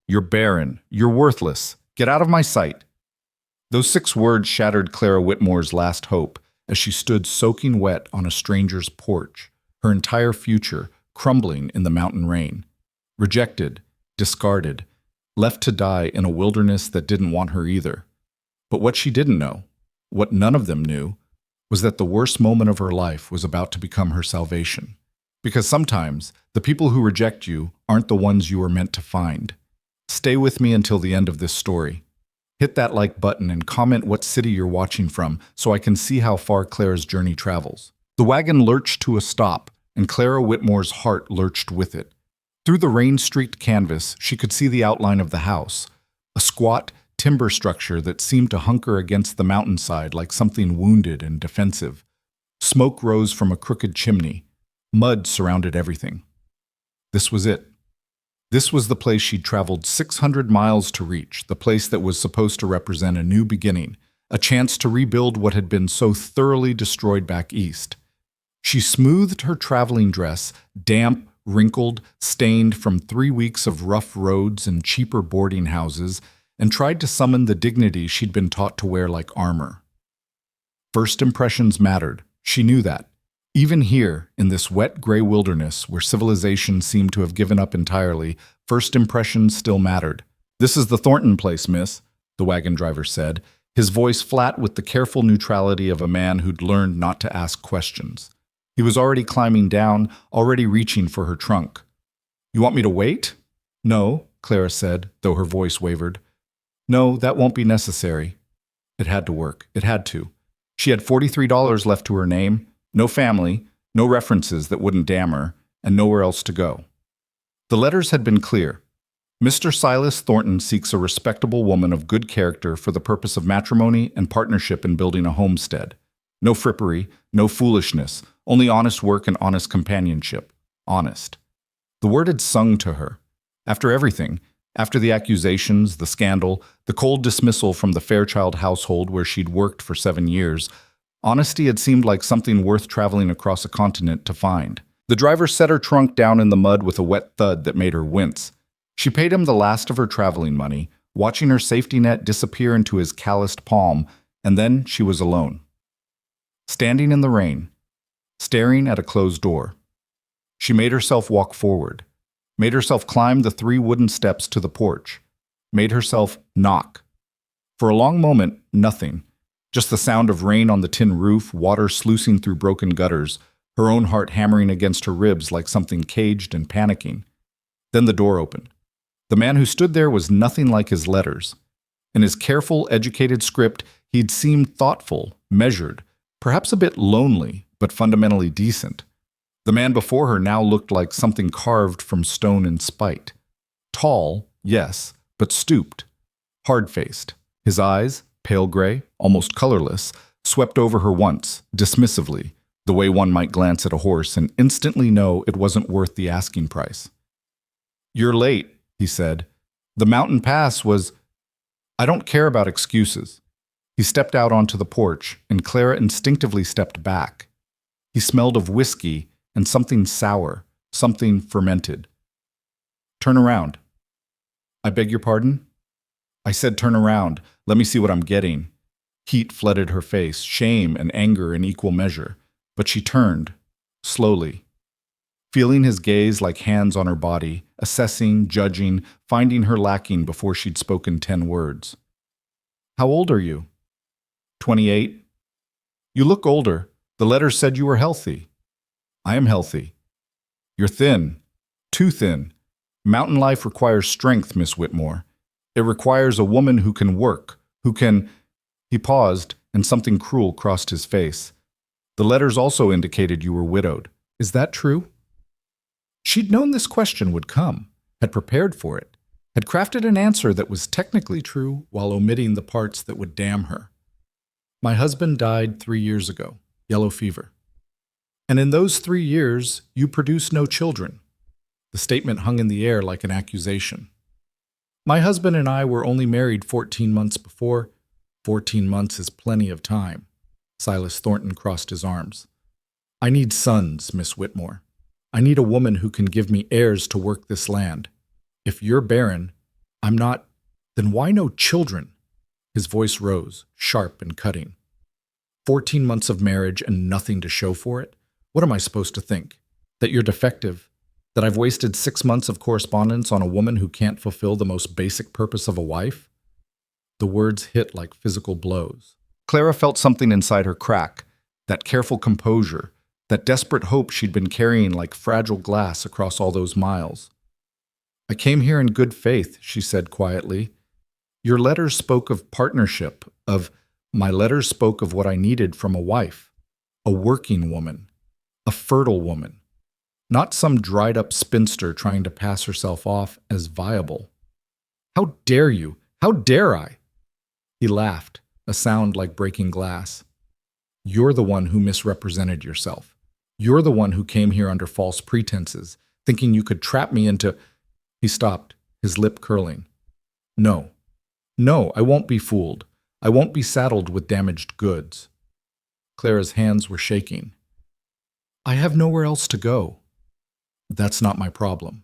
You're barren. You're worthless. Get out of my sight. Those 6 words shattered Clara Whitmore's last hope as she stood soaking wet on a stranger's porch, her entire future crumbling in the mountain rain. Rejected, discarded, left to die in a wilderness that didn't want her either. But what she didn't know, what none of them knew, was that the worst moment of her life was about to become her salvation. Because sometimes, the people who reject you aren't the ones you were meant to find. Stay with me until the end of this story. Hit that like button and comment what city you're watching from so I can see how far Clara's journey travels. The wagon lurched to a stop, and Clara Whitmore's heart lurched with it. Through the rain-streaked canvas, she could see the outline of the house, a squat, timber structure that seemed to hunker against the mountainside like something wounded and defensive. Smoke rose from a crooked chimney. Mud surrounded everything. This was it. This was the place she'd traveled 600 miles to reach, the place that was supposed to represent a new beginning, a chance to rebuild what had been so thoroughly destroyed back east. She smoothed her traveling dress, damp, wrinkled, stained from 3 weeks of rough roads and cheaper boarding houses, and tried to summon the dignity she'd been taught to wear like armor. First impressions mattered. She knew that. Even here, in this wet gray wilderness where civilization seemed to have given up entirely, first impressions still mattered. "This is the Thornton place, miss," the wagon driver said, his voice flat with the careful neutrality of a man who'd learned not to ask questions. He was already climbing down, already reaching for her trunk. "You want me to wait?" "No," Clara said, though her voice wavered. "No, that won't be necessary." It had to work. It had to. She had $43 left to her name. No family, no references that wouldn't damn her, and nowhere else to go. The letters had been clear. Mr. Silas Thornton seeks a respectable woman of good character for the purpose of matrimony and partnership in building a homestead. No frippery, no foolishness, only honest work and honest companionship. Honest. The word had sung to her. After everything, after the accusations, the scandal, the cold dismissal from the Fairchild household where she'd worked for 7 years, honesty had seemed like something worth traveling across a continent to find. The driver set her trunk down in the mud with a wet thud that made her wince. She paid him the last of her traveling money, watching her safety net disappear into his calloused palm, and then she was alone. Standing in the rain, staring at a closed door. She made herself walk forward, made herself climb the 3 wooden steps to the porch, made herself knock. For a long moment, nothing. Just the sound of rain on the tin roof, water sluicing through broken gutters, her own heart hammering against her ribs like something caged and panicking. Then the door opened. The man who stood there was nothing like his letters. In his careful, educated script, he'd seemed thoughtful, measured, perhaps a bit lonely, but fundamentally decent. The man before her now looked like something carved from stone in spite. Tall, yes, but stooped. Hard-faced. His eyes, pale gray, almost colorless, swept over her once, dismissively, the way one might glance at a horse and instantly know it wasn't worth the asking price. "You're late," he said. "The mountain pass was—" "I don't care about excuses." He stepped out onto the porch, and Clara instinctively stepped back. He smelled of whiskey and something sour, something fermented. "Turn around." "I beg your pardon?" "I said turn around. Let me see what I'm getting." Heat flooded her face, shame and anger in equal measure. But she turned, slowly, feeling his gaze like hands on her body, assessing, judging, finding her lacking before she'd spoken 10 words. "How old are you?" 28. "You look older. The letters said you were healthy." "I am healthy." "You're thin. Too thin. Mountain life requires strength, Miss Whitmore. It requires a woman who can work, who can—" He paused, and something cruel crossed his face. "The letters also indicated you were widowed. Is that true?" She'd known this question would come, had prepared for it, had crafted an answer that was technically true while omitting the parts that would damn her. "My husband died 3 years ago, yellow fever. And in those 3 years, you produced no children." The statement hung in the air like an accusation. "My husband and I were only married 14 months before. 14 months is plenty of time." Silas Thornton crossed his arms. "I need sons, Miss Whitmore. I need a woman who can give me heirs to work this land. If you're barren, I'm not. Then why no children? His voice rose, sharp and cutting. 14 months of marriage and nothing to show for it? What am I supposed to think? That you're defective? That I've wasted 6 months of correspondence on a woman who can't fulfill the most basic purpose of a wife? The words hit like physical blows. Clara felt something inside her crack, that careful composure, that desperate hope she'd been carrying like fragile glass across all those miles. I came here in good faith, she said quietly. Your letters spoke of partnership, my letters spoke of what I needed from a wife, a working woman, a fertile woman, not some dried-up spinster trying to pass herself off as viable. How dare you? How dare I? He laughed, a sound like breaking glass. You're the one who misrepresented yourself. You're the one who came here under false pretenses, thinking you could trap me into... He stopped, his lip curling. No, I won't be fooled. I won't be saddled with damaged goods. Clara's hands were shaking. I have nowhere else to go. That's not my problem.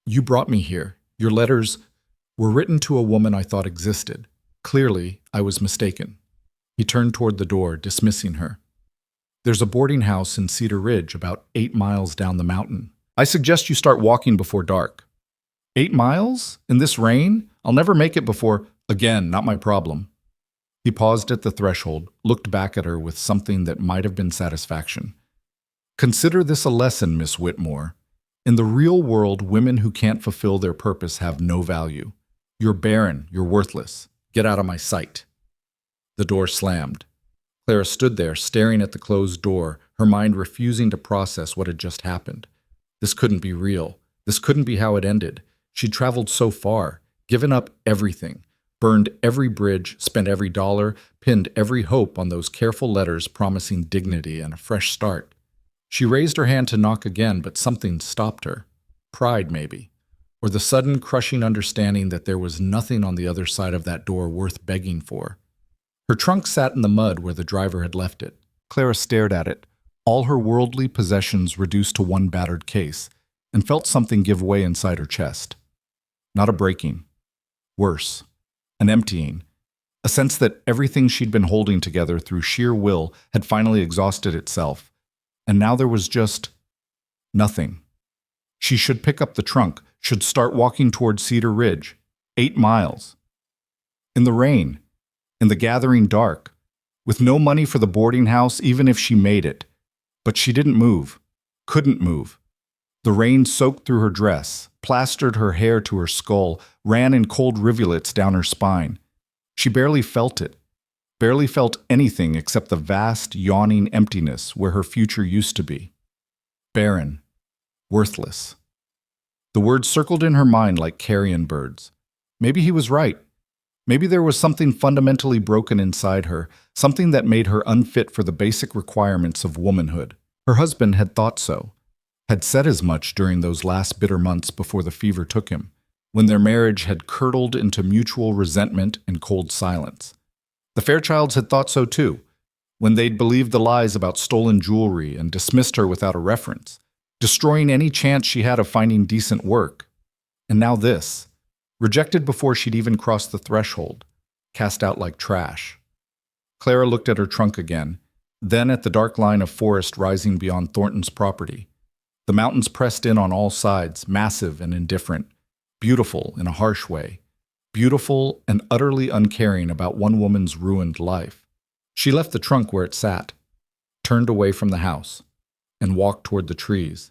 You brought me here. Your letters were written to a woman I thought existed. Clearly, I was mistaken. He turned toward the door, dismissing her. There's a boarding house in Cedar Ridge about 8 miles down the mountain. I suggest you start walking before dark. 8 miles? In this rain? I'll never make it before... Again, not my problem. He paused at the threshold, looked back at her with something that might have been satisfaction. Consider this a lesson, Miss Whitmore. In the real world, women who can't fulfill their purpose have no value. You're barren, you're worthless. Get out of my sight. The door slammed. Clara stood there, staring at the closed door, her mind refusing to process what had just happened. This couldn't be real. This couldn't be how it ended. She'd traveled so far, given up everything, burned every bridge, spent every dollar, pinned every hope on those careful letters promising dignity and a fresh start. She raised her hand to knock again, but something stopped her. Pride, maybe. Or the sudden crushing understanding that there was nothing on the other side of that door worth begging for. Her trunk sat in the mud where the driver had left it. Clara stared at it, all her worldly possessions reduced to one battered case, and felt something give way inside her chest. Not a breaking. Worse. An emptying. A sense that everything she'd been holding together through sheer will had finally exhausted itself, and now there was just nothing. She should pick up the trunk, should start walking toward Cedar Ridge. 8 miles. In the rain. In the gathering dark. With no money for the boarding house, even if she made it. But she didn't move. Couldn't move. The rain soaked through her dress, plastered her hair to her skull, ran in cold rivulets down her spine. She barely felt it. Barely felt anything except the vast, yawning emptiness where her future used to be. Barren. Worthless. The words circled in her mind like carrion birds. Maybe he was right. Maybe there was something fundamentally broken inside her, something that made her unfit for the basic requirements of womanhood. Her husband had thought so, had said as much during those last bitter months before the fever took him, when their marriage had curdled into mutual resentment and cold silence. The Fairchilds had thought so too, when they'd believed the lies about stolen jewelry and dismissed her without a reference, destroying any chance she had of finding decent work. And now this. Rejected before she'd even crossed the threshold, cast out like trash. Clara looked at her trunk again, then at the dark line of forest rising beyond Thornton's property. The mountains pressed in on all sides, massive and indifferent, beautiful in a harsh way, beautiful and utterly uncaring about one woman's ruined life. She left the trunk where it sat, turned away from the house, and walked toward the trees.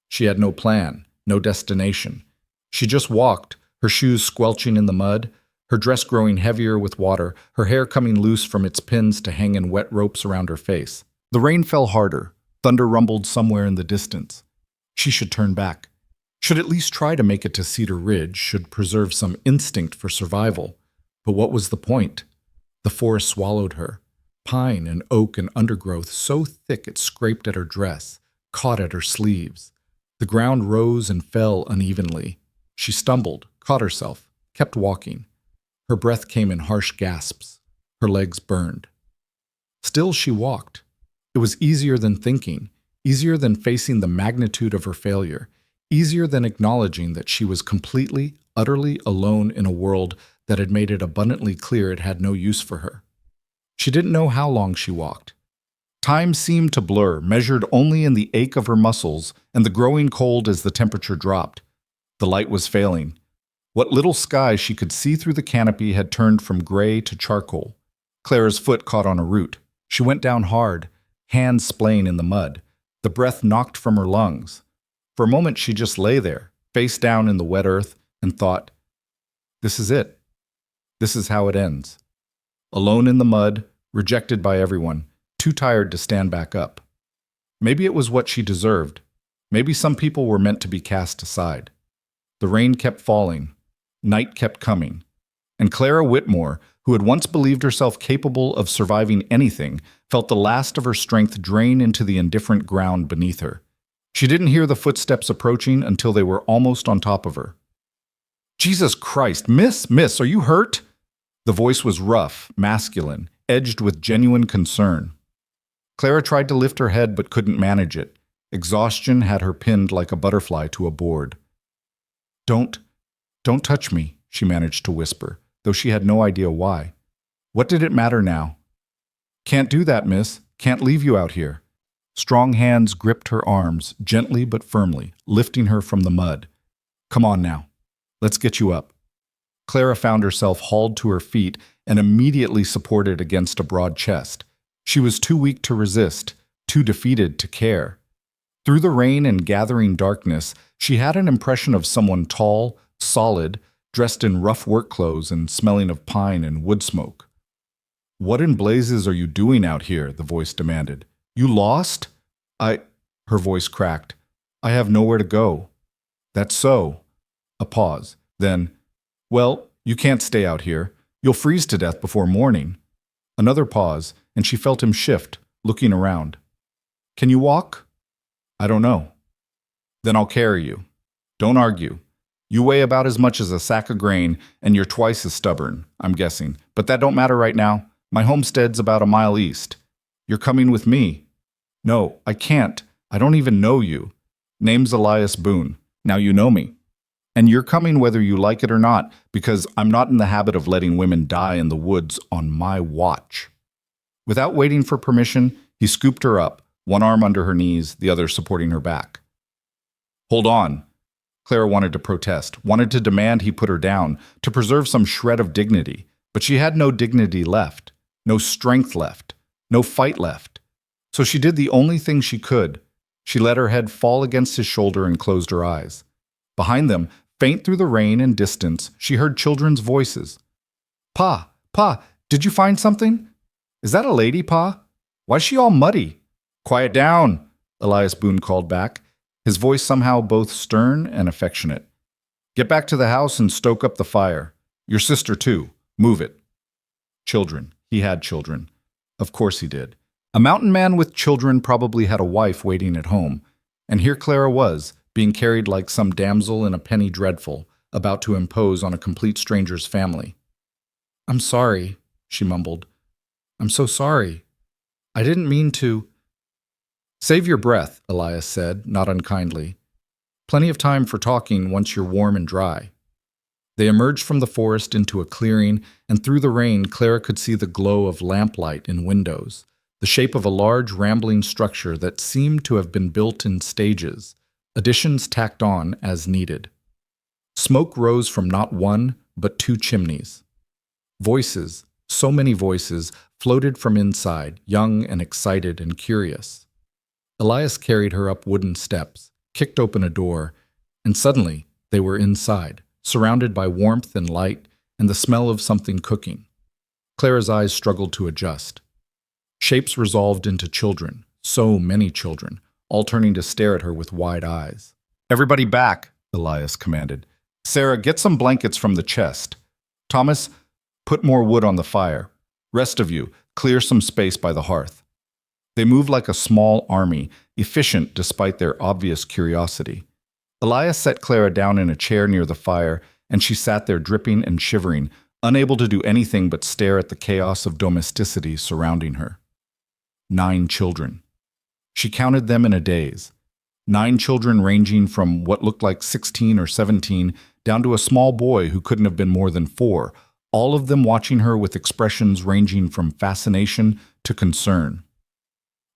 She had no plan, no destination. She just walked, her shoes squelching in the mud, her dress growing heavier with water, her hair coming loose from its pins to hang in wet ropes around her face. The rain fell harder. Thunder rumbled somewhere in the distance. She should turn back. Should at least try to make it to Cedar Ridge, should preserve some instinct for survival. But what was the point? The forest swallowed her. Pine and oak and undergrowth so thick it scraped at her dress, caught at her sleeves. The ground rose and fell unevenly. She stumbled, caught herself, kept walking. Her breath came in harsh gasps. Her legs burned. Still she walked. It was easier than thinking, easier than facing the magnitude of her failure, easier than acknowledging that she was completely, utterly alone in a world that had made it abundantly clear it had no use for her. She didn't know how long she walked. Time seemed to blur, measured only in the ache of her muscles and the growing cold as the temperature dropped. The light was failing. What little sky she could see through the canopy had turned from gray to charcoal. Clara's foot caught on a root. She went down hard, hands splaying in the mud. The breath knocked from her lungs. For a moment she just lay there, face down in the wet earth, and thought, "This is it. This is how it ends." Alone in the mud, rejected by everyone, too tired to stand back up. Maybe it was what she deserved. Maybe some people were meant to be cast aside. The rain kept falling. Night kept coming. And Clara Whitmore, who had once believed herself capable of surviving anything, felt the last of her strength drain into the indifferent ground beneath her. She didn't hear the footsteps approaching until they were almost on top of her. "Jesus Christ, miss, are you hurt?" The voice was rough, masculine, edged with genuine concern. Clara tried to lift her head but couldn't manage it. Exhaustion had her pinned like a butterfly to a board. Don't touch me," she managed to whisper, though she had no idea why. What did it matter now? "Can't do that, miss. Can't leave you out here." Strong hands gripped her arms, gently but firmly, lifting her from the mud. "Come on now. Let's get you up." Clara found herself hauled to her feet and immediately supported against a broad chest. She was too weak to resist, too defeated to care. Through the rain and gathering darkness, she had an impression of someone tall, solid, dressed in rough work clothes and smelling of pine and wood smoke. "What in blazes are you doing out here?" the voice demanded. "You lost?" Her voice cracked. "I have nowhere to go." "That's so." A pause. Then, "Well, you can't stay out here. You'll freeze to death before morning." Another pause, and she felt him shift, looking around. "Can you walk?" "I don't know." "Then I'll carry you. Don't argue. You weigh about as much as a sack of grain, and you're twice as stubborn, I'm guessing. But that don't matter right now. My homestead's about a mile east. You're coming with me." "No, I can't. I don't even know you." "Name's Elias Boone. Now you know me. And you're coming whether you like it or not, because I'm not in the habit of letting women die in the woods on my watch." Without waiting for permission, he scooped her up, one arm under her knees, the other supporting her back. "Hold on." Clara wanted to protest, wanted to demand he put her down, to preserve some shred of dignity, but she had no dignity left, no strength left, no fight left. So she did the only thing she could. She let her head fall against his shoulder and closed her eyes. Behind them, faint through the rain and distance, she heard children's voices. Pa, did you find something? Is that a lady, Pa? Why's she all muddy?" "Quiet down," Elias Boone called back, his voice somehow both stern and affectionate. "Get back to the house and stoke up the fire. Your sister, too. Move it." Children. He had children. Of course he did. A mountain man with children probably had a wife waiting at home, and here Clara was, being carried like some damsel in a penny dreadful, about to impose on a complete stranger's family. "I'm sorry," she mumbled. "I'm so sorry. I didn't mean to." "Save your breath," Elias said, not unkindly. "Plenty of time for talking once you're warm and dry." They emerged from the forest into a clearing, and through the rain Clara could see the glow of lamplight in windows, the shape of a large rambling structure that seemed to have been built in stages, additions tacked on as needed. Smoke rose from not one, but two chimneys. Voices, so many voices, floated from inside, young and excited and curious. Elias carried her up wooden steps, kicked open a door, and suddenly they were inside, surrounded by warmth and light and the smell of something cooking. Clara's eyes struggled to adjust. Shapes resolved into children, so many children, all turning to stare at her with wide eyes. "Everybody back," Elias commanded. "Sarah, get some blankets from the chest. Thomas, put more wood on the fire. Rest of you, clear some space by the hearth." They moved like a small army, efficient despite their obvious curiosity. Elias set Clara down in a chair near the fire, and she sat there dripping and shivering, unable to do anything but stare at the chaos of domesticity surrounding her. 9 children. She counted them in a daze. 9 children ranging from what looked like 16 or 17 down to a small boy who couldn't have been more than 4, all of them watching her with expressions ranging from fascination to concern.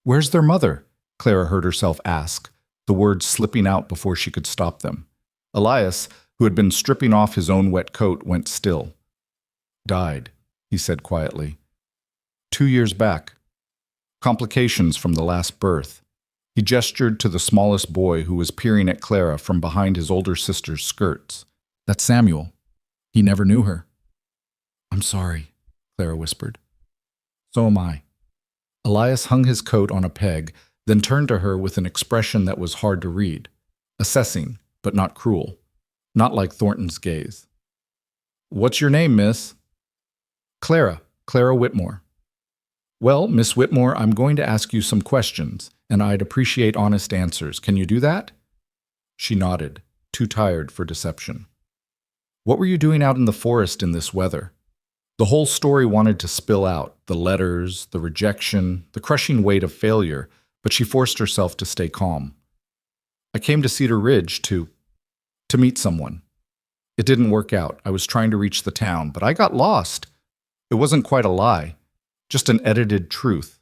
"Where's their mother?" Clara heard herself ask, the words slipping out before she could stop them. Elias, who had been stripping off his own wet coat, went still. "Died," he said quietly. 2 years back. Complications from the last birth." He gestured to the smallest boy who was peering at Clara from behind his older sister's skirts. "That's Samuel. He never knew her." "I'm sorry," Clara whispered. "So am I." Elias hung his coat on a peg, then turned to her with an expression that was hard to read. Assessing, but not cruel. Not like Thornton's gaze. "What's your name, miss?" Clara Whitmore." "Well, Miss Whitmore, I'm going to ask you some questions, and I'd appreciate honest answers. Can you do that?" She nodded, too tired for deception. "What were you doing out in the forest in this weather?" The whole story wanted to spill out, the letters, the rejection, the crushing weight of failure, but she forced herself to stay calm. "I came to Cedar Ridge to meet someone. It didn't work out. I was trying to reach the town, but I got lost. It wasn't quite a lie, just an edited truth."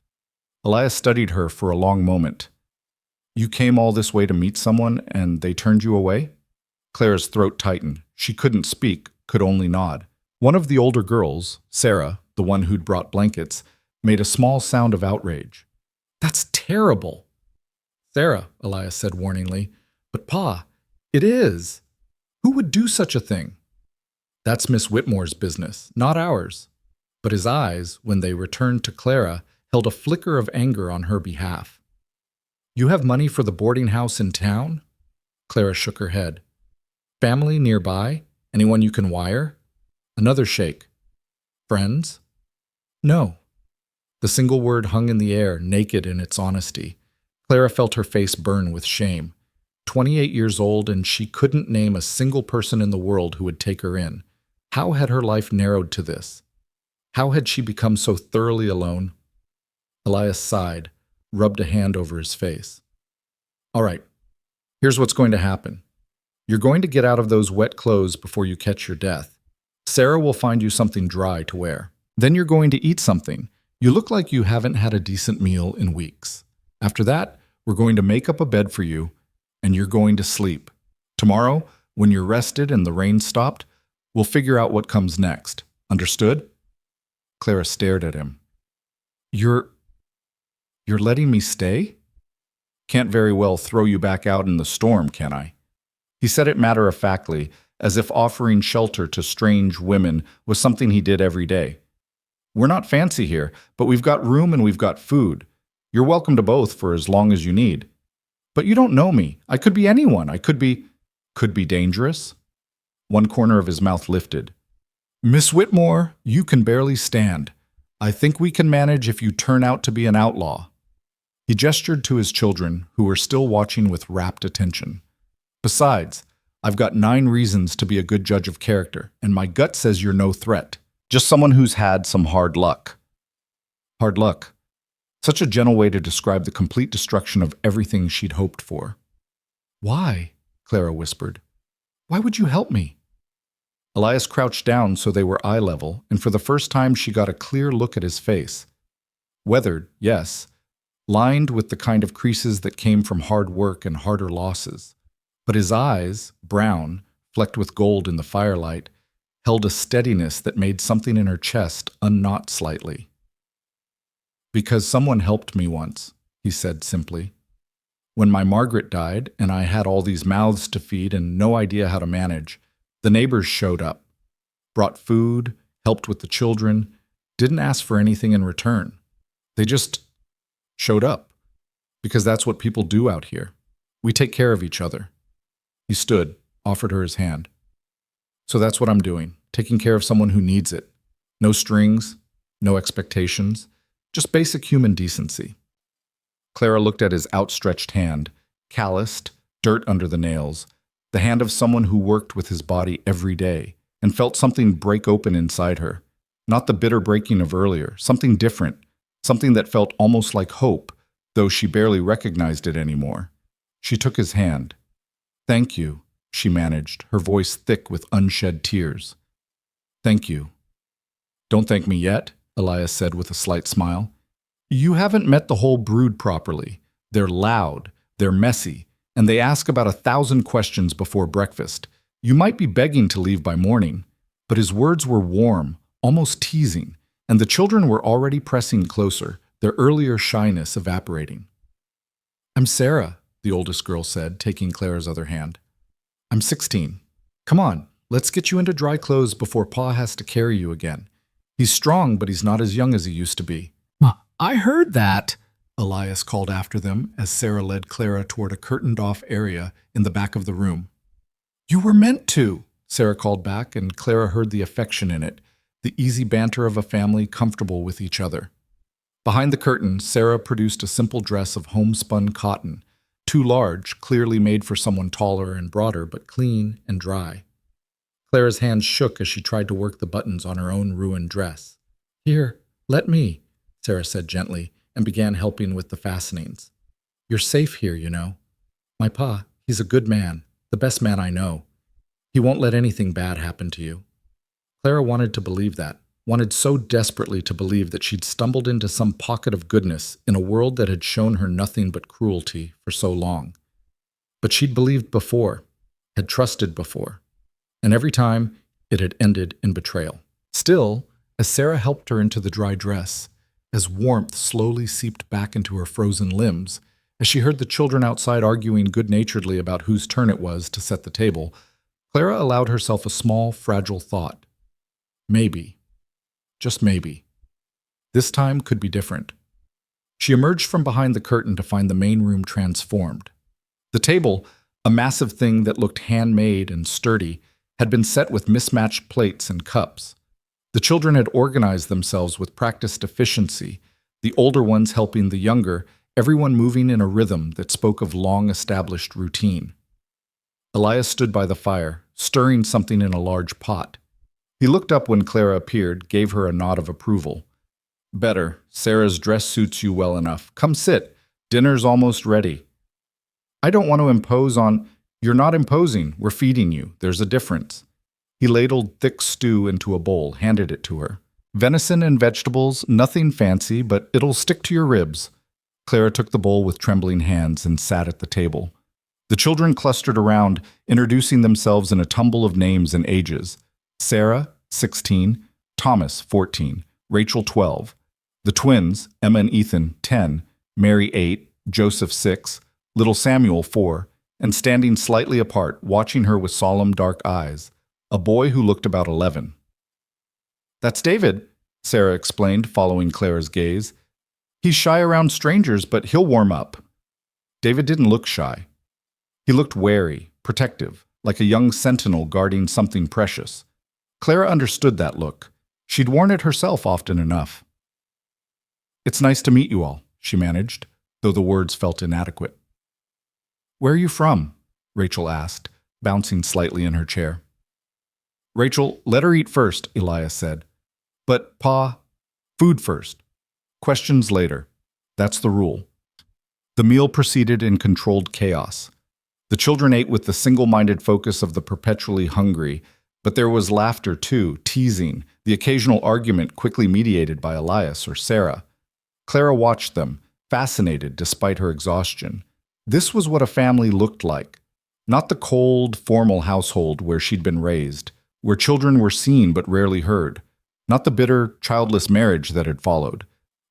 Elias studied her for a long moment. "You came all this way to meet someone, and they turned you away?" Clara's throat tightened. She couldn't speak, could only nod. One of the older girls, Sarah, the one who'd brought blankets, made a small sound of outrage. "That's terrible." "Sarah," Elias said warningly. "But Pa, it is. Who would do such a thing?" "That's Miss Whitmore's business, not ours." But his eyes, when they returned to Clara, held a flicker of anger on her behalf. "You have money for the boarding house in town?" Clara shook her head. "Family nearby? Anyone you can wire?" Another shake. "Friends?" "No." The single word hung in the air, naked in its honesty. Clara felt her face burn with shame. 28 years old, and she couldn't name a single person in the world who would take her in. How had her life narrowed to this? How had she become so thoroughly alone? Elias sighed, rubbed a hand over his face. "All right, here's what's going to happen. You're going to get out of those wet clothes before you catch your death. Sarah will find you something dry to wear. Then you're going to eat something. You look like you haven't had a decent meal in weeks. After that, we're going to make up a bed for you, and you're going to sleep. Tomorrow, when you're rested and the rain stopped, we'll figure out what comes next. Understood?" Clara stared at him. You're letting me stay? Can't very well throw you back out in the storm, can I?" He said it matter-of-factly, as if offering shelter to strange women was something he did every day. "We're not fancy here, but we've got room and we've got food. You're welcome to both for as long as you need. But you don't know me. I could be anyone. I could be dangerous?" One corner of his mouth lifted. "Miss Whitmore, you can barely stand. I think we can manage if you turn out to be an outlaw." He gestured to his children, who were still watching with rapt attention. "Besides, I've got 9 reasons to be a good judge of character, and my gut says you're no threat. Just someone who's had some hard luck." Hard luck. Such a gentle way to describe the complete destruction of everything she'd hoped for. "Why?" Clara whispered. "Why would you help me?" Elias crouched down so they were eye level, and for the first time she got a clear look at his face. Weathered, yes, lined with the kind of creases that came from hard work and harder losses. But his eyes, brown, flecked with gold in the firelight, held a steadiness that made something in her chest unknot slightly. "Because someone helped me once," he said simply. "When my Margaret died, and I had all these mouths to feed and no idea how to manage, the neighbors showed up, brought food, helped with the children, didn't ask for anything in return. They just showed up, because that's what people do out here. We take care of each other." He stood, offered her his hand. "So that's what I'm doing, taking care of someone who needs it. No strings, no expectations, just basic human decency." Clara looked at his outstretched hand, calloused, dirt under the nails, the hand of someone who worked with his body every day, and felt something break open inside her. Not the bitter breaking of earlier, something different, something that felt almost like hope, though she barely recognized it anymore. She took his hand. "Thank you," she managed, her voice thick with unshed tears. "Thank you." "Don't thank me yet," Elias said with a slight smile. "You haven't met the whole brood properly. They're loud, they're messy, and they ask about 1,000 questions before breakfast. You might be begging to leave by morning." But his words were warm, almost teasing, and the children were already pressing closer, their earlier shyness evaporating. "I'm Sarah," the oldest girl said, taking Clara's other hand. "I'm 16. Come on, let's get you into dry clothes before Pa has to carry you again. He's strong, but he's not as young as he used to be." "I heard that," Elias called after them as Sarah led Clara toward a curtained-off area in the back of the room. "You were meant to," Sarah called back, and Clara heard the affection in it, the easy banter of a family comfortable with each other. Behind the curtain, Sarah produced a simple dress of homespun cotton, too large, clearly made for someone taller and broader, but clean and dry. Clara's hands shook as she tried to work the buttons on her own ruined dress. "Here, let me," Sarah said gently, and began helping with the fastenings. "You're safe here, you know. My pa, he's a good man, the best man I know. He won't let anything bad happen to you." Clara wanted to believe that, wanted so desperately to believe that she'd stumbled into some pocket of goodness in a world that had shown her nothing but cruelty for so long. But she'd believed before, had trusted before, and every time it had ended in betrayal. Still, as Sarah helped her into the dry dress, as warmth slowly seeped back into her frozen limbs, as she heard the children outside arguing good-naturedly about whose turn it was to set the table, Clara allowed herself a small, fragile thought. Maybe, just maybe, this time could be different. She emerged from behind the curtain to find the main room transformed. The table, a massive thing that looked handmade and sturdy, had been set with mismatched plates and cups. The children had organized themselves with practiced efficiency, the older ones helping the younger, everyone moving in a rhythm that spoke of long-established routine. Elias stood by the fire, stirring something in a large pot. He looked up when Clara appeared, gave her a nod of approval. "Better. Sarah's dress suits you well enough. Come sit. Dinner's almost ready." "I don't want to impose on—" "You're not imposing. We're feeding you. There's a difference." He ladled thick stew into a bowl, handed it to her. "Venison and vegetables, nothing fancy, but it'll stick to your ribs." Clara took the bowl with trembling hands and sat at the table. The children clustered around, introducing themselves in a tumble of names and ages. Sarah, 16, Thomas, 14, Rachel, 12. The twins, Emma and Ethan, 10, Mary, 8, Joseph, 6, little Samuel, 4, and standing slightly apart, watching her with solemn dark eyes, a boy who looked about 11. "That's David," Sarah explained, following Clara's gaze. "He's shy around strangers, but he'll warm up." David didn't look shy. He looked wary, protective, like a young sentinel guarding something precious. Clara understood that look. She'd worn it herself often enough. "It's nice to meet you all," she managed, though the words felt inadequate. "Where are you from?" Rachel asked, bouncing slightly in her chair. "Rachel, let her eat first," Elias said. "But, Pa, food first. Questions later. That's the rule." The meal proceeded in controlled chaos. The children ate with the single-minded focus of the perpetually hungry, but there was laughter too, teasing, the occasional argument quickly mediated by Elias or Sarah. Clara watched them, fascinated despite her exhaustion. This was what a family looked like. Not the cold, formal household where she'd been raised, where children were seen but rarely heard. Not the bitter, childless marriage that had followed.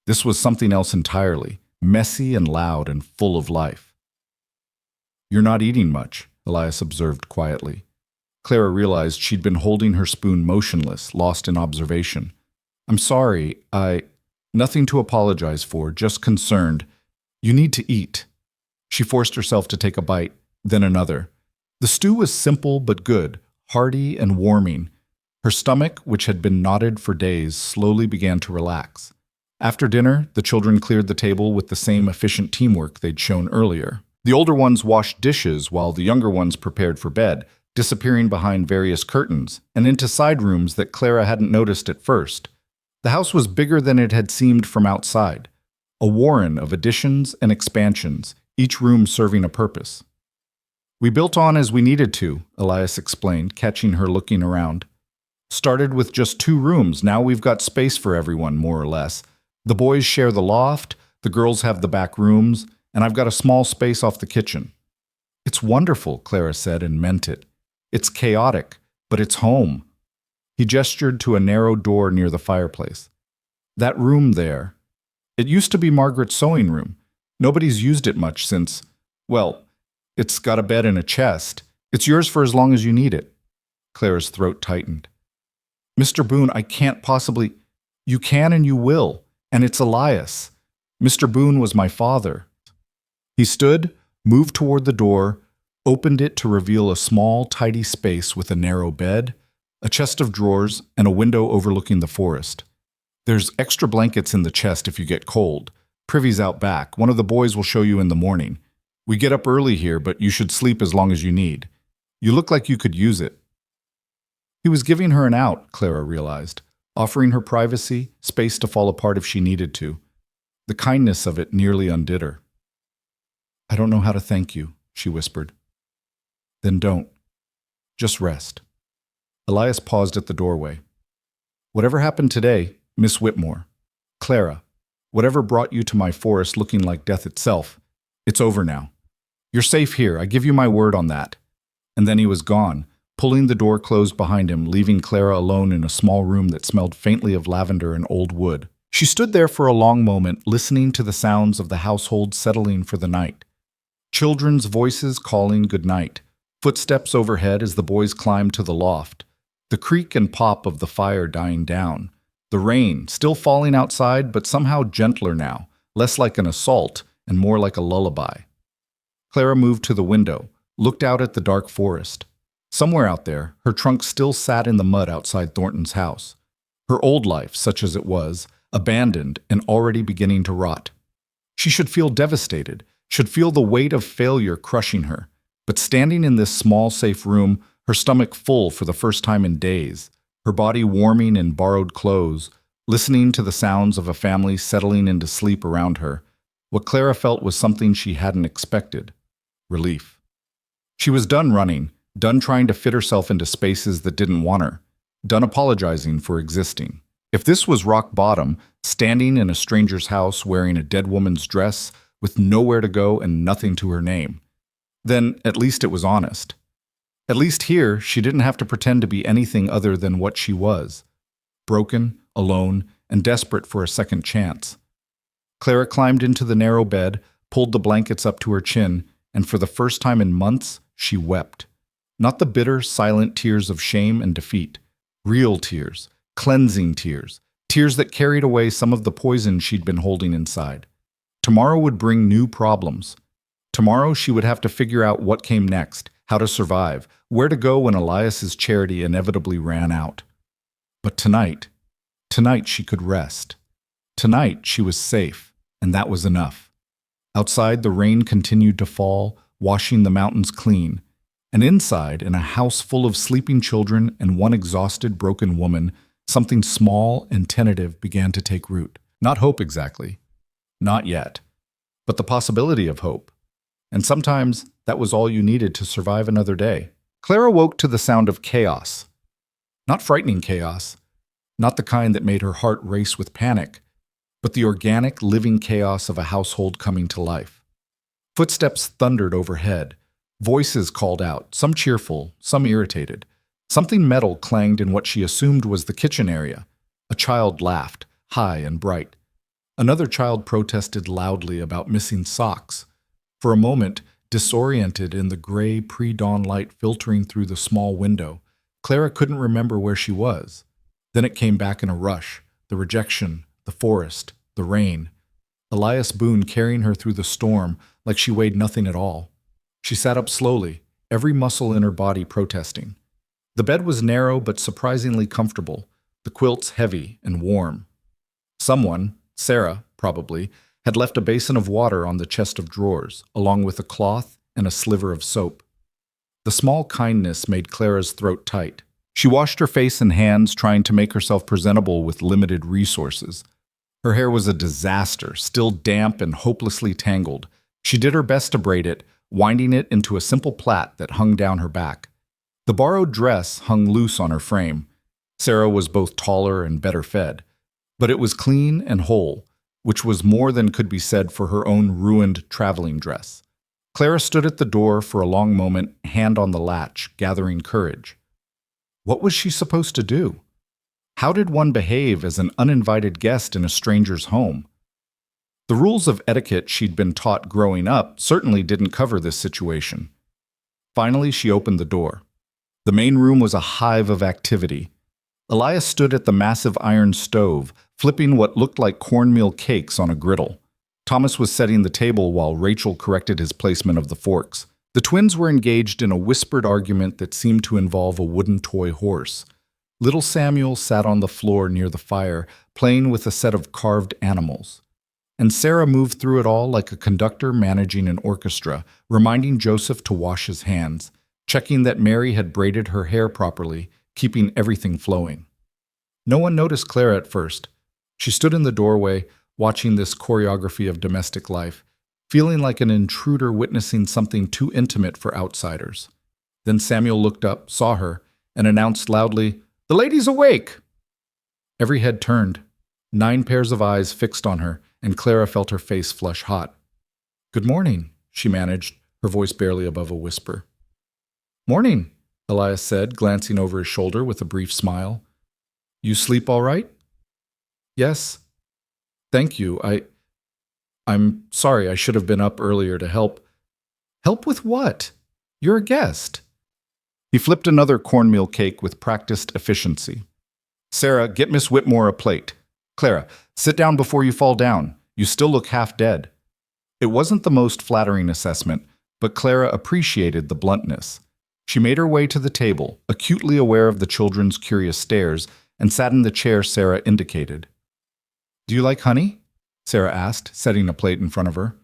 This was something else entirely, messy and loud and full of life. "You're not eating much," Elias observed quietly. Clara realized she'd been holding her spoon motionless, lost in observation. "I'm sorry, Nothing to apologize for, just concerned. You need to eat." She forced herself to take a bite, then another. The stew was simple but good, hearty and warming. Her stomach, which had been knotted for days, slowly began to relax. After dinner, the children cleared the table with the same efficient teamwork they'd shown earlier. The older ones washed dishes while the younger ones prepared for bed, disappearing behind various curtains and into side rooms that Clara hadn't noticed at first. The house was bigger than it had seemed from outside, a warren of additions and expansions, each room serving a purpose. We built on as we needed to, Elias explained, catching her looking around. Started with just 2 rooms, now we've got space for everyone, more or less. The boys share the loft, the girls have the back rooms, and I've got a small space off the kitchen. It's wonderful, Clara said and meant it. It's chaotic, but it's home. He gestured to a narrow door near the fireplace. That room there. It used to be Margaret's sewing room. Nobody's used it much since, well, it's got a bed and a chest. It's yours for as long as you need it. Clara's throat tightened. Mr. Boone, I can't possibly. You can and you will, and it's Elias. Mr. Boone was my father. He stood, moved toward the door, opened it to reveal a small, tidy space with a narrow bed, a chest of drawers, and a window overlooking the forest. There's extra blankets in the chest if you get cold. Privy's out back. One of the boys will show you in the morning. We get up early here, but you should sleep as long as you need. You look like you could use it. He was giving her an out, Clara realized, offering her privacy, space to fall apart if she needed to. The kindness of it nearly undid her. I don't know how to thank you, she whispered. Then don't. Just rest. Elias paused at the doorway. Whatever happened today, Miss Whitmore, Clara, whatever brought you to my forest looking like death itself, it's over now. You're safe here, I give you my word on that. And then he was gone, pulling the door closed behind him, leaving Clara alone in a small room that smelled faintly of lavender and old wood. She stood there for a long moment, listening to the sounds of the household settling for the night. Children's voices calling goodnight, footsteps overhead as the boys climbed to the loft, the creak and pop of the fire dying down, the rain still falling outside but somehow gentler now, less like an assault and more like a lullaby. Clara moved to the window, looked out at the dark forest. Somewhere out there, her trunk still sat in the mud outside Thornton's house. Her old life, such as it was, abandoned and already beginning to rot. She should feel devastated, should feel the weight of failure crushing her. But standing in this small, safe room, her stomach full for the first time in days, her body warming in borrowed clothes, listening to the sounds of a family settling into sleep around her, what Clara felt was something she hadn't expected. Relief. She was done running, done trying to fit herself into spaces that didn't want her, done apologizing for existing. If this was rock bottom, standing in a stranger's house wearing a dead woman's dress with nowhere to go and nothing to her name, then at least it was honest. At least here, she didn't have to pretend to be anything other than what she was, broken, alone, and desperate for a second chance. Clara climbed into the narrow bed, pulled the blankets up to her chin, and for the first time in months, she wept. Not the bitter, silent tears of shame and defeat. Real tears, cleansing tears, tears that carried away some of the poison she'd been holding inside. Tomorrow would bring new problems. Tomorrow she would have to figure out what came next, how to survive, where to go when Elias's charity inevitably ran out. But tonight she could rest. Tonight she was safe, and that was enough. Outside, the rain continued to fall, washing the mountains clean. And inside, in a house full of sleeping children and one exhausted, broken woman, something small and tentative began to take root. Not hope exactly. Not yet. But the possibility of hope. And sometimes that was all you needed to survive another day. Clara woke to the sound of chaos. Not frightening chaos. Not the kind that made her heart race with panic, but the organic, living chaos of a household coming to life. Footsteps thundered overhead. Voices called out, some cheerful, some irritated. Something metal clanged in what she assumed was the kitchen area. A child laughed, high and bright. Another child protested loudly about missing socks. For a moment, disoriented in the gray pre-dawn light filtering through the small window, Clara couldn't remember where she was. Then it came back in a rush, the rejection, the forest, the rain. Elias Boone carrying her through the storm like she weighed nothing at all. She sat up slowly, every muscle in her body protesting. The bed was narrow but surprisingly comfortable, the quilts heavy and warm. Someone, Sarah, probably, had left a basin of water on the chest of drawers, along with a cloth and a sliver of soap. The small kindness made Clara's throat tight. She washed her face and hands, trying to make herself presentable with limited resources. Her hair was a disaster, still damp and hopelessly tangled. She did her best to braid it, winding it into a simple plait that hung down her back. The borrowed dress hung loose on her frame. Sarah was both taller and better fed, but it was clean and whole, which was more than could be said for her own ruined traveling dress. Clara stood at the door for a long moment, hand on the latch, gathering courage. What was she supposed to do? How did one behave as an uninvited guest in a stranger's home? The rules of etiquette she'd been taught growing up certainly didn't cover this situation. Finally, she opened the door. The main room was a hive of activity. Elias stood at the massive iron stove, flipping what looked like cornmeal cakes on a griddle. Thomas was setting the table while Rachel corrected his placement of the forks. The twins were engaged in a whispered argument that seemed to involve a wooden toy horse. Little Samuel sat on the floor near the fire, playing with a set of carved animals. And Sarah moved through it all like a conductor managing an orchestra, reminding Joseph to wash his hands, checking that Mary had braided her hair properly, keeping everything flowing. No one noticed Clara at first. She stood in the doorway, watching this choreography of domestic life, feeling like an intruder witnessing something too intimate for outsiders. Then Samuel looked up, saw her, and announced loudly, "The lady's awake!" Every head turned, 9 pairs of eyes fixed on her, and Clara felt her face flush hot. "Good morning," she managed, her voice barely above a whisper. "Morning," Elias said, glancing over his shoulder with a brief smile. "You sleep all right?" "Yes. Thank you. I'm sorry, I should have been up earlier to help." "Help with what? You're a guest." He flipped another cornmeal cake with practiced efficiency. "Sarah, get Miss Whitmore a plate. Clara, sit down before you fall down. You still look half dead." It wasn't the most flattering assessment, but Clara appreciated the bluntness. She made her way to the table, acutely aware of the children's curious stares, and sat in the chair Sarah indicated. "Do you like honey?" Sarah asked, setting a plate in front of her.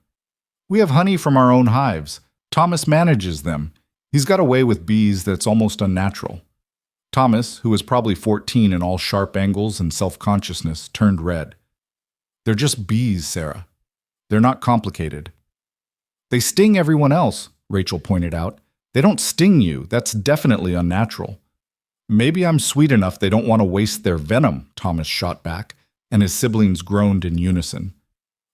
"We have honey from our own hives. Thomas manages them. He's got a way with bees that's almost unnatural." Thomas, who was probably 14 in all sharp angles and self-consciousness, turned red. "They're just bees, Sarah. They're not complicated." "They sting everyone else," Rachel pointed out. "They don't sting you. That's definitely unnatural." "Maybe I'm sweet enough they don't want to waste their venom," Thomas shot back, and his siblings groaned in unison.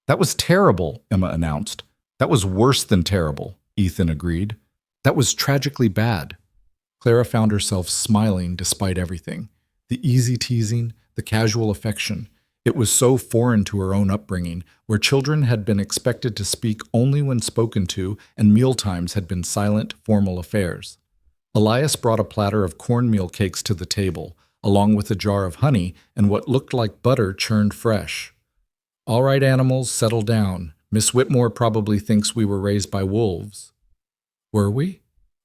"That was terrible," Emma announced. "That was worse than terrible," Ethan agreed. "That was tragically bad." Clara found herself smiling despite everything. The easy teasing, the casual affection. It was so foreign to her own upbringing, where children had been expected to speak only when spoken to, and mealtimes had been silent, formal affairs. Elias brought a platter of cornmeal cakes to the table, along with a jar of honey and what looked like butter churned fresh. "All right, animals, settle down. Miss Whitmore probably thinks we were raised by wolves." "Were we?"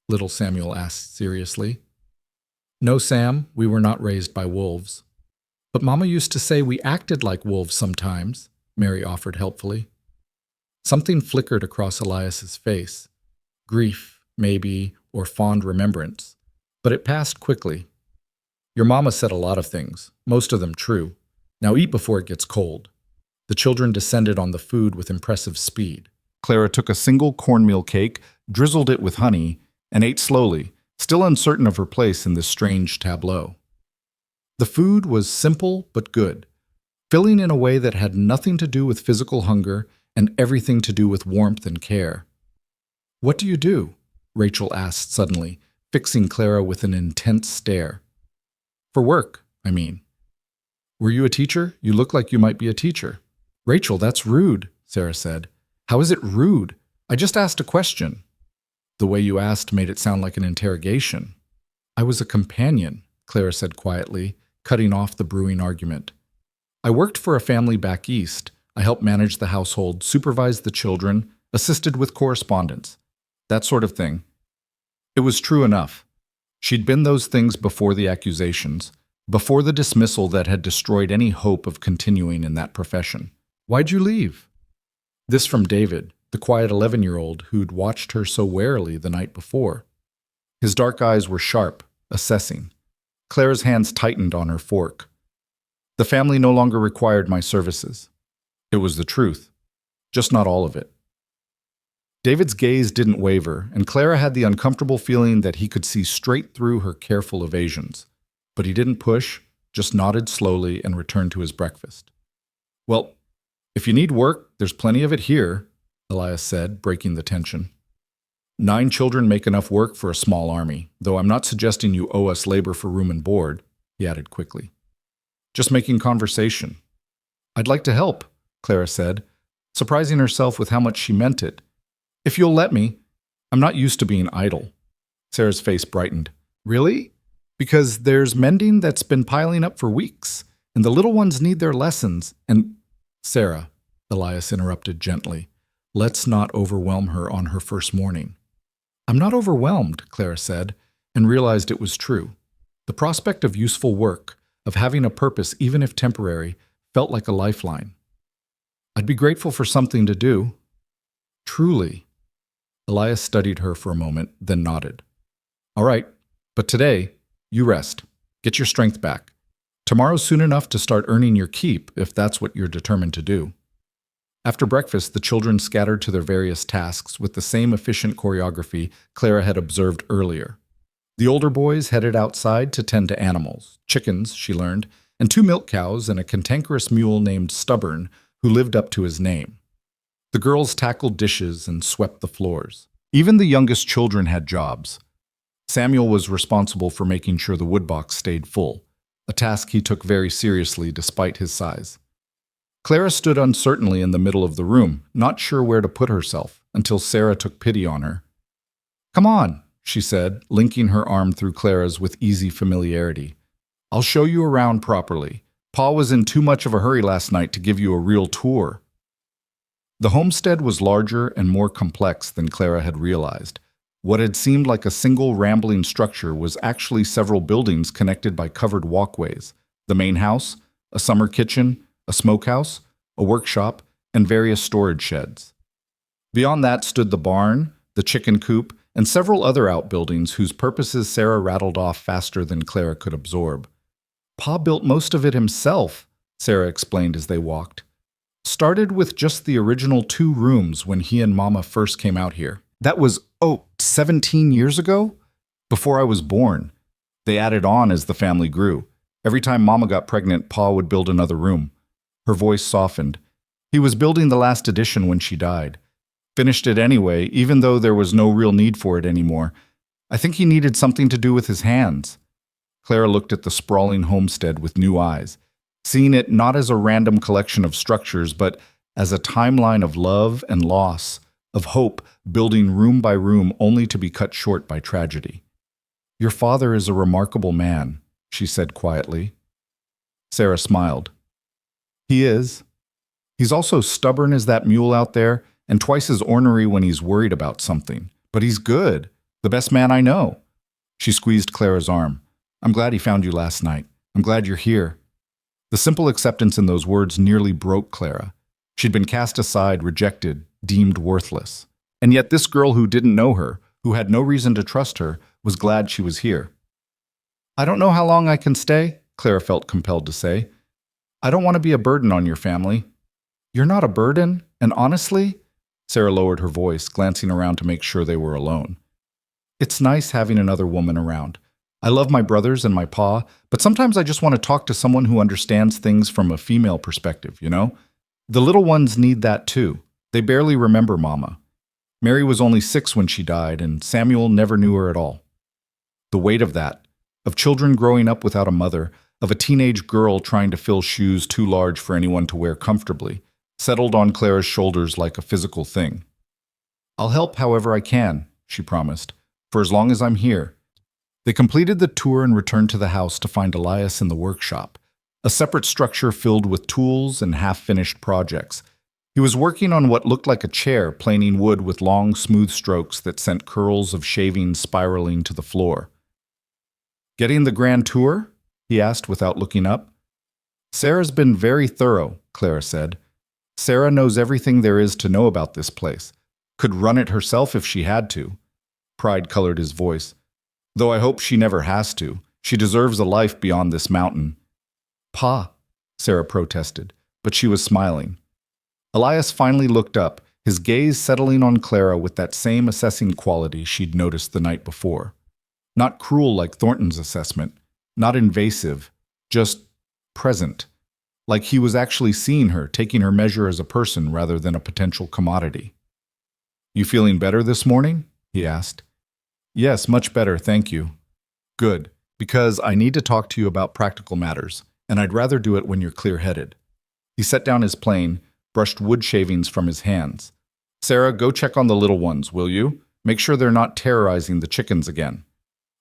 Little Samuel asked seriously. "No, Sam, we were not raised by wolves." "But Mama used to say we acted like wolves sometimes," Mary offered helpfully. Something flickered across Elias's face. Grief, maybe, or fond remembrance. But it passed quickly. "Your mama said a lot of things, most of them true. Now eat before it gets cold." The children descended on the food with impressive speed. Clara took a single cornmeal cake, drizzled it with honey, and ate slowly, still uncertain of her place in this strange tableau. The food was simple but good, filling in a way that had nothing to do with physical hunger and everything to do with warmth and care. "What do you do?" Rachel asked suddenly, fixing Clara with an intense stare. "For work, I mean." "Were you a teacher? You look like you might be a teacher." "Rachel, that's rude," Sarah said. "How is it rude? I just asked a question." "The way you asked made it sound like an interrogation." "I was a companion," Clara said quietly, cutting off the brewing argument. "I worked for a family back east. I helped manage the household, supervised the children, assisted with correspondence. That sort of thing." It was true enough. She'd been those things before the accusations, before the dismissal that had destroyed any hope of continuing in that profession. "Why'd you leave?" This from David, the quiet 11-year-old who'd watched her so warily the night before. His dark eyes were sharp, assessing. Clara's hands tightened on her fork. "The family no longer required my services." It was the truth, just not all of it. David's gaze didn't waver, and Clara had the uncomfortable feeling that he could see straight through her careful evasions. But he didn't push, just nodded slowly and returned to his breakfast. "Well, if you need work, there's plenty of it here," Elias said, breaking the tension. 9 children make enough work for a small army, though I'm not suggesting you owe us labor for room and board," he added quickly. "Just making conversation." "I'd like to help," Clara said, surprising herself with how much she meant it. "If you'll let me. I'm not used to being idle." Sarah's face brightened. "Really? Because there's mending that's been piling up for weeks, and the little ones need their lessons, and—" "Sarah," Elias interrupted gently, "let's not overwhelm her on her first morning." "I'm not overwhelmed," Clara said, and realized it was true. The prospect of useful work, of having a purpose even if temporary, felt like a lifeline. "I'd be grateful for something to do." "Truly." Elias studied her for a moment, then nodded. "All right, but today, you rest. Get your strength back. Tomorrow's soon enough to start earning your keep, if that's what you're determined to do." After breakfast, the children scattered to their various tasks with the same efficient choreography Clara had observed earlier. The older boys headed outside to tend to animals, chickens, she learned, and 2 milk cows and a cantankerous mule named Stubborn, who lived up to his name. The girls tackled dishes and swept the floors. Even the youngest children had jobs. Samuel was responsible for making sure the woodbox stayed full, a task he took very seriously despite his size. Clara stood uncertainly in the middle of the room, not sure where to put herself, until Sarah took pity on her. "Come on," she said, linking her arm through Clara's with easy familiarity. "I'll show you around properly. Pa was in too much of a hurry last night to give you a real tour." The homestead was larger and more complex than Clara had realized. What had seemed like a single rambling structure was actually several buildings connected by covered walkways: the main house, a summer kitchen, a smokehouse, a workshop, and various storage sheds. Beyond that stood the barn, the chicken coop, and several other outbuildings whose purposes Sarah rattled off faster than Clara could absorb. "Pa built most of it himself," Sarah explained as they walked. "Started with just the original 2 rooms when he and Mama first came out here. That was, 17 years ago? Before I was born. They added on as the family grew. Every time Mama got pregnant, Pa would build another room." Her voice softened. "He was building the last addition when she died. Finished it anyway, even though there was no real need for it anymore. I think he needed something to do with his hands." Clara looked at the sprawling homestead with new eyes, seeing it not as a random collection of structures, but as a timeline of love and loss, of hope building room by room only to be cut short by tragedy. "Your father is a remarkable man," she said quietly. Sarah smiled. "He is. He's also stubborn as that mule out there, and twice as ornery when he's worried about something. But he's good. The best man I know." She squeezed Clara's arm. "I'm glad he found you last night. I'm glad you're here." The simple acceptance in those words nearly broke Clara. She'd been cast aside, rejected, deemed worthless. And yet this girl who didn't know her, who had no reason to trust her, was glad she was here. "I don't know how long I can stay," Clara felt compelled to say. "I don't want to be a burden on your family." "You're not a burden, and honestly," Sarah lowered her voice, glancing around to make sure they were alone, "it's nice having another woman around. I love my brothers and my pa, but sometimes I just want to talk to someone who understands things from a female perspective, you know? The little ones need that too. They barely remember Mama. Mary was only 6 when she died, and Samuel never knew her at all. The weight of that, of children growing up without a mother, of a teenage girl trying to fill shoes too large for anyone to wear comfortably, settled on Clara's shoulders like a physical thing. "I'll help however I can," she promised, "for as long as I'm here." They completed the tour and returned to the house to find Elias in the workshop, a separate structure filled with tools and half-finished projects. He was working on what looked like a chair, planing wood with long, smooth strokes that sent curls of shaving spiraling to the floor. "Getting the grand tour?" he asked without looking up. "Sarah's been very thorough," Clara said. "Sarah knows everything there is to know about this place. Could run it herself if she had to." Pride colored his voice. "Though I hope she never has to. She deserves a life beyond this mountain." "Pa," Sarah protested, but she was smiling. Elias finally looked up, his gaze settling on Clara with that same assessing quality she'd noticed the night before. Not cruel like Thornton's assessment, not invasive, just present, like he was actually seeing her, taking her measure as a person rather than a potential commodity. "You feeling better this morning?" he asked. "Yes, much better, thank you." "Good, because I need to talk to you about practical matters, and I'd rather do it when you're clear-headed." He set down his plane, brushed wood shavings from his hands. "Sarah, go check on the little ones, will you? Make sure they're not terrorizing the chickens again."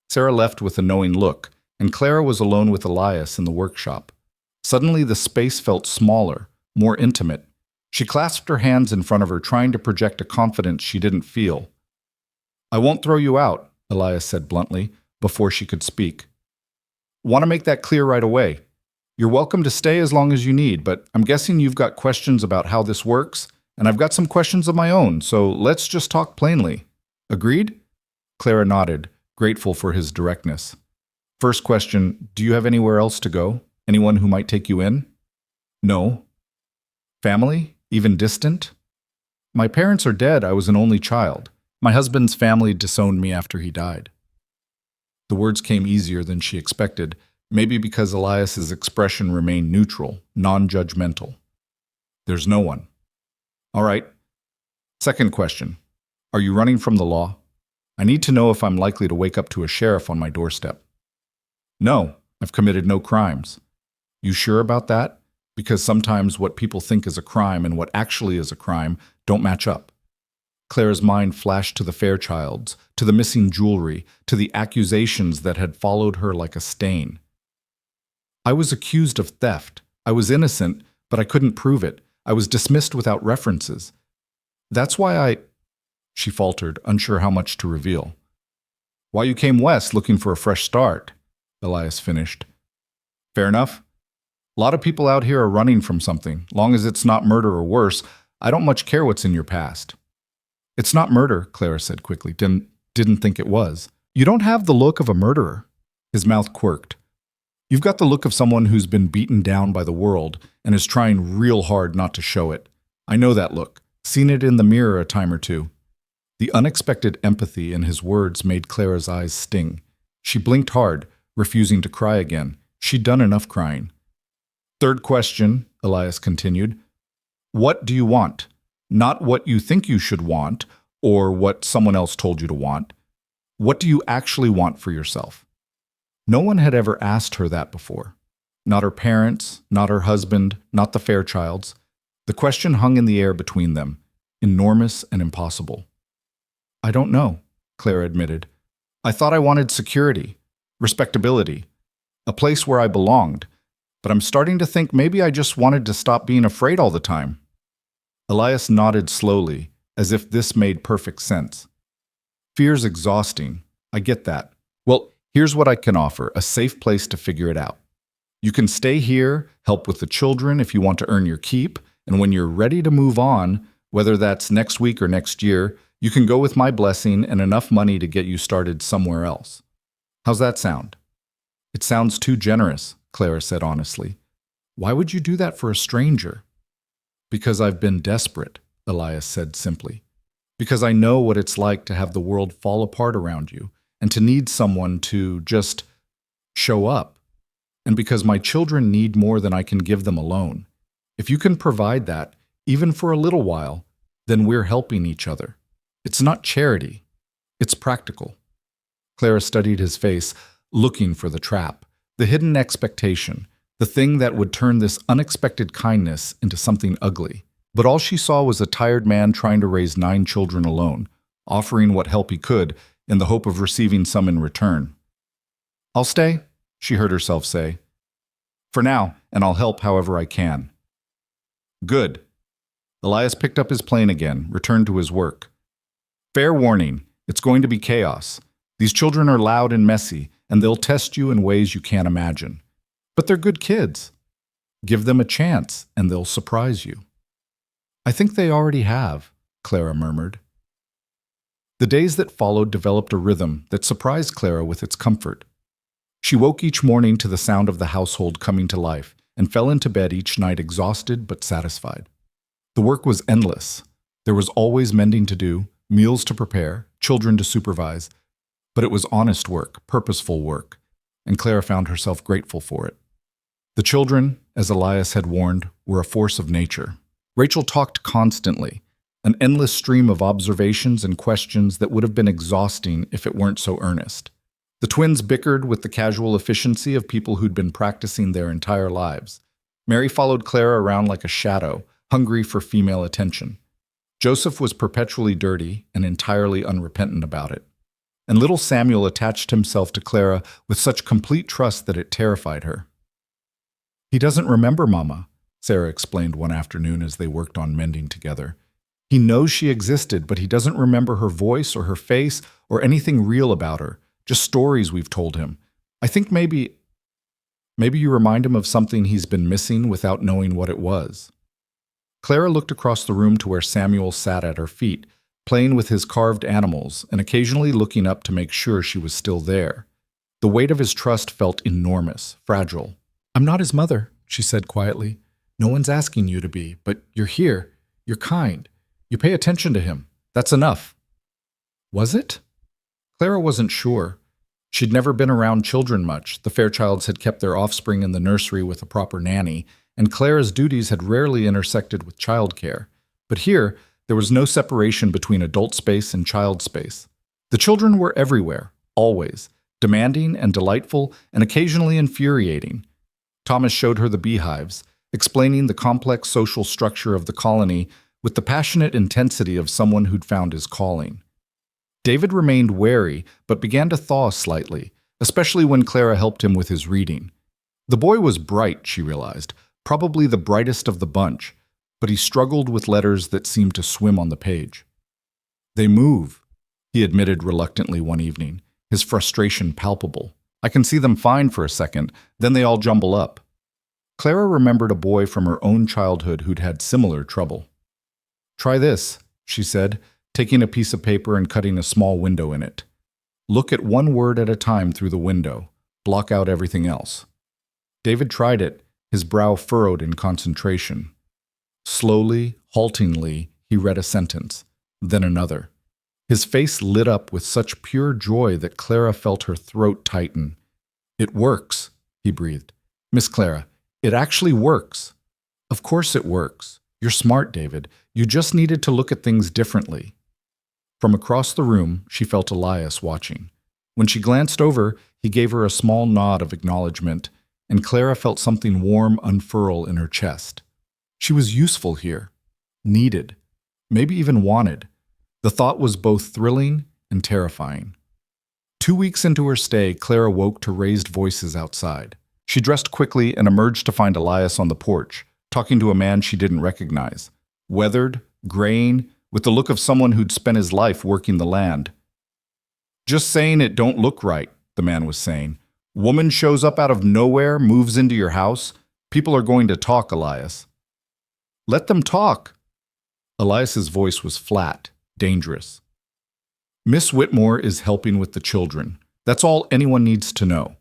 Sarah left with a knowing look, and Clara was alone with Elias in the workshop. Suddenly the space felt smaller, more intimate. She clasped her hands in front of her, trying to project a confidence she didn't feel. "I won't throw you out," Elias said bluntly, before she could speak. "Want to make that clear right away. You're welcome to stay as long as you need, but I'm guessing you've got questions about how this works, and I've got some questions of my own, so let's just talk plainly. Agreed?" Clara nodded, grateful for his directness. "First question, do you have anywhere else to go? Anyone who might take you in?" "No." "Family? Even distant?" "My parents are dead. I was an only child. My husband's family disowned me after he died." The words came easier than she expected, maybe because Elias's expression remained neutral, non-judgmental. "There's no one." "All right. Second question. Are you running from the law? I need to know if I'm likely to wake up to a sheriff on my doorstep." "No, I've committed no crimes." "You sure about that? Because sometimes what people think is a crime and what actually is a crime don't match up." Clara's mind flashed to the Fairchilds, to the missing jewelry, to the accusations that had followed her like a stain. "I was accused of theft. I was innocent, but I couldn't prove it. I was dismissed without references. That's why I—" She faltered, unsure how much to reveal. "Why you came west looking for a fresh start," Elias finished. "Fair enough. A lot of people out here are running from something. Long as it's not murder or worse, I don't much care what's in your past." "It's not murder," Clara said quickly. Didn't think it was. "You don't have the look of a murderer." His mouth quirked. "You've got the look of someone who's been beaten down by the world and is trying real hard not to show it. I know that look. Seen it in the mirror a time or two." The unexpected empathy in his words made Clara's eyes sting. She blinked hard, refusing to cry again. She'd done enough crying. "Third question," Elias continued. "What do you want? Not what you think you should want or what someone else told you to want. What do you actually want for yourself?" No one had ever asked her that before. Not her parents, not her husband, not the Fairchilds. The question hung in the air between them, enormous and impossible. "I don't know," Clara admitted. "I thought I wanted security, respectability, a place where I belonged, but I'm starting to think maybe I just wanted to stop being afraid all the time." Elias nodded slowly, as if this made perfect sense. "Fear's exhausting. I get that. Well, here's what I can offer, a safe place to figure it out. You can stay here, help with the children if you want to earn your keep, and when you're ready to move on, whether that's next week or next year, you can go with my blessing and enough money to get you started somewhere else. How's that sound?" "It sounds too generous," Clara said honestly. "Why would you do that for a stranger?" "Because I've been desperate," Elias said simply. "Because I know what it's like to have the world fall apart around you and to need someone to just show up. And because my children need more than I can give them alone. If you can provide that, even for a little while, then we're helping each other. It's not charity. It's practical." Clara studied his face, looking for the trap, the hidden expectation, the thing that would turn this unexpected kindness into something ugly. But all she saw was a tired man trying to raise 9 children alone, offering what help he could in the hope of receiving some in return. "I'll stay," she heard herself say. "For now, and I'll help however I can." "Good." Elias picked up his plane again, returned to his work. "Fair warning, it's going to be chaos. These children are loud and messy, and they'll test you in ways you can't imagine. But they're good kids. Give them a chance, and they'll surprise you." "I think they already have," Clara murmured. The days that followed developed a rhythm that surprised Clara with its comfort. She woke each morning to the sound of the household coming to life and fell into bed each night exhausted but satisfied. The work was endless. There was always mending to do, meals to prepare, children to supervise, but it was honest work, purposeful work, and Clara found herself grateful for it. The children, as Elias had warned, were a force of nature. Rachel talked constantly, an endless stream of observations and questions that would have been exhausting if it weren't so earnest. The twins bickered with the casual efficiency of people who'd been practicing their entire lives. Mary followed Clara around like a shadow, hungry for female attention. Joseph was perpetually dirty and entirely unrepentant about it. And little Samuel attached himself to Clara with such complete trust that it terrified her. "He doesn't remember Mama," Sarah explained one afternoon as they worked on mending together. "He knows she existed, but he doesn't remember her voice or her face or anything real about her, just stories we've told him. I think maybe you remind him of something he's been missing without knowing what it was." Clara looked across the room to where Samuel sat at her feet, playing with his carved animals and occasionally looking up to make sure she was still there. The weight of his trust felt enormous, fragile. "I'm not his mother," she said quietly. "No one's asking you to be, but you're here. You're kind. You pay attention to him. That's enough." Was it? Clara wasn't sure. She'd never been around children much. The Fairchilds had kept their offspring in the nursery with a proper nanny, and Clara's duties had rarely intersected with childcare. But here, there was no separation between adult space and child space. The children were everywhere, always, demanding and delightful and occasionally infuriating. Thomas showed her the beehives, explaining the complex social structure of the colony with the passionate intensity of someone who'd found his calling. David remained wary, but began to thaw slightly, especially when Clara helped him with his reading. The boy was bright, she realized, probably the brightest of the bunch, but he struggled with letters that seemed to swim on the page. "They move," he admitted reluctantly one evening, his frustration palpable. "I can see them fine for a second, then they all jumble up." Clara remembered a boy from her own childhood who'd had similar trouble. "Try this," she said, taking a piece of paper and cutting a small window in it. "Look at one word at a time through the window. Block out everything else." David tried it, his brow furrowed in concentration. Slowly, haltingly, he read a sentence, then another. His face lit up with such pure joy that Clara felt her throat tighten. "It works," he breathed. "Miss Clara, it actually works." "Of course it works. You're smart, David. You just needed to look at things differently." From across the room, she felt Elias watching. When she glanced over, he gave her a small nod of acknowledgement, and Clara felt something warm unfurl in her chest. She was useful here, needed, maybe even wanted. The thought was both thrilling and terrifying. 2 weeks into her stay, Clara woke to raised voices outside. She dressed quickly and emerged to find Elias on the porch, talking to a man she didn't recognize. Weathered, graying, with the look of someone who'd spent his life working the land. "Just saying it don't look right," the man was saying. "Woman shows up out of nowhere, moves into your house. People are going to talk, Elias." "Let them talk." Elias's voice was flat, dangerous. "Miss Whitmore is helping with the children. That's all anyone needs to know."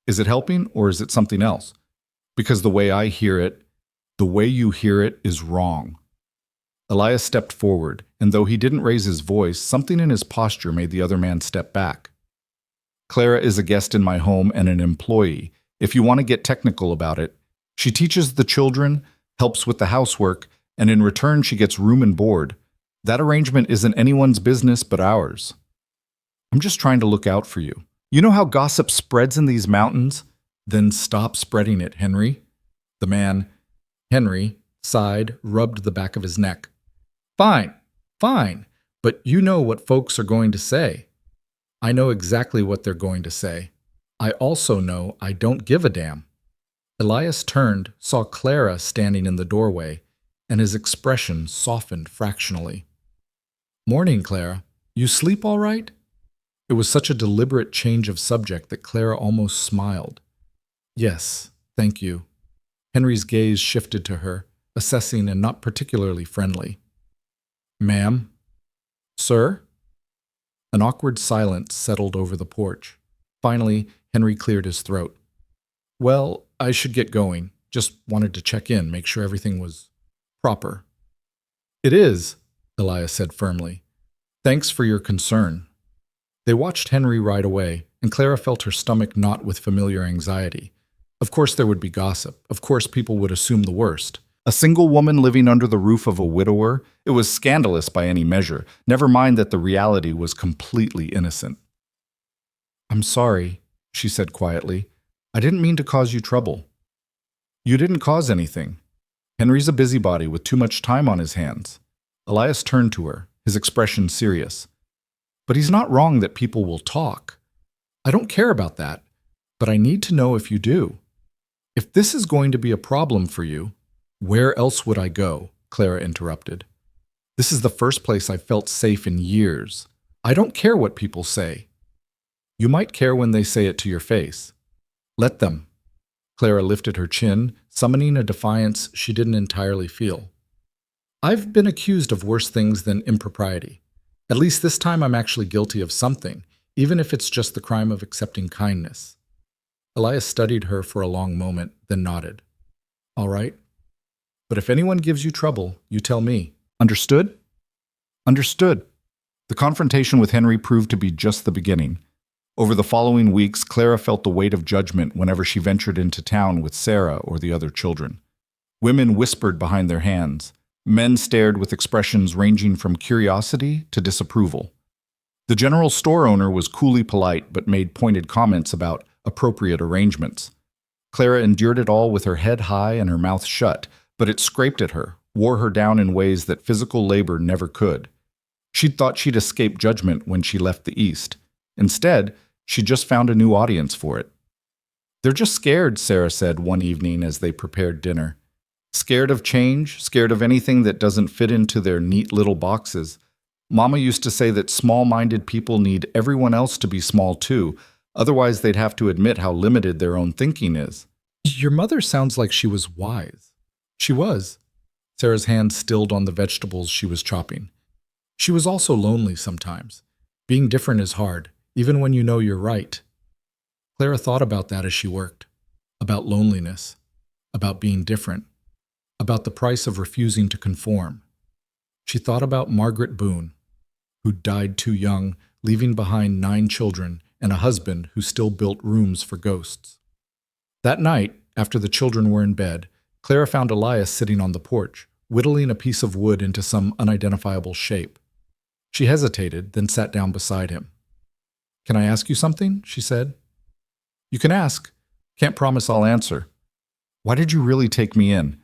"Is it helping, or is it something else? Because the way I hear it, the way you hear it is wrong." Elias stepped forward, and though he didn't raise his voice, something in his posture made the other man step back. "Clara is a guest in my home and an employee. If you want to get technical about it, she teaches the children, helps with the housework, and in return she gets room and board. That arrangement isn't anyone's business but ours. I'm just trying to look out for you. You know how gossip spreads in these mountains? Then stop spreading it, Henry." The man, Henry, sighed, rubbed the back of his neck. "Fine, fine, but you know what folks are going to say." "I know exactly what they're going to say. I also know I don't give a damn." Elias turned, saw Clara standing in the doorway, and his expression softened fractionally. "Morning, Clara. You sleep all right?" It was such a deliberate change of subject that Clara almost smiled. "Yes, thank you." Henry's gaze shifted to her, assessing and not particularly friendly. "Ma'am?" "Sir?" An awkward silence settled over the porch. Finally, Henry cleared his throat. "Well, I should get going. Just wanted to check in, make sure everything was proper." "It is," Elias said firmly. Thanks for your concern. They watched Henry ride away, and Clara felt her stomach knot with familiar anxiety. Of course there would be gossip. Of course people would assume the worst. A single woman living under the roof of a widower? It was scandalous by any measure, never mind that the reality was completely innocent. I'm sorry, she said quietly. I didn't mean to cause you trouble. You didn't cause anything. Henry's a busybody with too much time on his hands. Elias turned to her, his expression serious. But he's not wrong that people will talk. I don't care about that, but I need to know if you do. If this is going to be a problem for you, where else would I go? Clara interrupted. This is the first place I've felt safe in years. I don't care what people say. You might care when they say it to your face. Let them. Clara lifted her chin, summoning a defiance she didn't entirely feel. I've been accused of worse things than impropriety. At least this time I'm actually guilty of something, even if it's just the crime of accepting kindness. Elias studied her for a long moment, then nodded. All right. But if anyone gives you trouble, you tell me. Understood? Understood. The confrontation with Henry proved to be just the beginning. Over the following weeks, Clara felt the weight of judgment whenever she ventured into town with Sarah or the other children. Women whispered behind their hands. Men stared with expressions ranging from curiosity to disapproval. The general store owner was coolly polite but made pointed comments about appropriate arrangements. Clara endured it all with her head high and her mouth shut, but it scraped at her, wore her down in ways that physical labor never could. She'd thought she'd escape judgment when she left the East. Instead, she just found a new audience for it. They're just scared, Sarah said one evening as they prepared dinner. Scared of change, scared of anything that doesn't fit into their neat little boxes. Mama used to say that small-minded people need everyone else to be small too, otherwise they'd have to admit how limited their own thinking is. Your mother sounds like she was wise. She was. Sarah's hand stilled on the vegetables she was chopping. She was also lonely sometimes. Being different is hard, even when you know you're right. Clara thought about that as she worked. About loneliness. About being different. About the price of refusing to conform. She thought about Margaret Boone, who died too young, leaving behind 9 children and a husband who still built rooms for ghosts. That night, after the children were in bed, Clara found Elias sitting on the porch, whittling a piece of wood into some unidentifiable shape. She hesitated, then sat down beside him. Can I ask you something? She said. You can ask. Can't promise I'll answer. Why did you really take me in?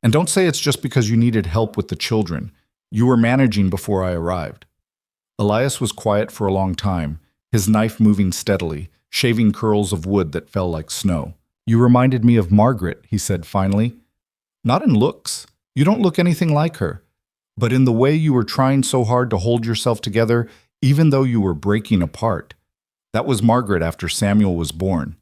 And don't say it's just because you needed help with the children. You were managing before I arrived. Elias was quiet for a long time, his knife moving steadily, shaving curls of wood that fell like snow. You reminded me of Margaret, he said finally. Not in looks. You don't look anything like her. But in the way you were trying so hard to hold yourself together, even though you were breaking apart. That was Margaret after Samuel was born.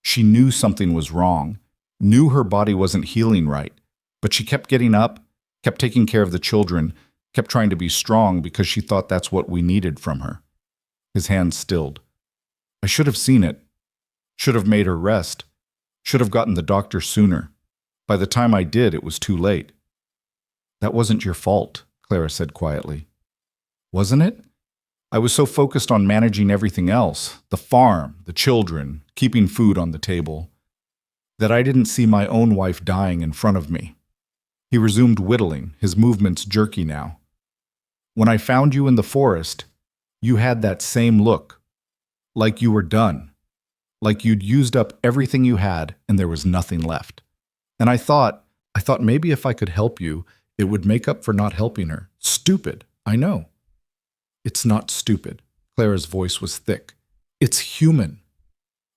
She knew something was wrong, knew her body wasn't healing right, but she kept getting up, kept taking care of the children, kept trying to be strong because she thought that's what we needed from her. His hand stilled. I should have seen it. Should have made her rest. Should have gotten the doctor sooner. By the time I did, it was too late. That wasn't your fault, Clara said quietly. Wasn't it? I was so focused on managing everything else, the farm, the children, keeping food on the table, that I didn't see my own wife dying in front of me. He resumed whittling, his movements jerky now. When I found you in the forest, you had that same look, like you were done, like you'd used up everything you had and there was nothing left. And I thought maybe if I could help you, it would make up for not helping her. Stupid, I know. It's not stupid. Clara's voice was thick. It's human.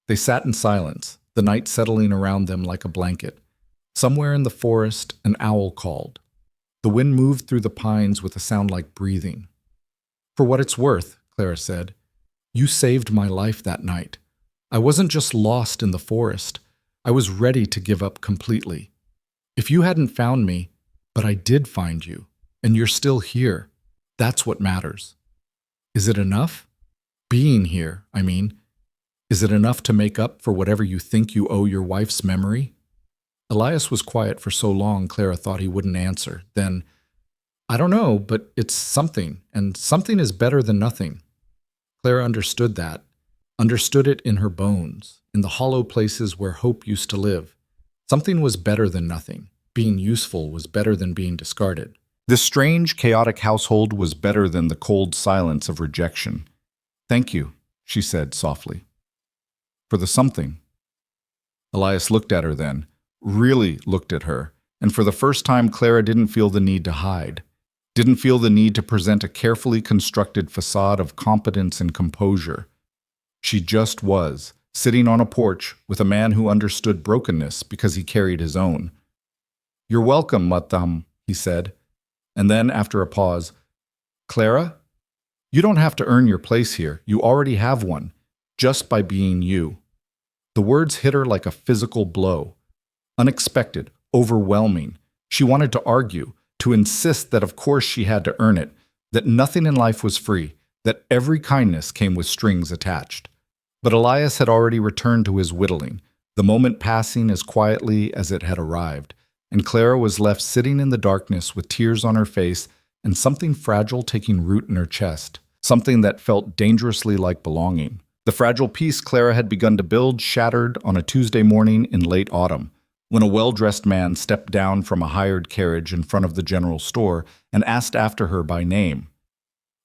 They sat in silence, the night settling around them like a blanket. Somewhere in the forest, an owl called. The wind moved through the pines with a sound like breathing. For what it's worth, Clara said, you saved my life that night. I wasn't just lost in the forest. I was ready to give up completely. If you hadn't found me, but I did find you, and you're still here, that's what matters. Is it enough? Being here, I mean. Is it enough to make up for whatever you think you owe your wife's memory? Elias was quiet for so long Clara thought he wouldn't answer. Then, I don't know, but it's something, and something is better than nothing. Clara understood that, understood it in her bones, in the hollow places where hope used to live. Something was better than nothing. Being useful was better than being discarded. This strange, chaotic household was better than the cold silence of rejection. Thank you, she said softly. For the something. Elias looked at her then, really looked at her, and for the first time Clara didn't feel the need to hide, didn't feel the need to present a carefully constructed facade of competence and composure. She just was, sitting on a porch with a man who understood brokenness because he carried his own. You're welcome, madame, he said. And then, after a pause, Clara, you don't have to earn your place here. You already have one, just by being you. The words hit her like a physical blow. Unexpected, overwhelming. She wanted to argue, to insist that of course she had to earn it, that nothing in life was free, that every kindness came with strings attached. But Elias had already returned to his whittling, the moment passing as quietly as it had arrived, and Clara was left sitting in the darkness with tears on her face and something fragile taking root in her chest, something that felt dangerously like belonging. The fragile piece Clara had begun to build shattered on a Tuesday morning in late autumn, when a well-dressed man stepped down from a hired carriage in front of the general store and asked after her by name.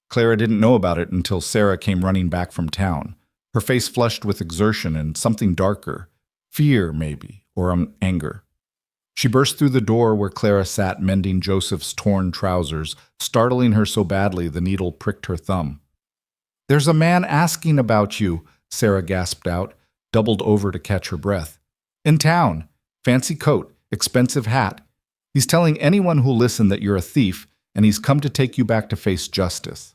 Clara didn't know about it until Sarah came running back from town, her face flushed with exertion and something darker, fear maybe, or anger. She burst through the door where Clara sat mending Joseph's torn trousers, startling her so badly the needle pricked her thumb. "There's a man asking about you," Sarah gasped out, doubled over to catch her breath. "In town. Fancy coat, expensive hat. He's telling anyone who'll listen that you're a thief, and he's come to take you back to face justice."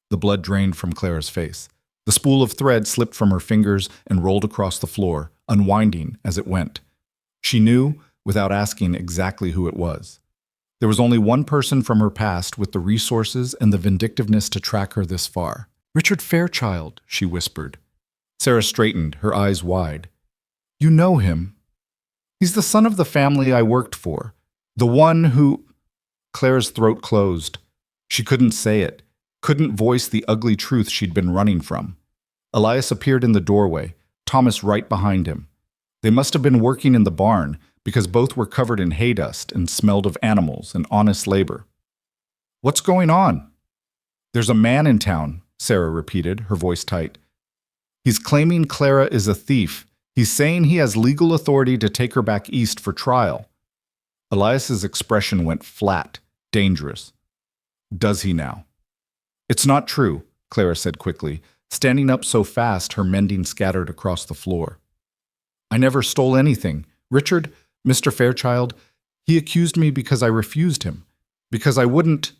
The blood drained from Clara's face. The spool of thread slipped from her fingers and rolled across the floor, unwinding as it went. She knew, without asking, exactly who it was. There was only one person from her past with the resources and the vindictiveness to track her this far. "Richard Fairchild," she whispered. Sarah straightened, her eyes wide. "You know him. He's the son of the family I worked for. The one who—" Clara's throat closed. She couldn't say it, couldn't voice the ugly truth she'd been running from. Elias appeared in the doorway, Thomas right behind him. They must have been working in the barn, because both were covered in hay dust and smelled of animals and honest labor. "What's going on?" "There's a man in town," Sarah repeated, her voice tight. "He's claiming Clara is a thief. He's saying he has legal authority to take her back east for trial." Elias's expression went flat, dangerous. "Does he now?" "It's not true," Clara said quickly, standing up so fast her mending scattered across the floor. "I never stole anything. Richard, Mr. Fairchild, he accused me because I refused him. Because I wouldn't—"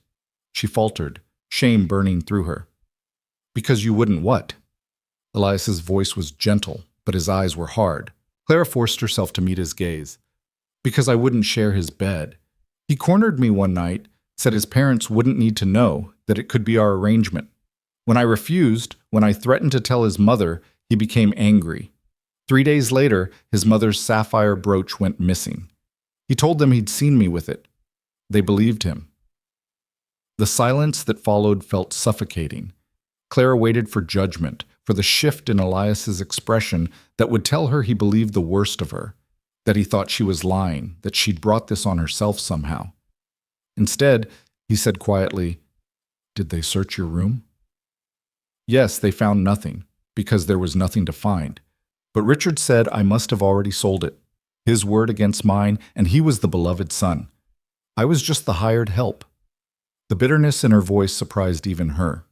She faltered, shame burning through her. "Because you wouldn't what?" Elias's voice was gentle, but his eyes were hard. Clara forced herself to meet his gaze. "Because I wouldn't share his bed. He cornered me one night, said his parents wouldn't need to know, that it could be our arrangement. When I refused, when I threatened to tell his mother, he became angry. 3 days later, his mother's sapphire brooch went missing. He told them he'd seen me with it. They believed him." The silence that followed felt suffocating. Clara waited for judgment, for the shift in Elias's expression that would tell her he believed the worst of her, that he thought she was lying, that she'd brought this on herself somehow. Instead, he said quietly, "Did they search your room?" "Yes, they found nothing, because there was nothing to find. But Richard said I must have already sold it. His word against mine, and he was the beloved son. I was just the hired help." The bitterness in her voice surprised even her.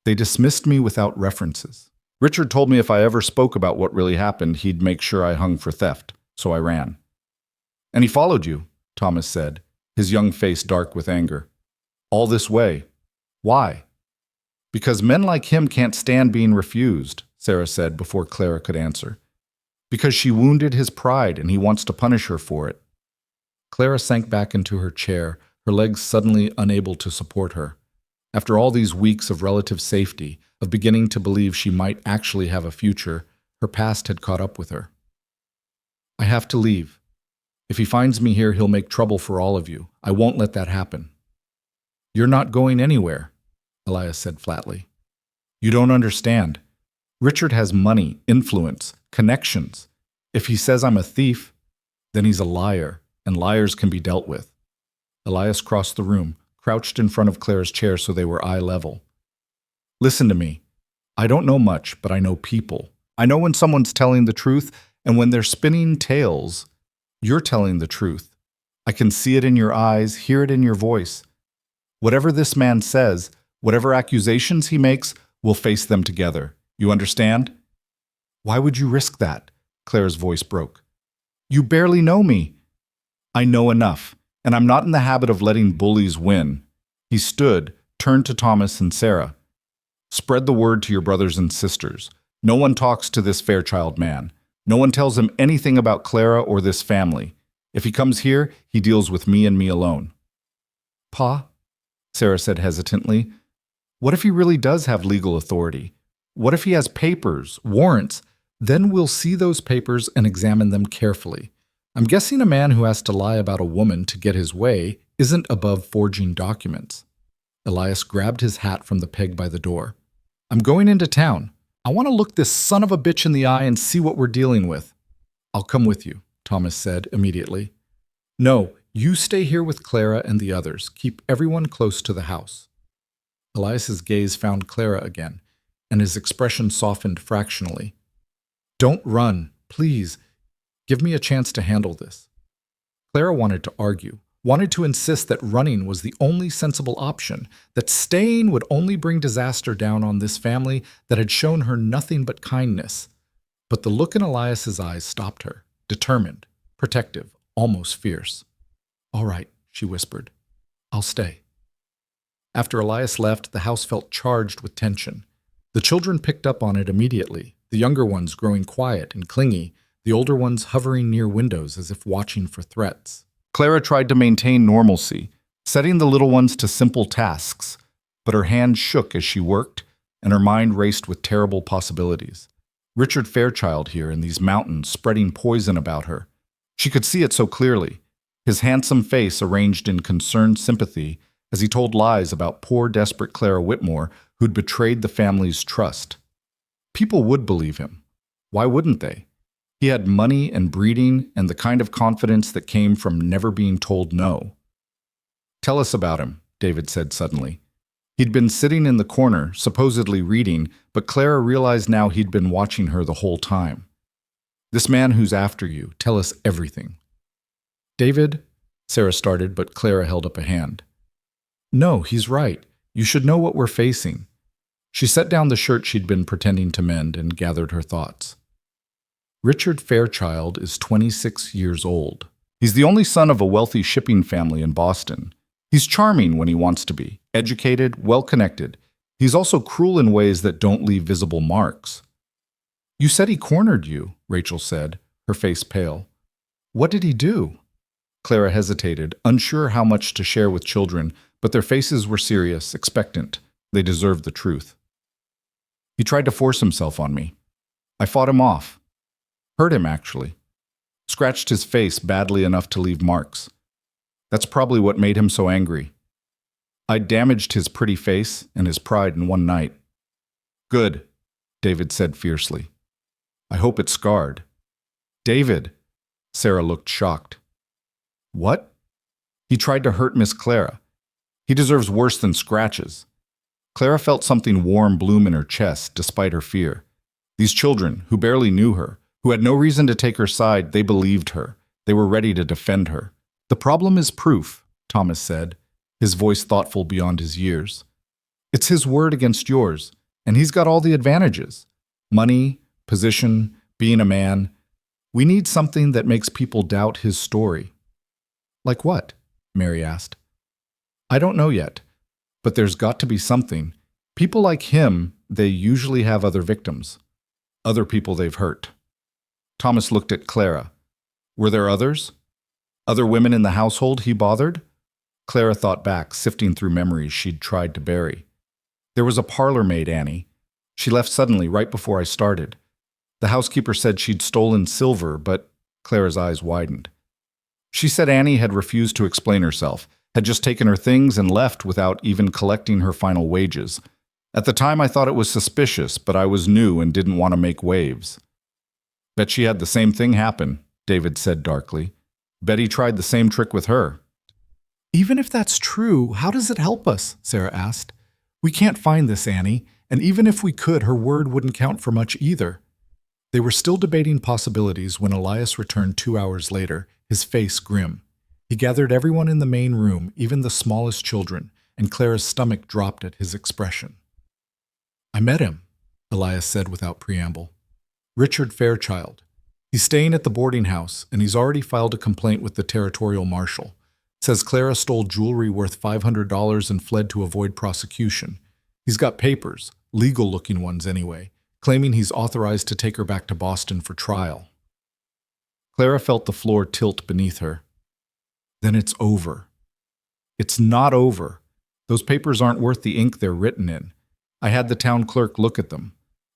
"They dismissed me without references. Richard told me if I ever spoke about what really happened, he'd make sure I hung for theft, so I ran." "And he followed you," Thomas said, his young face dark with anger. "All this way. Why?" "Because men like him can't stand being refused," Sarah said before Clara could answer. "Because she wounded his pride and he wants to punish her for it." Clara sank back into her chair, her legs suddenly unable to support her. After all these weeks of relative safety, of beginning to believe she might actually have a future, her past had caught up with her. "I have to leave. If he finds me here, he'll make trouble for all of you. I won't let that happen." You're not going anywhere, Elias said flatly. You don't understand. Richard has money, influence, connections. If he says I'm a thief, then he's a liar, and liars can be dealt with. Elias crossed the room, crouched in front of Clara's chair so they were eye level. Listen to me. I don't know much, but I know people. I know when someone's telling the truth, and when they're spinning tales, you're telling the truth. I can see it in your eyes, hear it in your voice. Whatever this man says, whatever accusations he makes, we'll face them together. You understand? Why would you risk that? Clara's voice broke. You barely know me. I know enough, and I'm not in the habit of letting bullies win. He stood, turned to Thomas and Sarah. Spread the word to your brothers and sisters. No one talks to this Fairchild man. No one tells him anything about Clara or this family. If he comes here, he deals with me and me alone. Pa, Sarah said hesitantly, what if he really does have legal authority? What if he has papers, warrants? Then we'll see those papers and examine them carefully. I'm guessing a man who has to lie about a woman to get his way isn't above forging documents. Elias grabbed his hat from the peg by the door. I'm going into town. I want to look this son of a bitch in the eye and see what we're dealing with. I'll come with you, Thomas said immediately. No, you stay here with Clara and the others. Keep everyone close to the house. Elias's gaze found Clara again, and his expression softened fractionally. Don't run, please. Give me a chance to handle this. Clara wanted to argue, wanted to insist that running was the only sensible option, that staying would only bring disaster down on this family that had shown her nothing but kindness. But the look in Elias's eyes stopped her, determined, protective, almost fierce. All right, she whispered. I'll stay. After Elias left, the house felt charged with tension. The children picked up on it immediately, the younger ones growing quiet and clingy, the older ones hovering near windows as if watching for threats. Clara tried to maintain normalcy, setting the little ones to simple tasks, but her hands shook as she worked, and her mind raced with terrible possibilities. Richard Fairchild here in these mountains spreading poison about her. She could see it so clearly, his handsome face arranged in concerned sympathy as he told lies about poor, desperate Clara Whitmore who'd betrayed the family's trust. People would believe him. Why wouldn't they? He had money and breeding and the kind of confidence that came from never being told no. Tell us about him, David said suddenly. He'd been sitting in the corner, supposedly reading, but Clara realized now he'd been watching her the whole time. This man who's after you, tell us everything. David, Sarah started, but Clara held up a hand. No, he's right. You should know what we're facing. She set down the shirt she'd been pretending to mend and gathered her thoughts. Richard Fairchild is 26 years old. He's the only son of a wealthy shipping family in Boston. He's charming when he wants to be, educated, well-connected. He's also cruel in ways that don't leave visible marks. You said he cornered you, Rachel said, her face pale. What did he do? Clara hesitated, unsure how much to share with children, but their faces were serious, expectant. They deserved the truth. He tried to force himself on me. I fought him off. Hurt him, actually. Scratched his face badly enough to leave marks. That's probably what made him so angry. I damaged his pretty face and his pride in one night. Good, David said fiercely. I hope it's scarred. David! Sarah looked shocked. What? He tried to hurt Miss Clara. He deserves worse than scratches. Clara felt something warm bloom in her chest, despite her fear. These children, who barely knew her, who had no reason to take her side, they believed her. They were ready to defend her. The problem is proof, Thomas said, his voice thoughtful beyond his years. It's his word against yours, and he's got all the advantages. Money, position, being a man. We need something that makes people doubt his story. Like what? Mary asked. I don't know yet, but there's got to be something. People like him, they usually have other victims. Other people they've hurt. Thomas looked at Clara. Were there others? Other women in the household he bothered? Clara thought back, sifting through memories she'd tried to bury. There was a parlor maid, Annie. She left suddenly right before I started. The housekeeper said she'd stolen silver, but Clara's eyes widened. She said Annie had refused to explain herself. had just taken her things and left without even collecting her final wages. At the time, I thought it was suspicious, but I was new and didn't want to make waves. Bet she had the same thing happen, David said darkly. Bet he tried the same trick with her. Even if that's true, how does it help us? Sarah asked. We can't find this Annie, and even if we could, her word wouldn't count for much either. They were still debating possibilities when Elias returned 2 hours later, his face grim. He gathered everyone in the main room, even the smallest children, and Clara's stomach dropped at his expression. I met him, Elias said without preamble. Richard Fairchild. He's staying at the boarding house, and he's already filed a complaint with the territorial marshal. Says Clara stole jewelry worth $500 and fled to avoid prosecution. He's got papers, legal-looking ones anyway, claiming he's authorized to take her back to Boston for trial. Clara felt the floor tilt beneath her. Then it's over. It's not over. Those papers aren't worth the ink they're written in. I had the town clerk look at them.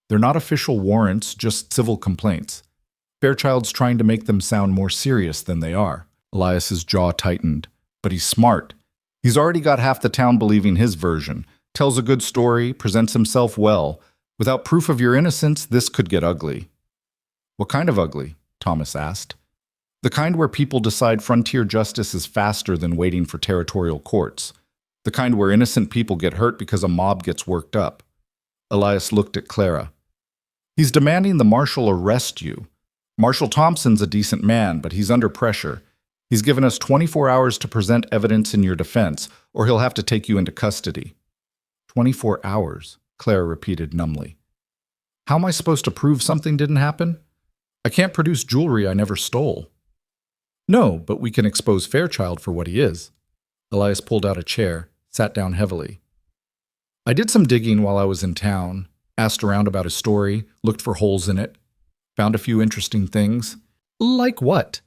They're not official warrants, just civil complaints. Fairchild's trying to make them sound more serious than they are. Elias's jaw tightened. But he's smart. He's already got half the town believing his version, tells a good story, presents himself well. Without proof of your innocence, this could get ugly. What kind of ugly? Thomas asked. The kind where people decide frontier justice is faster than waiting for territorial courts. The kind where innocent people get hurt because a mob gets worked up. Elias looked at Clara. He's demanding the marshal arrest you. Marshal Thompson's a decent man, but he's under pressure. He's given us 24 hours to present evidence in your defense, or he'll have to take you into custody. 24 hours, Clara repeated numbly. How am I supposed to prove something didn't happen? I can't produce jewelry I never stole. No, but we can expose Fairchild for what he is. Elias pulled out a chair, sat down heavily. I did some digging while I was in town, asked around about his story, looked for holes in it, found a few interesting things. Like what?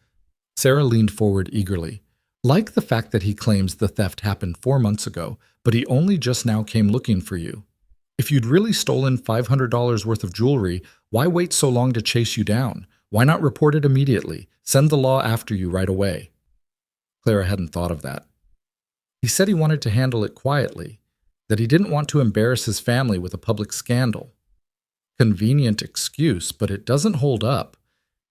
Sarah leaned forward eagerly. Like the fact that he claims the theft happened 4 months ago, but he only just now came looking for you. If you'd really stolen $500 worth of jewelry, why wait so long to chase you down? Why not report it immediately? Send the law after you right away. Clara hadn't thought of that. He said he wanted to handle it quietly, that he didn't want to embarrass his family with a public scandal. Convenient excuse, but it doesn't hold up.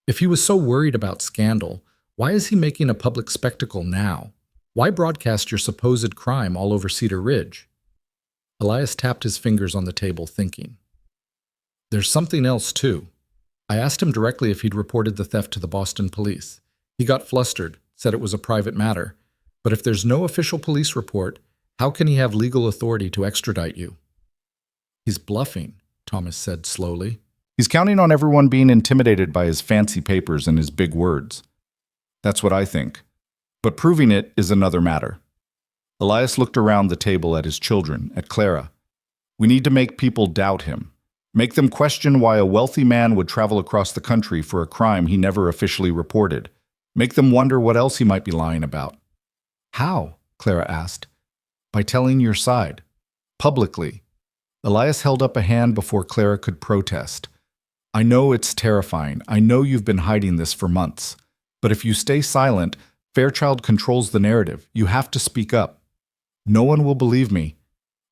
If he was so worried about scandal, why is he making a public spectacle now? Why broadcast your supposed crime all over Cedar Ridge? Elias tapped his fingers on the table, thinking. There's something else, too. I asked him directly if he'd reported the theft to the Boston police. He got flustered, said it was a private matter. But if there's no official police report, how can he have legal authority to extradite you? He's bluffing, Thomas said slowly. He's counting on everyone being intimidated by his fancy papers and his big words. That's what I think. But proving it is another matter. Elias looked around the table at his children, at Clara. We need to make people doubt him. Make them question why a wealthy man would travel across the country for a crime he never officially reported. Make them wonder what else he might be lying about. How? Clara asked. By telling your side. Publicly. Elias held up a hand before Clara could protest. I know it's terrifying. I know you've been hiding this for months. But if you stay silent, Fairchild controls the narrative. You have to speak up. No one will believe me.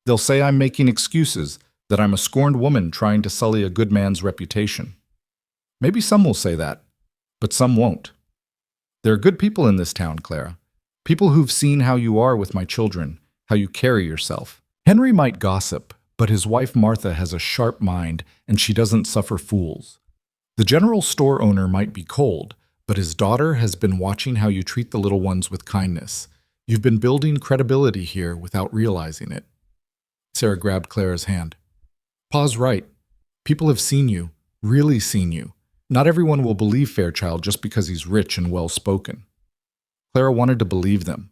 They'll say I'm making excuses, that I'm a scorned woman trying to sully a good man's reputation. Maybe some will say that, but some won't. There are good people in this town, Clara. People who've seen how you are with my children, how you carry yourself. Henry might gossip, but his wife Martha has a sharp mind, and she doesn't suffer fools. The general store owner might be cold, but his daughter has been watching how you treat the little ones with kindness. You've been building credibility here without realizing it. Sarah grabbed Clara's hand. Pa's right. People have seen you, really seen you. Not everyone will believe Fairchild just because he's rich and well-spoken. Clara wanted to believe them,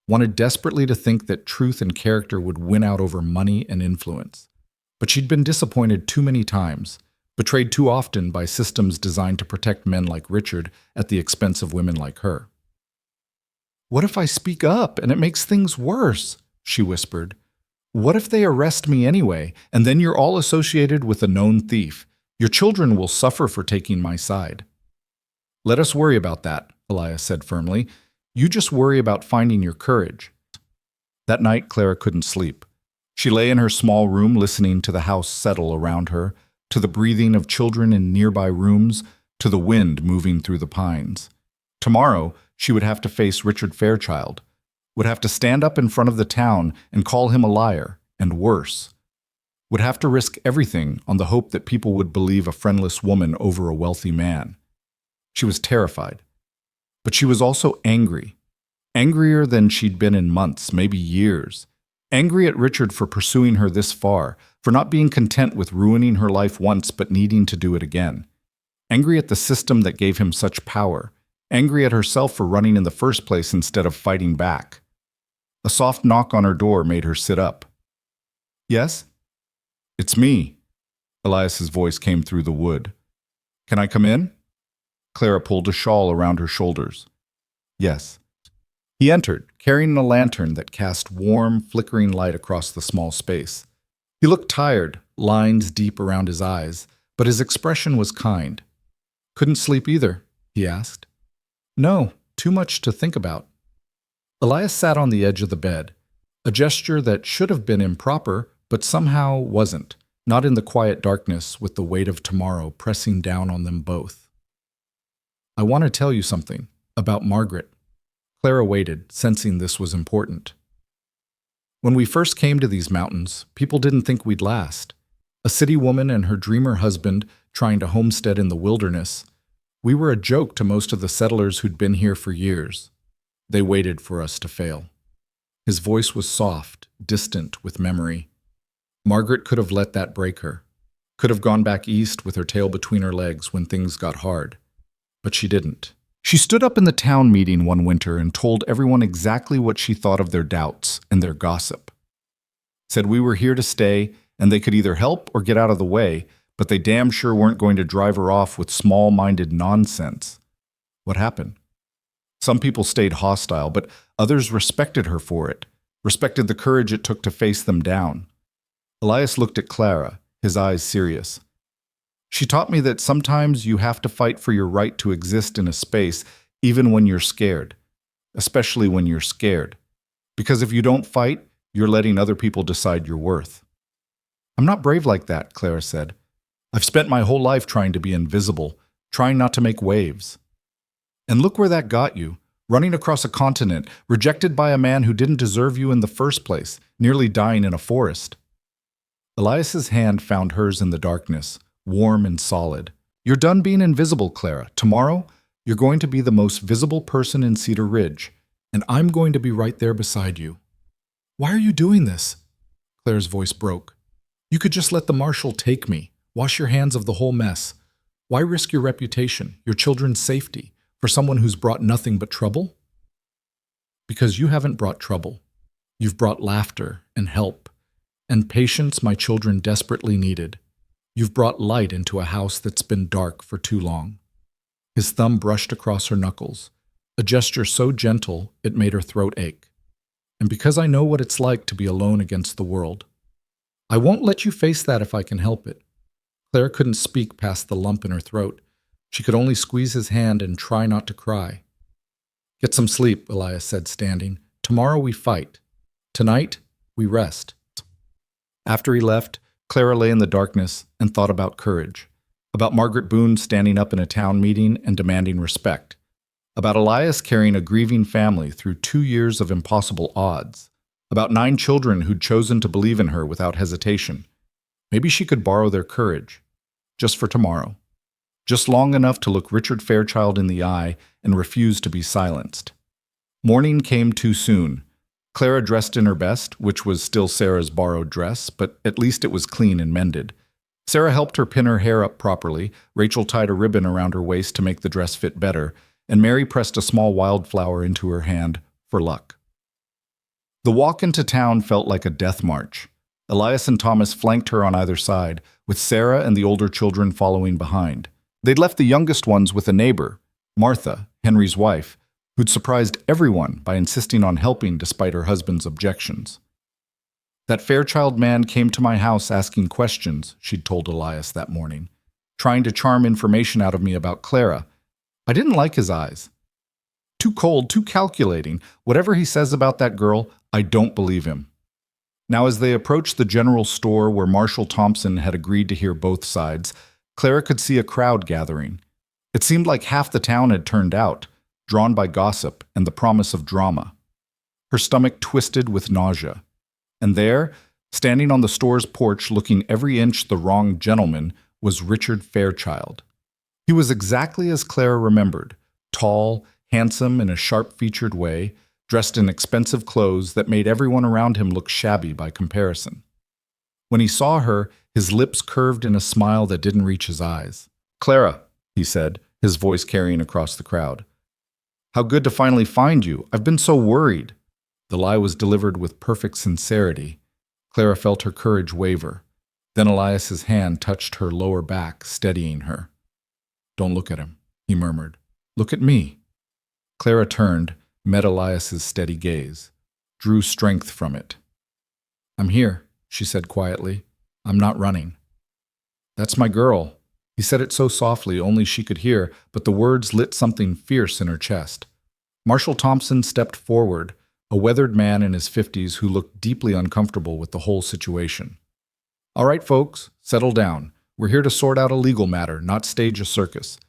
wanted desperately to think that truth and character would win out over money and influence. But she'd been disappointed too many times, betrayed too often by systems designed to protect men like Richard at the expense of women like her. What if I speak up and it makes things worse? She whispered. What if they arrest me anyway, and then you're all associated with a known thief? Your children will suffer for taking my side. Let us worry about that, Elias said firmly. You just worry about finding your courage. That night, Clara couldn't sleep. She lay in her small room listening to the house settle around her, to the breathing of children in nearby rooms, to the wind moving through the pines. Tomorrow, she would have to face Richard Fairchild, would have to stand up in front of the town and call him a liar, and worse. Would have to risk everything on the hope that people would believe a friendless woman over a wealthy man. She was terrified. But she was also angry. Angrier than she'd been in months, maybe years. Angry at Richard for pursuing her this far, for not being content with ruining her life once but needing to do it again. Angry at the system that gave him such power. Angry at herself for running in the first place instead of fighting back. A soft knock on her door made her sit up. "Yes?" "It's me." Elias's voice came through the wood. "Can I come in?" Clara pulled a shawl around her shoulders. "Yes." He entered, carrying a lantern that cast warm, flickering light across the small space. He looked tired, lines deep around his eyes, but his expression was kind. "Couldn't sleep either?" he asked. "No, too much to think about." Elias sat on the edge of the bed, a gesture that should have been improper, but somehow wasn't, not in the quiet darkness with the weight of tomorrow pressing down on them both. "I want to tell you something about Margaret." Clara waited, sensing this was important. "When we first came to these mountains, people didn't think we'd last. A city woman and her dreamer husband trying to homestead in the wilderness. We were a joke to most of the settlers who'd been here for years. They waited for us to fail." His voice was soft, distant with memory. Margaret could have let that break her, could have gone back east with her tail between her legs when things got hard. But she didn't. She stood up in the town meeting one winter and told everyone exactly what she thought of their doubts and their gossip. Said we were here to stay, and they could either help or get out of the way, but they damn sure weren't going to drive her off with small-minded nonsense. What happened? Some people stayed hostile, but others respected her for it, respected the courage it took to face them down. Elias looked at Clara, his eyes serious. "She taught me that sometimes you have to fight for your right to exist in a space, even when you're scared. Especially when you're scared. Because if you don't fight, you're letting other people decide your worth." "I'm not brave like that," Clara said. "I've spent my whole life trying to be invisible, trying not to make waves. And look where that got you, running across a continent, rejected by a man who didn't deserve you in the first place, nearly dying in a forest." Elias's hand found hers in the darkness, warm and solid. "You're done being invisible, Clara. Tomorrow, you're going to be the most visible person in Cedar Ridge, and I'm going to be right there beside you." "Why are you doing this?" Claire's voice broke. "You could just let the marshal take me, wash your hands of the whole mess. Why risk your reputation, your children's safety, for someone who's brought nothing but trouble?" "Because you haven't brought trouble. You've brought laughter and help, and patience my children desperately needed. You've brought light into a house that's been dark for too long." His thumb brushed across her knuckles, a gesture so gentle it made her throat ache. "And because I know what it's like to be alone against the world. I won't let you face that if I can help it." Claire couldn't speak past the lump in her throat. She could only squeeze his hand and try not to cry. "Get some sleep," Elias said, standing. "Tomorrow we fight. Tonight, we rest." After he left, Clara lay in the darkness and thought about courage, about Margaret Boone standing up in a town meeting and demanding respect, about Elias carrying a grieving family through 2 years of impossible odds, about 9 children who'd chosen to believe in her without hesitation. Maybe she could borrow their courage, just for tomorrow, just long enough to look Richard Fairchild in the eye and refuse to be silenced. Morning came too soon. Clara dressed in her best, which was still Sarah's borrowed dress, but at least it was clean and mended. Sarah helped her pin her hair up properly, Rachel tied a ribbon around her waist to make the dress fit better, and Mary pressed a small wildflower into her hand for luck. The walk into town felt like a death march. Elias and Thomas flanked her on either side, with Sarah and the older children following behind. They'd left the youngest ones with a neighbor, Martha, Henry's wife, who'd surprised everyone by insisting on helping despite her husband's objections. "That Fairchild man came to my house asking questions," she'd told Elias that morning, "trying to charm information out of me about Clara. I didn't like his eyes. Too cold, too calculating. Whatever he says about that girl, I don't believe him. Now, as they approached the general store where Marshall Thompson had agreed to hear both sides, Clara could see a crowd gathering. It seemed like half the town had turned out, drawn by gossip and the promise of drama. Her stomach twisted with nausea. And there, standing on the store's porch looking every inch the wrong gentleman, was Richard Fairchild. He was exactly as Clara remembered, tall, handsome in a sharp-featured way, dressed in expensive clothes that made everyone around him look shabby by comparison. When he saw her, his lips curved in a smile that didn't reach his eyes. "Clara," he said, his voice carrying across the crowd. "How good to finally find you. I've been so worried." The lie was delivered with perfect sincerity. Clara felt her courage waver. Then Elias's hand touched her lower back, steadying her. "Don't look at him," he murmured. "Look at me." Clara turned, met Elias's steady gaze, drew strength from it. "I'm here," she said quietly. "I'm not running." "That's my girl." He said it so softly only she could hear, but the words lit something fierce in her chest. Marshall Thompson stepped forward, a weathered man in his 50s who looked deeply uncomfortable with the whole situation. "All right, folks, settle down. We're here to sort out a legal matter, not stage a circus.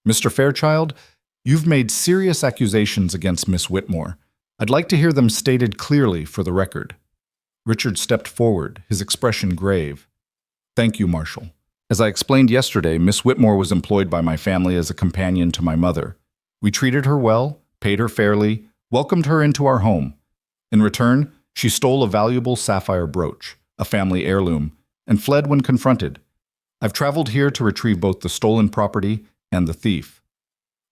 Mr. Fairchild, you've made serious accusations against Miss Whitmore. I'd like to hear them stated clearly for the record." Richard stepped forward, his expression grave. "Thank you, Marshall. As I explained yesterday, Miss Whitmore was employed by my family as a companion to my mother. We treated her well, paid her fairly, welcomed her into our home. In return, she stole a valuable sapphire brooch, a family heirloom, and fled when confronted. I've traveled here to retrieve both the stolen property and the thief."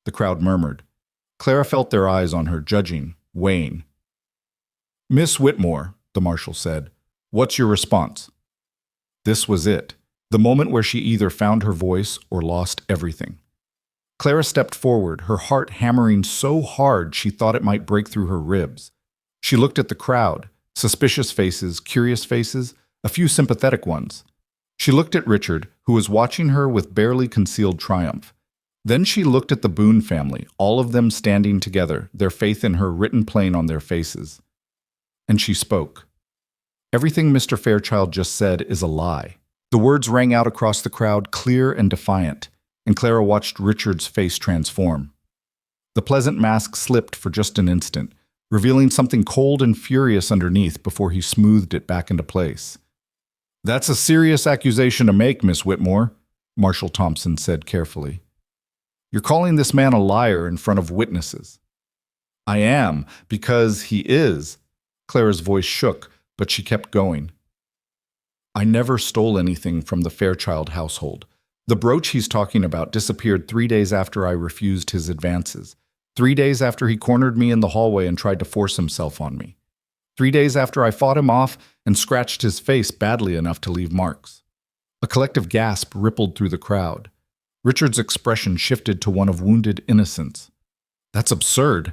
The crowd murmured. Clara felt their eyes on her, judging, weighing. "Miss Whitmore," the marshal said, "what's your response?" This was it, the moment where she either found her voice or lost everything. Clara stepped forward, her heart hammering so hard she thought it might break through her ribs. She looked at the crowd, suspicious faces, curious faces, a few sympathetic ones. She looked at Richard, who was watching her with barely concealed triumph. Then she looked at the Boone family, all of them standing together, their faith in her written plain on their faces. And she spoke. "Everything Mr. Fairchild just said is a lie." The words rang out across the crowd, clear and defiant, and Clara watched Richard's face transform. The pleasant mask slipped for just an instant, revealing something cold and furious underneath before he smoothed it back into place. "That's a serious accusation to make, Miss Whitmore," Marshall Thompson said carefully. "You're calling this man a liar in front of witnesses." "I am, because he is." Clara's voice shook, but she kept going. "I never stole anything from the Fairchild household. The brooch he's talking about disappeared 3 days after I refused his advances. 3 days after he cornered me in the hallway and tried to force himself on me. 3 days after I fought him off and scratched his face badly enough to leave marks." A collective gasp rippled through the crowd. Richard's expression shifted to one of wounded innocence. "That's absurd.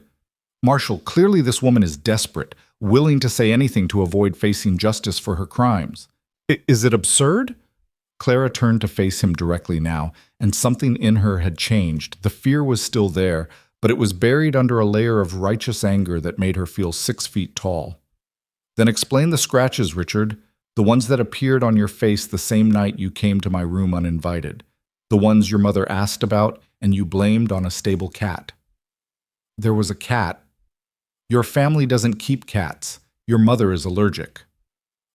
Marshall, clearly this woman is desperate, willing to say anything to avoid facing justice for her crimes. Is it absurd?" Clara turned to face him directly now, and something in her had changed. The fear was still there, but it was buried under a layer of righteous anger that made her feel 6 feet tall. "Then explain the scratches, Richard, the ones that appeared on your face the same night you came to my room uninvited, the ones your mother asked about and you blamed on a stable cat." "There was a cat." "Your family doesn't keep cats. Your mother is allergic."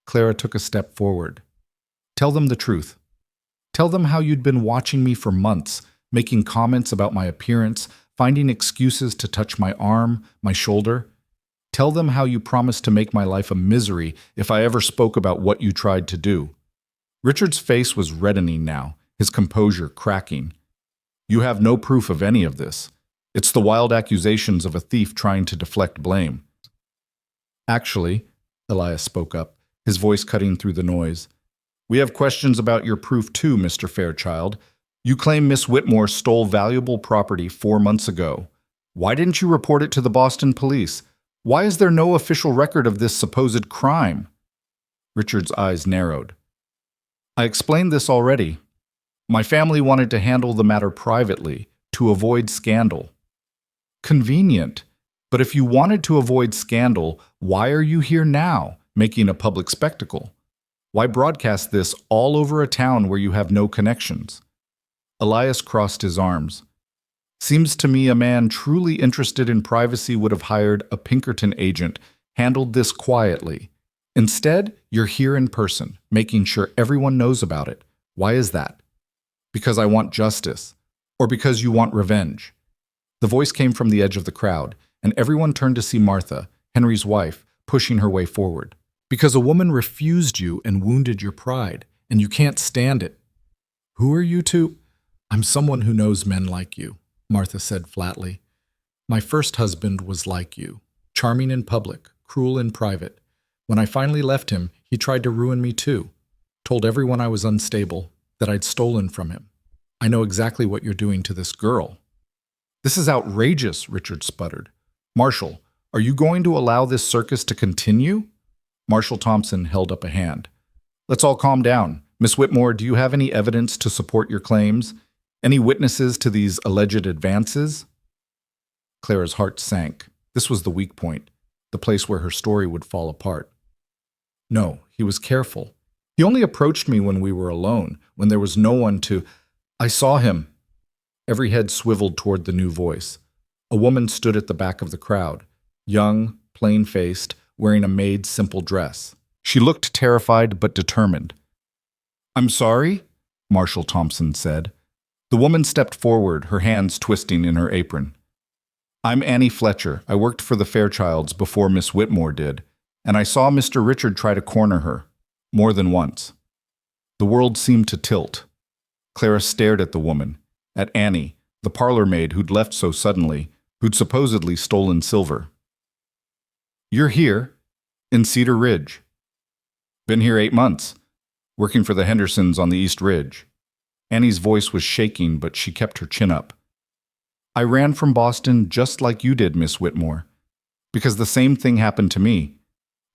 Clara took a step forward. "Tell them the truth. Tell them how you'd been watching me for months, making comments about my appearance, finding excuses to touch my arm, my shoulder. Tell them how you promised to make my life a misery if I ever spoke about what you tried to do." Richard's face was reddening now, his composure cracking. "You have no proof of any of this. It's the wild accusations of a thief trying to deflect blame." "Actually," Elias spoke up, his voice cutting through the noise, "we have questions about your proof too, Mr. Fairchild. You claim Miss Whitmore stole valuable property 4 months ago. Why didn't you report it to the Boston police? Why is there no official record of this supposed crime?" Richard's eyes narrowed. "I explained this already. My family wanted to handle the matter privately, to avoid scandal." "Convenient. But if you wanted to avoid scandal, why are you here now, making a public spectacle? Why broadcast this all over a town where you have no connections? Elias crossed his arms. Seems to me a man truly interested in privacy would have hired a Pinkerton agent, handled this quietly. Instead, you're here in person, making sure everyone knows about it. Why is that? Because I want justice, or because you want revenge? The voice came from the edge of the crowd, and everyone turned to see Martha, Henry's wife, pushing her way forward. Because a woman refused you and wounded your pride, and you can't stand it. Who are you to? I'm someone who knows men like you, Martha said flatly. My first husband was like you, charming in public, cruel in private. When I finally left him, he tried to ruin me too. Told everyone I was unstable, that I'd stolen from him. I know exactly what you're doing to this girl. This is outrageous, Richard sputtered. Marshall, are you going to allow this circus to continue? Marshall Thompson held up a hand. Let's all calm down. Miss Whitmore, do you have any evidence to support your claims? Any witnesses to these alleged advances? Clara's heart sank. This was the weak point, the place where her story would fall apart. No, he was careful. He only approached me when we were alone, when there was no one to... I saw him. Every head swiveled toward the new voice. A woman stood at the back of the crowd, young, plain-faced, wearing a maid's simple dress. She looked terrified but determined. I'm sorry, Marshall Thompson said. The woman stepped forward, her hands twisting in her apron. I'm Annie Fletcher. I worked for the Fairchilds before Miss Whitmore did, and I saw Mr. Richard try to corner her, more than once. The world seemed to tilt. Clara stared at the woman, at Annie, the parlor maid who'd left so suddenly, who'd supposedly stolen silver. You're here, in Cedar Ridge. Been here 8 months, working for the Hendersons on the East Ridge. Annie's voice was shaking, but she kept her chin up. I ran from Boston just like you did, Miss Whitmore, because the same thing happened to me.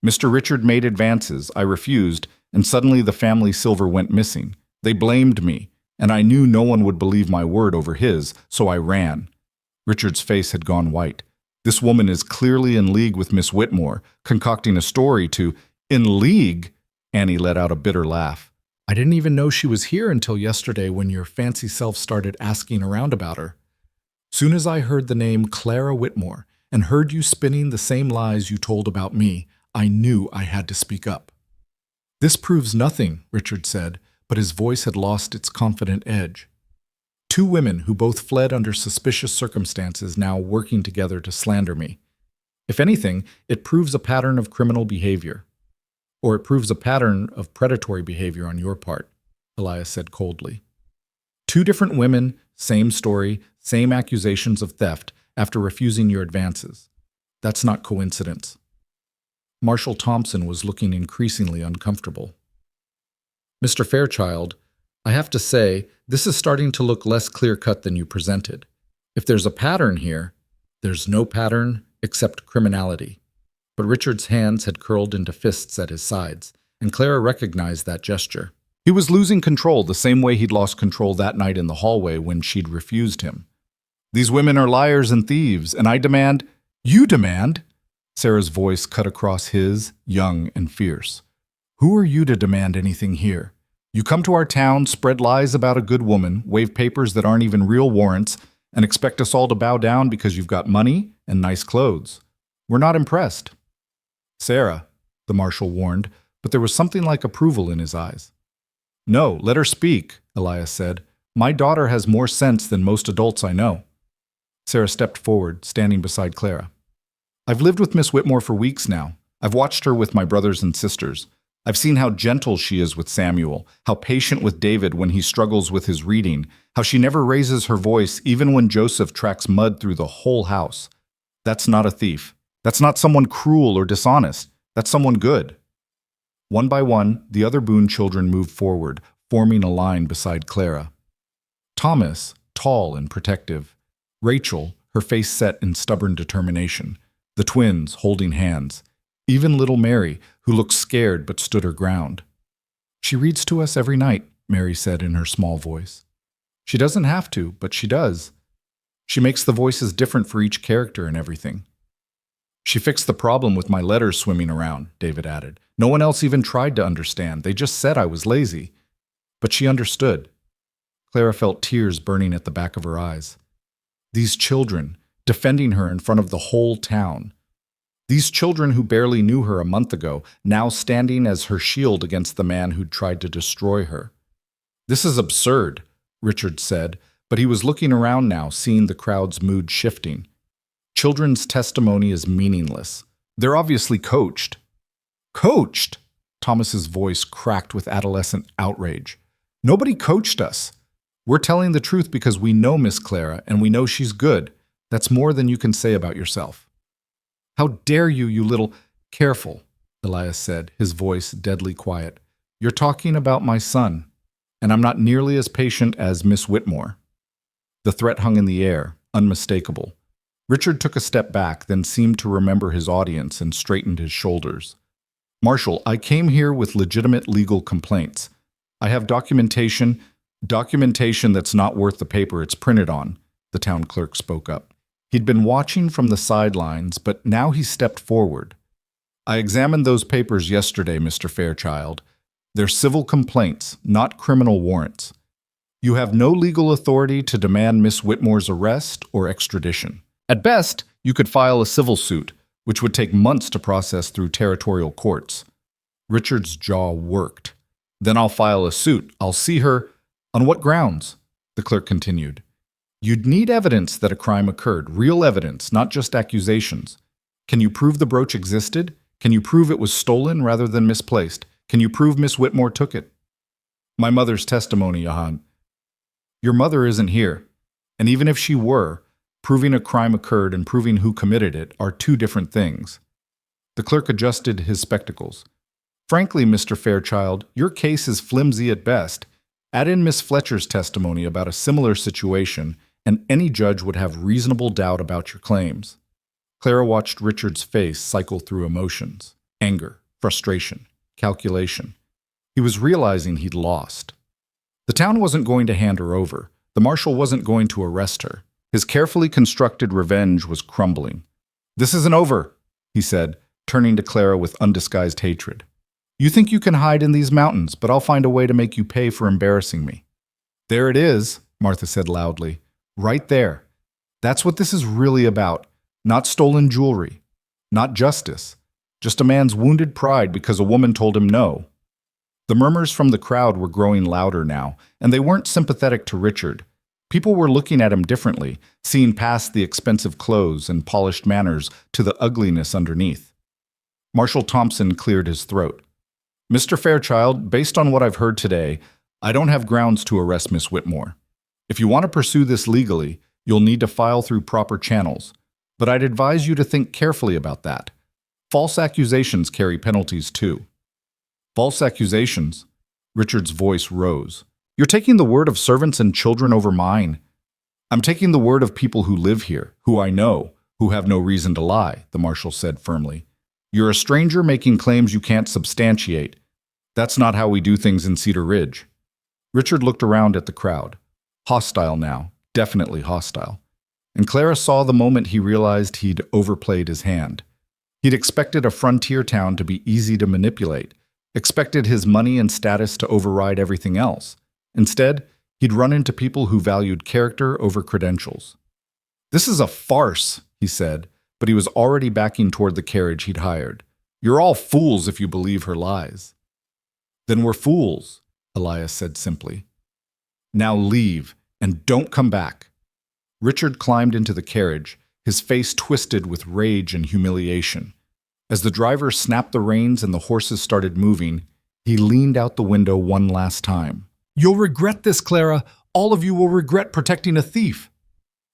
Mr. Richard made advances, I refused, and suddenly the family silver went missing. They blamed me, and I knew no one would believe my word over his, so I ran. Richard's face had gone white. This woman is clearly in league with Miss Whitmore, concocting a story to... In league? Annie let out a bitter laugh. I didn't even know she was here until yesterday when your fancy self started asking around about her. Soon as I heard the name Clara Whitmore and heard you spinning the same lies you told about me, I knew I had to speak up. This proves nothing, Richard said, but his voice had lost its confident edge. 2 women who both fled under suspicious circumstances now working together to slander me. If anything, it proves a pattern of criminal behavior. Or it proves a pattern of predatory behavior on your part, Elias said coldly. 2 different women, same story, same accusations of theft after refusing your advances. That's not coincidence. Marshall Thompson was looking increasingly uncomfortable. Mr. Fairchild, I have to say, this is starting to look less clear-cut than you presented. If there's a pattern here, there's no pattern except criminality. But Richard's hands had curled into fists at his sides, and Clara recognized that gesture. He was losing control the same way he'd lost control that night in the hallway when she'd refused him. These women are liars and thieves, and I demand— You demand? Sarah's voice cut across his, young and fierce. Who are you to demand anything here? You come to our town, spread lies about a good woman, wave papers that aren't even real warrants, and expect us all to bow down because you've got money and nice clothes. We're not impressed. Sarah, the marshal warned, but there was something like approval in his eyes. No, let her speak, Elias said. My daughter has more sense than most adults I know. Sarah stepped forward, standing beside Clara. I've lived with Miss Whitmore for weeks now. I've watched her with my brothers and sisters. I've seen how gentle she is with Samuel, how patient with David when he struggles with his reading, how she never raises her voice even when Joseph tracks mud through the whole house. That's not a thief. That's not someone cruel or dishonest. That's someone good. One by one, the other Boone children moved forward, forming a line beside Clara. Thomas, tall and protective. Rachel, her face set in stubborn determination. The twins, holding hands. Even little Mary, who looked scared but stood her ground. She reads to us every night, Mary said in her small voice. She doesn't have to, but she does. She makes the voices different for each character and everything. She fixed the problem with my letters swimming around, David added. No one else even tried to understand. They just said I was lazy. But she understood. Clara felt tears burning at the back of her eyes. These children, defending her in front of the whole town. These children who barely knew her a month ago, now standing as her shield against the man who'd tried to destroy her. This is absurd, Richard said, but he was looking around now, seeing the crowd's mood shifting. Children's testimony is meaningless. They're obviously coached. Coached? Thomas's voice cracked with adolescent outrage. Nobody coached us. We're telling the truth because we know Miss Clara and we know she's good. That's more than you can say about yourself. How dare you, you little— Careful, Elias said, his voice deadly quiet. You're talking about my son, and I'm not nearly as patient as Miss Whitmore. The threat hung in the air, unmistakable. Richard took a step back, then seemed to remember his audience and straightened his shoulders. Marshal, I came here with legitimate legal complaints. I have documentation that's not worth the paper it's printed on, the town clerk spoke up. He'd been watching from the sidelines, but now he stepped forward. I examined those papers yesterday, Mr. Fairchild. They're civil complaints, not criminal warrants. You have no legal authority to demand Miss Whitmore's arrest or extradition. At best, you could file a civil suit, which would take months to process through territorial courts. Richard's jaw worked. Then I'll file a suit. I'll see her— On what grounds? The clerk continued. You'd need evidence that a crime occurred, real evidence, not just accusations. Can you prove the brooch existed? Can you prove it was stolen rather than misplaced? Can you prove Miss Whitmore took it? My mother's testimony, Jahan. Your mother isn't here. And even if she were, proving a crime occurred and proving who committed it are two different things. The clerk adjusted his spectacles. Frankly, Mr. Fairchild, your case is flimsy at best. Add in Miss Fletcher's testimony about a similar situation, and any judge would have reasonable doubt about your claims. Clara watched Richard's face cycle through emotions. Anger, frustration, calculation. He was realizing he'd lost. The town wasn't going to hand her over. The marshal wasn't going to arrest her. His carefully constructed revenge was crumbling. This isn't over, he said, turning to Clara with undisguised hatred. You think you can hide in these mountains, but I'll find a way to make you pay for embarrassing me. There it is, Martha said loudly. Right there. That's what this is really about. Not stolen jewelry. Not justice. Just a man's wounded pride because a woman told him no. The murmurs from the crowd were growing louder now, and they weren't sympathetic to Richard. People were looking at him differently, seeing past the expensive clothes and polished manners to the ugliness underneath. Marshal Thompson cleared his throat. Mr. Fairchild, based on what I've heard today, I don't have grounds to arrest Miss Whitmore. If you want to pursue this legally, you'll need to file through proper channels. But I'd advise you to think carefully about that. False accusations carry penalties too. False accusations? Richard's voice rose. You're taking the word of servants and children over mine. I'm taking the word of people who live here, who I know, who have no reason to lie, the marshal said firmly. You're a stranger making claims you can't substantiate. That's not how we do things in Cedar Ridge. Richard looked around at the crowd. Hostile now, definitely hostile. And Clara saw the moment he realized he'd overplayed his hand. He'd expected a frontier town to be easy to manipulate, expected his money and status to override everything else. Instead, he'd run into people who valued character over credentials. This is a farce, he said, but he was already backing toward the carriage he'd hired. You're all fools if you believe her lies. Then we're fools, Elias said simply. Now leave, and don't come back. Richard climbed into the carriage, his face twisted with rage and humiliation. As the driver snapped the reins and the horses started moving, he leaned out the window one last time. You'll regret this, Clara. All of you will regret protecting a thief.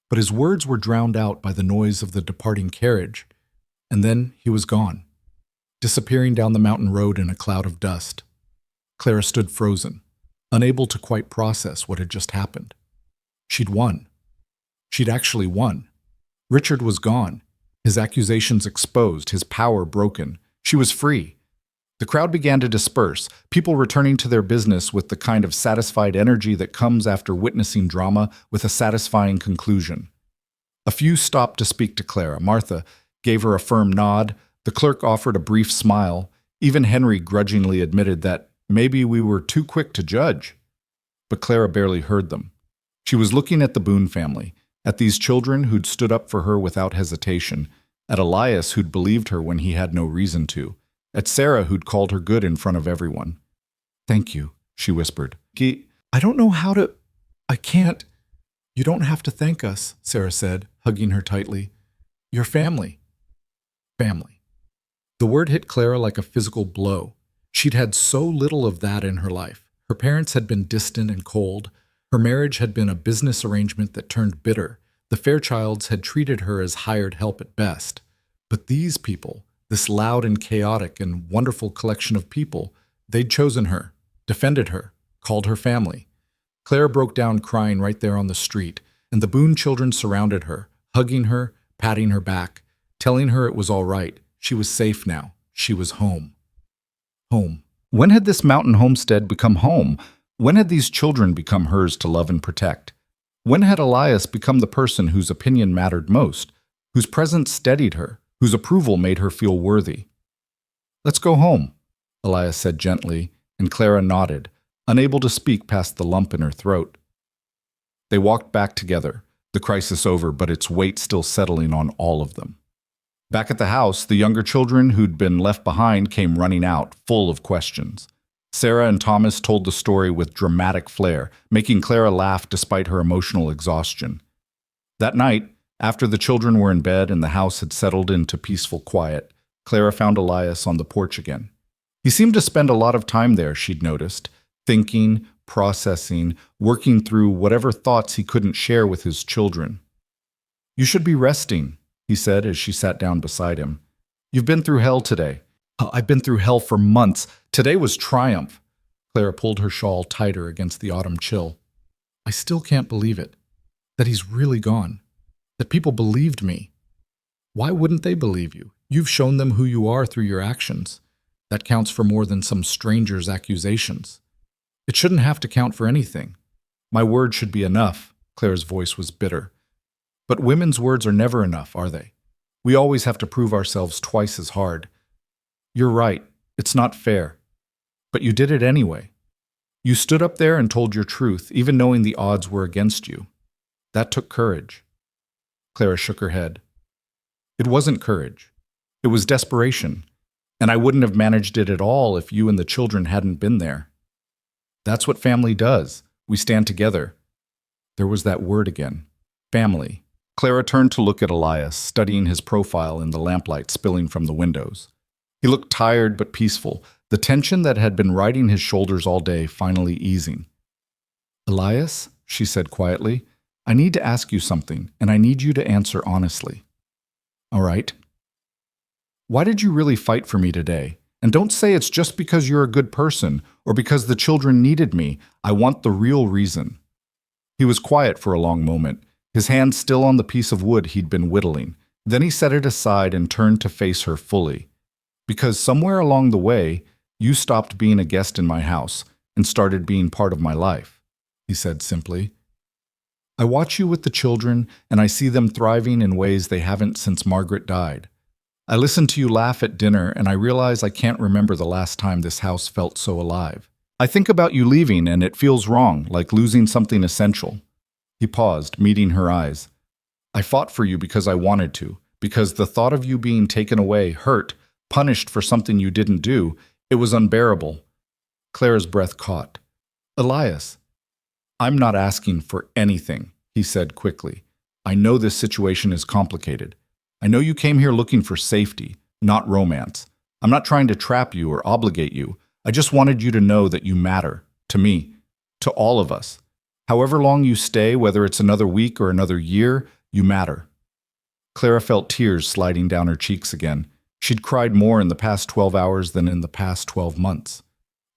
But his words were drowned out by the noise of the departing carriage, and then he was gone, disappearing down the mountain road in a cloud of dust. Clara stood frozen, unable to quite process what had just happened. She'd won. She'd actually won. Richard was gone, his accusations exposed, his power broken. She was free. The crowd began to disperse, people returning to their business with the kind of satisfied energy that comes after witnessing drama with a satisfying conclusion. A few stopped to speak to Clara. Martha, gave her a firm nod. The clerk offered a brief smile. Even Henry grudgingly admitted that maybe we were too quick to judge. But Clara barely heard them. She was looking at the Boone family, at these children who'd stood up for her without hesitation, at Elias who'd believed her when he had no reason to, at Sarah who'd called her good in front of everyone. "Thank you," she whispered. "I don't know how to... I can't..." "You don't have to thank us," Sarah said, hugging her tightly. "Your family." Family. The word hit Clara like a physical blow. She'd had so little of that in her life. Her parents had been distant and cold. Her marriage had been a business arrangement that turned bitter. The Fairchilds had treated her as hired help at best. But these people, this loud and chaotic and wonderful collection of people, they'd chosen her, defended her, called her family. Clara broke down crying right there on the street, and the Boone children surrounded her, hugging her, patting her back, telling her it was all right. She was safe now. She was home. Home. When had this mountain homestead become home? When had these children become hers to love and protect? When had Elias become the person whose opinion mattered most, whose presence steadied her, whose approval made her feel worthy? "Let's go home," Elias said gently, and Clara nodded, unable to speak past the lump in her throat. They walked back together, the crisis over, but its weight still settling on all of them. Back at the house, the younger children who'd been left behind came running out, full of questions. Sarah and Thomas told the story with dramatic flair, making Clara laugh despite her emotional exhaustion. That night, after the children were in bed and the house had settled into peaceful quiet, Clara found Elias on the porch again. He seemed to spend a lot of time there, she'd noticed, thinking, processing, working through whatever thoughts he couldn't share with his children. "You should be resting," he said as she sat down beside him. "You've been through hell today." "I've been through hell for months. Today was triumph." Clara pulled her shawl tighter against the autumn chill. "I still can't believe it. That he's really gone. That people believed me. Why wouldn't they believe you? You've shown them who you are through your actions. That counts for more than some stranger's accusations. It shouldn't have to count for anything. My word should be enough." Clara's voice was bitter. "But women's words are never enough, are they? We always have to prove ourselves twice as hard. You're right. It's not fair. But you did it anyway. You stood up there and told your truth, even knowing the odds were against you. That took courage." Clara shook her head. "It wasn't courage. It was desperation. And I wouldn't have managed it at all if you and the children hadn't been there. That's what family does. We stand together." There was that word again. Family. Clara turned to look at Elias, studying his profile in the lamplight spilling from the windows. He looked tired but peaceful, the tension that had been riding his shoulders all day finally easing. "Elias," she said quietly, "I need to ask you something, and I need you to answer honestly." "All right." "Why did you really fight for me today? And don't say it's just because you're a good person or because the children needed me. I want the real reason." He was quiet for a long moment, his hand still on the piece of wood he'd been whittling. Then he set it aside and turned to face her fully. "Because somewhere along the way, you stopped being a guest in my house and started being part of my life," he said simply. "I watch you with the children, and I see them thriving in ways they haven't since Margaret died. I listen to you laugh at dinner, and I realize I can't remember the last time this house felt so alive. I think about you leaving, and it feels wrong, like losing something essential." He paused, meeting her eyes. "I fought for you because I wanted to, because the thought of you being taken away hurt, punished for something you didn't do. It was unbearable." Clara's breath caught. "Elias." "I'm not asking for anything," he said quickly. "I know this situation is complicated. I know you came here looking for safety, not romance. I'm not trying to trap you or obligate you. I just wanted you to know that you matter, to me, to all of us. However long you stay, whether it's another week or another year, you matter." Clara felt tears sliding down her cheeks again. She'd cried more in the past 12 hours than in the past 12 months.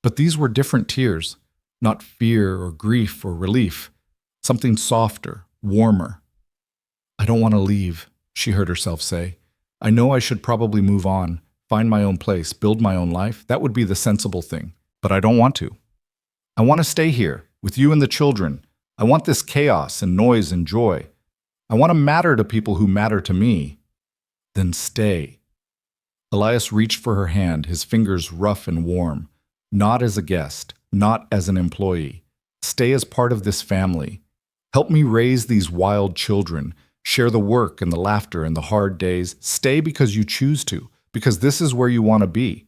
But these were different tears, not fear or grief or relief. Something softer, warmer. "I don't want to leave," she heard herself say. "I know I should probably move on, find my own place, build my own life. That would be the sensible thing. But I don't want to. I want to stay here, with you and the children. I want this chaos and noise and joy. I want to matter to people who matter to me." Then stay. Elias reached for her hand, his fingers rough and warm. Not as a guest, not as an employee. Stay as part of this family. Help me raise these wild children. Share the work and the laughter and the hard days. Stay because you choose to, because this is where you want to be.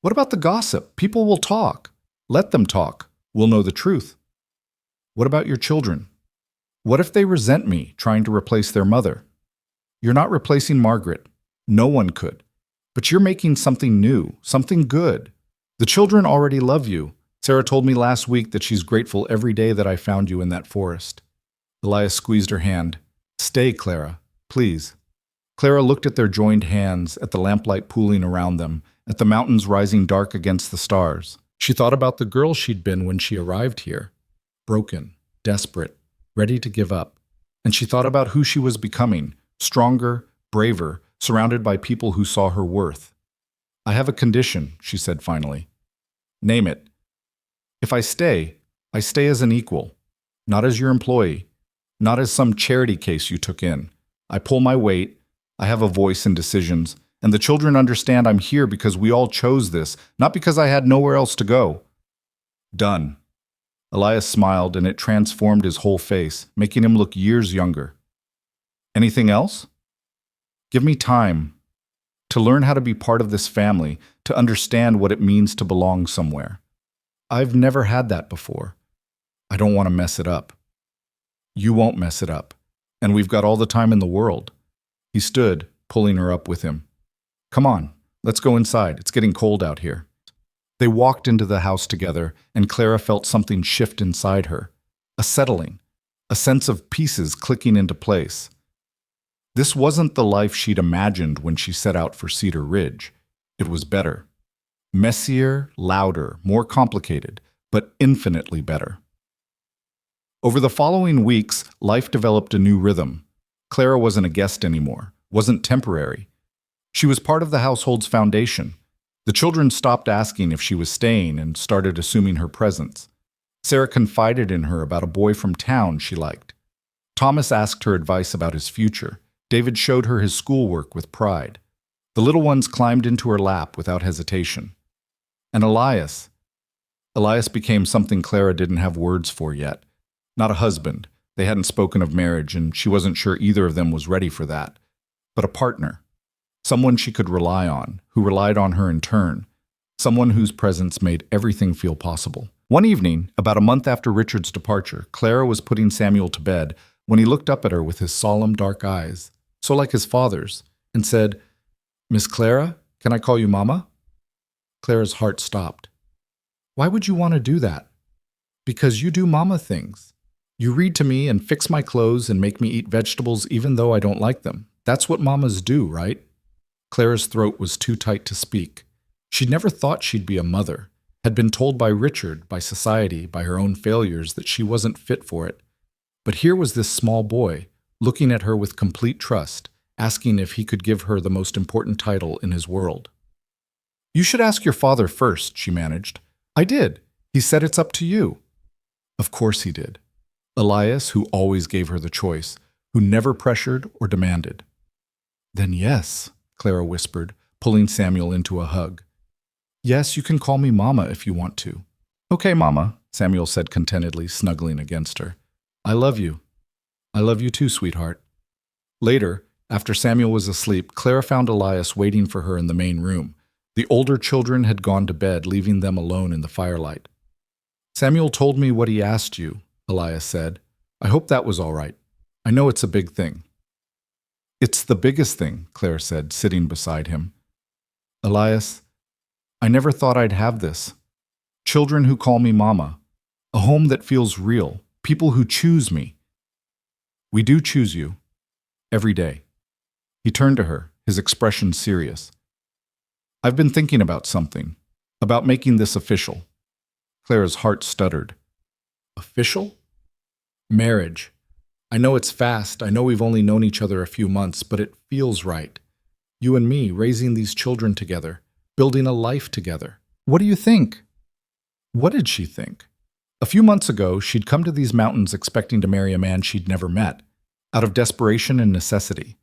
What about the gossip? People will talk. Let them talk. We'll know the truth. What about your children? What if they resent me, trying to replace their mother? You're not replacing Margaret. No one could. But you're making something new, something good. The children already love you. Sarah told me last week that she's grateful every day that I found you in that forest. Elias squeezed her hand. Stay, Clara, please. Clara looked at their joined hands, at the lamplight pooling around them, at the mountains rising dark against the stars. She thought about the girl she'd been when she arrived here. Broken, desperate, ready to give up. And she thought about who she was becoming, stronger, braver, surrounded by people who saw her worth. I have a condition, she said finally. Name it. If I stay as an equal, not as your employee, not as some charity case you took in. I pull my weight, I have a voice in decisions, and the children understand I'm here because we all chose this, not because I had nowhere else to go. Done. Elias smiled, and it transformed his whole face, making him look years younger. Anything else? Give me time to learn how to be part of this family, to understand what it means to belong somewhere. I've never had that before. I don't want to mess it up. You won't mess it up, and we've got all the time in the world. He stood, pulling her up with him. Come on, let's go inside. It's getting cold out here. They walked into the house together, and Clara felt something shift inside her. A settling, a sense of pieces clicking into place. This wasn't the life she'd imagined when she set out for Cedar Ridge. It was better. Messier, louder, more complicated, but infinitely better. Over the following weeks, life developed a new rhythm. Clara wasn't a guest anymore, wasn't temporary. She was part of the household's foundation. The children stopped asking if she was staying and started assuming her presence. Sarah confided in her about a boy from town she liked. Thomas asked her advice about his future. David showed her his schoolwork with pride. The little ones climbed into her lap without hesitation. And Elias became something Clara didn't have words for yet. Not a husband. They hadn't spoken of marriage, and she wasn't sure either of them was ready for that. But a partner. Someone she could rely on, who relied on her in turn. Someone whose presence made everything feel possible. One evening, about a month after Richard's departure, Clara was putting Samuel to bed when he looked up at her with his solemn dark eyes, so like his father's, and said, Miss Clara, can I call you Mama? Clara's heart stopped. Why would you want to do that? Because you do Mama things. You read to me and fix my clothes and make me eat vegetables even though I don't like them. That's what mamas do, right? Clara's throat was too tight to speak. She'd never thought she'd be a mother, had been told by Richard, by society, by her own failures that she wasn't fit for it. But here was this small boy, looking at her with complete trust, asking if he could give her the most important title in his world. You should ask your father first, she managed. I did. He said it's up to you. Of course he did. Elias, who always gave her the choice, who never pressured or demanded. Then yes, Clara whispered, pulling Samuel into a hug. Yes, you can call me Mama if you want to. Okay, Mama, Samuel said contentedly, snuggling against her. I love you. I love you too, sweetheart. Later, after Samuel was asleep, Clara found Elias waiting for her in the main room. The older children had gone to bed, leaving them alone in the firelight. Samuel told me what he asked you, Elias said. I hope that was all right. I know it's a big thing. It's the biggest thing, Claire said, sitting beside him. Elias, I never thought I'd have this. Children who call me Mama. A home that feels real. People who choose me. We do choose you. Every day. He turned to her, his expression serious. I've been thinking about something. About making this official. Clara's heart stuttered. Official? Marriage. I know it's fast. I know we've only known each other a few months, but it feels right. You and me raising these children together, building a life together. What do you think? What did she think? A few months ago, she'd come to these mountains expecting to marry a man she'd never met, out of desperation and necessity.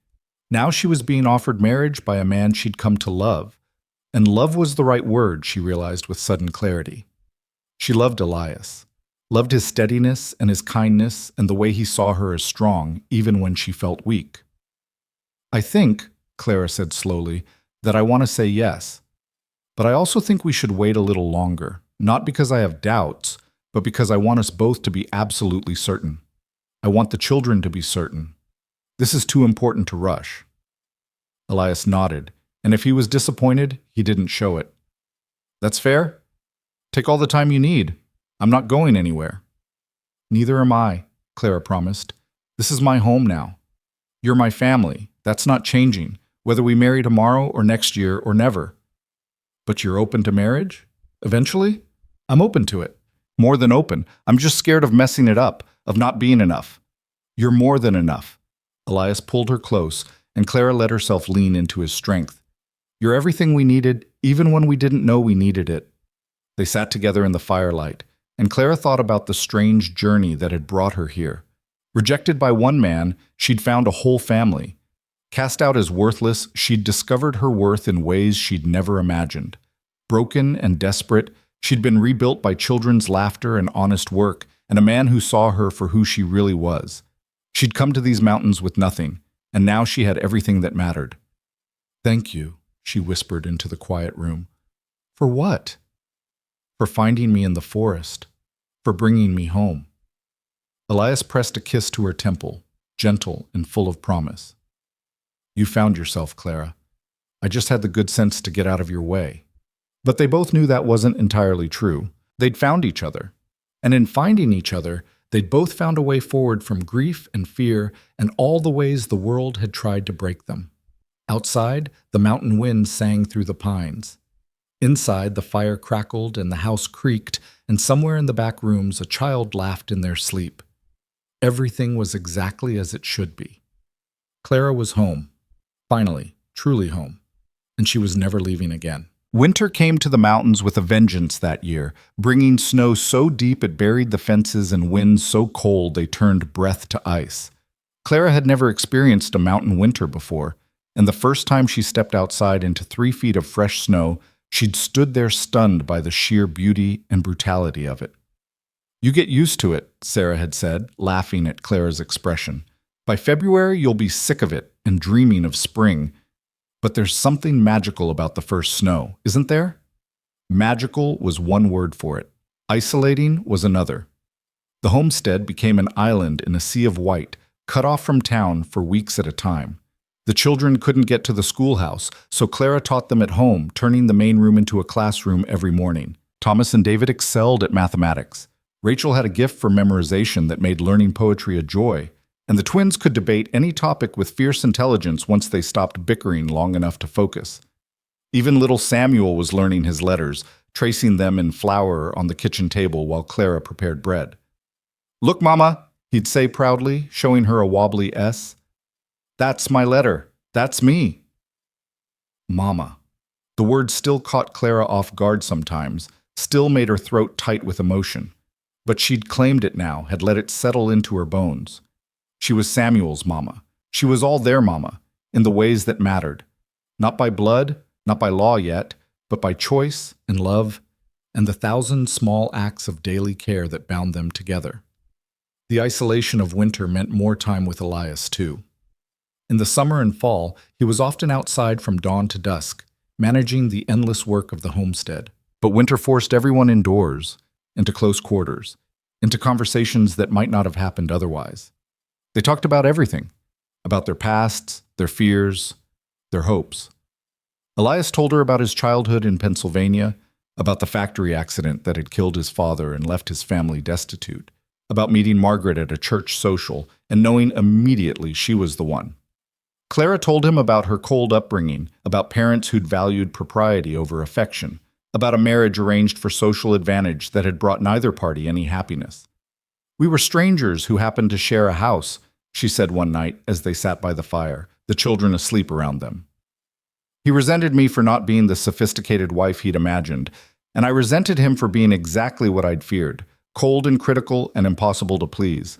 Now she was being offered marriage by a man she'd come to love. And love was the right word, she realized with sudden clarity. She loved Elias, loved his steadiness and his kindness and the way he saw her as strong, even when she felt weak. I think, Clara said slowly, that I want to say yes. But I also think we should wait a little longer, not because I have doubts, but because I want us both to be absolutely certain. I want the children to be certain. This is too important to rush. Elias nodded, and if he was disappointed, he didn't show it. That's fair. Take all the time you need. I'm not going anywhere. Neither am I, Clara promised. This is my home now. You're my family. That's not changing, whether we marry tomorrow or next year or never. But you're open to marriage? Eventually? I'm open to it. More than open. I'm just scared of messing it up, of not being enough. You're more than enough. Elias pulled her close, and Clara let herself lean into his strength. You're everything we needed, even when we didn't know we needed it. They sat together in the firelight, and Clara thought about the strange journey that had brought her here. Rejected by one man, she'd found a whole family. Cast out as worthless, she'd discovered her worth in ways she'd never imagined. Broken and desperate, she'd been rebuilt by children's laughter and honest work, and a man who saw her for who she really was. She'd come to these mountains with nothing, and now she had everything that mattered. Thank you, she whispered into the quiet room. For what? For finding me in the forest, for bringing me home. Elias pressed a kiss to her temple, gentle and full of promise. You found yourself, Clara. I just had the good sense to get out of your way. But they both knew that wasn't entirely true. They'd found each other. And in finding each other, they'd both found a way forward from grief and fear and all the ways the world had tried to break them. Outside, the mountain wind sang through the pines. Inside, the fire crackled and the house creaked, and somewhere in the back rooms a child laughed in their sleep. Everything was exactly as it should be. Clara was home. Finally, truly home. And she was never leaving again. Winter came to the mountains with a vengeance that year, bringing snow so deep it buried the fences and winds so cold they turned breath to ice. Clara had never experienced a mountain winter before, and the first time she stepped outside into 3 feet of fresh snow, she'd stood there stunned by the sheer beauty and brutality of it. You get used to it, Sarah had said, laughing at Clara's expression. By February, you'll be sick of it and dreaming of spring. But there's something magical about the first snow, isn't there? Magical was one word for it. Isolating was another. The homestead became an island in a sea of white, cut off from town for weeks at a time. The children couldn't get to the schoolhouse, so Clara taught them at home, turning the main room into a classroom every morning. Thomas and David excelled at mathematics. Rachel had a gift for memorization that made learning poetry a joy, and the twins could debate any topic with fierce intelligence once they stopped bickering long enough to focus. Even little Samuel was learning his letters, tracing them in flour on the kitchen table while Clara prepared bread. "Look, Mama," he'd say proudly, showing her a wobbly S. "That's my letter. That's me." Mama. The word still caught Clara off guard sometimes, still made her throat tight with emotion. But she'd claimed it now, had let it settle into her bones. She was Samuel's mama. She was all their mama, in the ways that mattered. Not by blood, not by law yet, but by choice and love, and the 1,000 small acts of daily care that bound them together. The isolation of winter meant more time with Elias, too. In the summer and fall, he was often outside from dawn to dusk, managing the endless work of the homestead. But winter forced everyone indoors, into close quarters, into conversations that might not have happened otherwise. They talked about everything, about their pasts, their fears, their hopes. Elias told her about his childhood in Pennsylvania, about the factory accident that had killed his father and left his family destitute, about meeting Margaret at a church social and knowing immediately she was the one. Clara told him about her cold upbringing, about parents who'd valued propriety over affection, about a marriage arranged for social advantage that had brought neither party any happiness. "We were strangers who happened to share a house," she said one night as they sat by the fire, the children asleep around them. He resented me for not being the sophisticated wife he'd imagined, and I resented him for being exactly what I'd feared, cold and critical and impossible to please.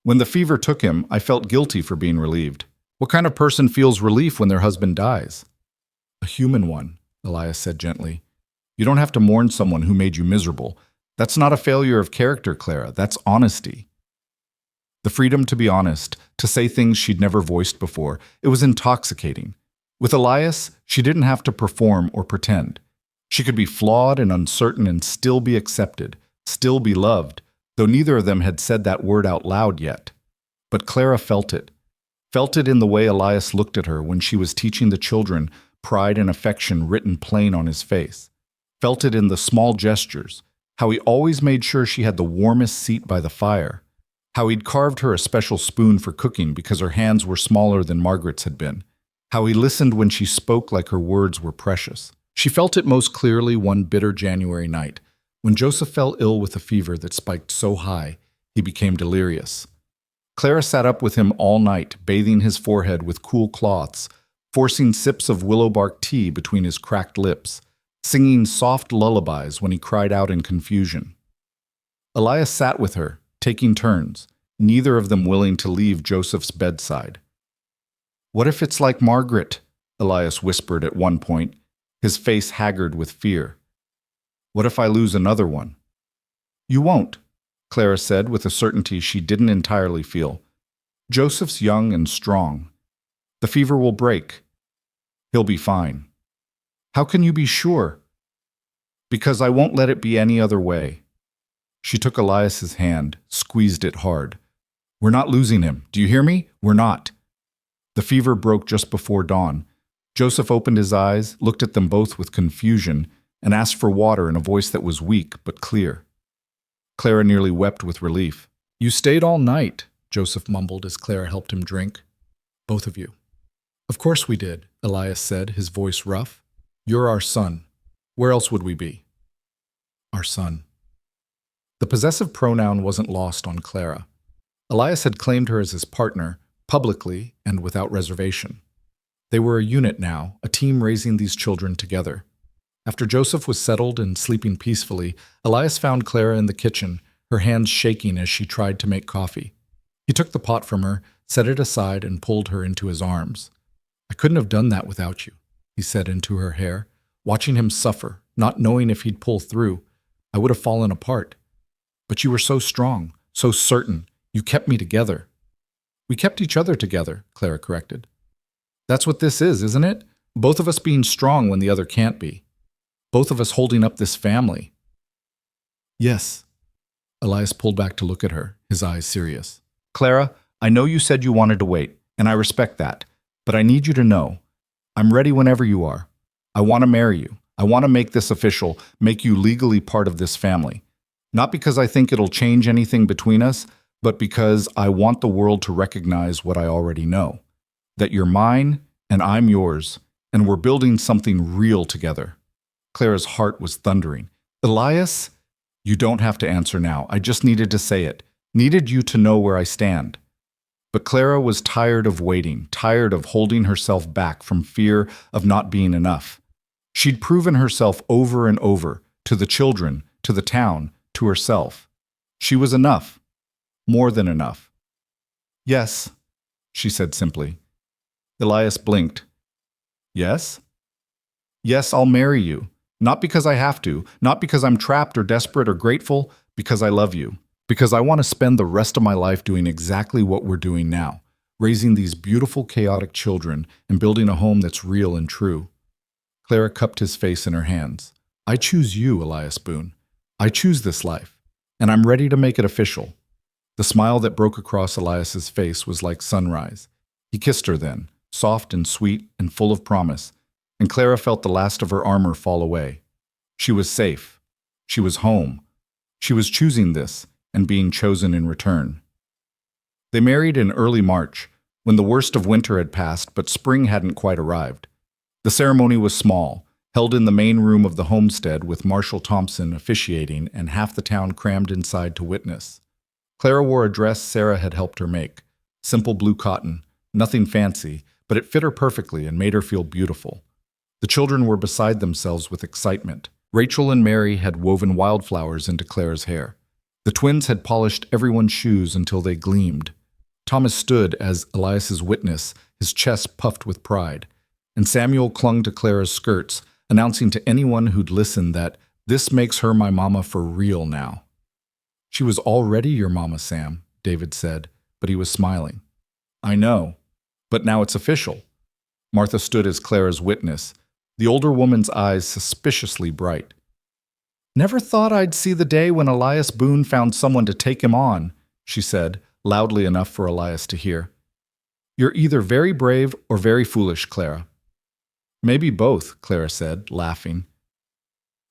When the fever took him, I felt guilty for being relieved. What kind of person feels relief when their husband dies? A human one, Elias said gently. You don't have to mourn someone who made you miserable. That's not a failure of character, Clara. That's honesty. The freedom to be honest, to say things she'd never voiced before, it was intoxicating. With Elias, she didn't have to perform or pretend. She could be flawed and uncertain and still be accepted, still be loved, though neither of them had said that word out loud yet. But Clara felt it in the way Elias looked at her when she was teaching the children, pride and affection written plain on his face. Felt it in the small gestures, how he always made sure she had the warmest seat by the fire, how he'd carved her a special spoon for cooking because her hands were smaller than Margaret's had been, how he listened when she spoke like her words were precious. She felt it most clearly one bitter January night, when Joseph fell ill with a fever that spiked so high he became delirious. Clara sat up with him all night, bathing his forehead with cool cloths, forcing sips of willow bark tea between his cracked lips, singing soft lullabies when he cried out in confusion. Elias sat with her, taking turns, neither of them willing to leave Joseph's bedside. "What if it's like Margaret?" Elias whispered at one point, his face haggard with fear. "What if I lose another one?" "You won't," Clara said with a certainty she didn't entirely feel. "Joseph's young and strong. The fever will break. He'll be fine." "How can you be sure?" "Because I won't let it be any other way." She took Elias's hand, squeezed it hard. "We're not losing him. Do you hear me? We're not." The fever broke just before dawn. Joseph opened his eyes, looked at them both with confusion, and asked for water in a voice that was weak but clear. Clara nearly wept with relief. "You stayed all night," Joseph mumbled as Clara helped him drink. "Both of you." "Of course we did," Elias said, his voice rough. "You're our son. Where else would we be?" "Our son." The possessive pronoun wasn't lost on Clara. Elias had claimed her as his partner, publicly and without reservation. They were a unit now, a team raising these children together. After Joseph was settled and sleeping peacefully, Elias found Clara in the kitchen, her hands shaking as she tried to make coffee. He took the pot from her, set it aside, and pulled her into his arms. "I couldn't have done that without you," he said into her hair, watching him suffer, not knowing if he'd pull through. "I would have fallen apart. But you were so strong, so certain. You kept me together." "We kept each other together," Clara corrected. "That's what this is, isn't it? Both of us being strong when the other can't be. Both of us holding up this family." "Yes." Elias pulled back to look at her, his eyes serious. "Clara, I know you said you wanted to wait, and I respect that. But I need you to know, I'm ready whenever you are. I want to marry you. I want to make this official, make you legally part of this family. Not because I think it'll change anything between us, but because I want the world to recognize what I already know. That you're mine, and I'm yours, and we're building something real together." Clara's heart was thundering. "Elias?" "You don't have to answer now. I just needed to say it. Needed you to know where I stand." But Clara was tired of waiting, tired of holding herself back from fear of not being enough. She'd proven herself over and over, to the children, to the town, to herself. She was enough. More than enough. "Yes," she said simply. Elias blinked. "Yes?" "Yes, I'll marry you. Not because I have to, not because I'm trapped or desperate or grateful, because I love you. Because I want to spend the rest of my life doing exactly what we're doing now, raising these beautiful, chaotic children and building a home that's real and true." Clara cupped his face in her hands. "I choose you, Elias Boone. I choose this life, and I'm ready to make it official." The smile that broke across Elias's face was like sunrise. He kissed her then, soft and sweet and full of promise, and Clara felt the last of her armor fall away. She was safe. She was home. She was choosing this and being chosen in return. They married in early March, when the worst of winter had passed but spring hadn't quite arrived. The ceremony was small, held in the main room of the homestead with Marshal Thompson officiating and half the town crammed inside to witness. Clara wore a dress Sarah had helped her make, simple blue cotton, nothing fancy, but it fit her perfectly and made her feel beautiful. The children were beside themselves with excitement. Rachel and Mary had woven wildflowers into Clara's hair. The twins had polished everyone's shoes until they gleamed. Thomas stood as Elias's witness, his chest puffed with pride, and Samuel clung to Clara's skirts, announcing to anyone who'd listen that this makes her my mama for real now. She was already your mama, Sam, David said, but he was smiling. I know, but now it's official. Martha stood as Clara's witness, the older woman's eyes suspiciously bright. Never thought I'd see the day when Elias Boone found someone to take him on, she said, loudly enough for Elias to hear. You're either very brave or very foolish, Clara. Maybe both, Clara said, laughing.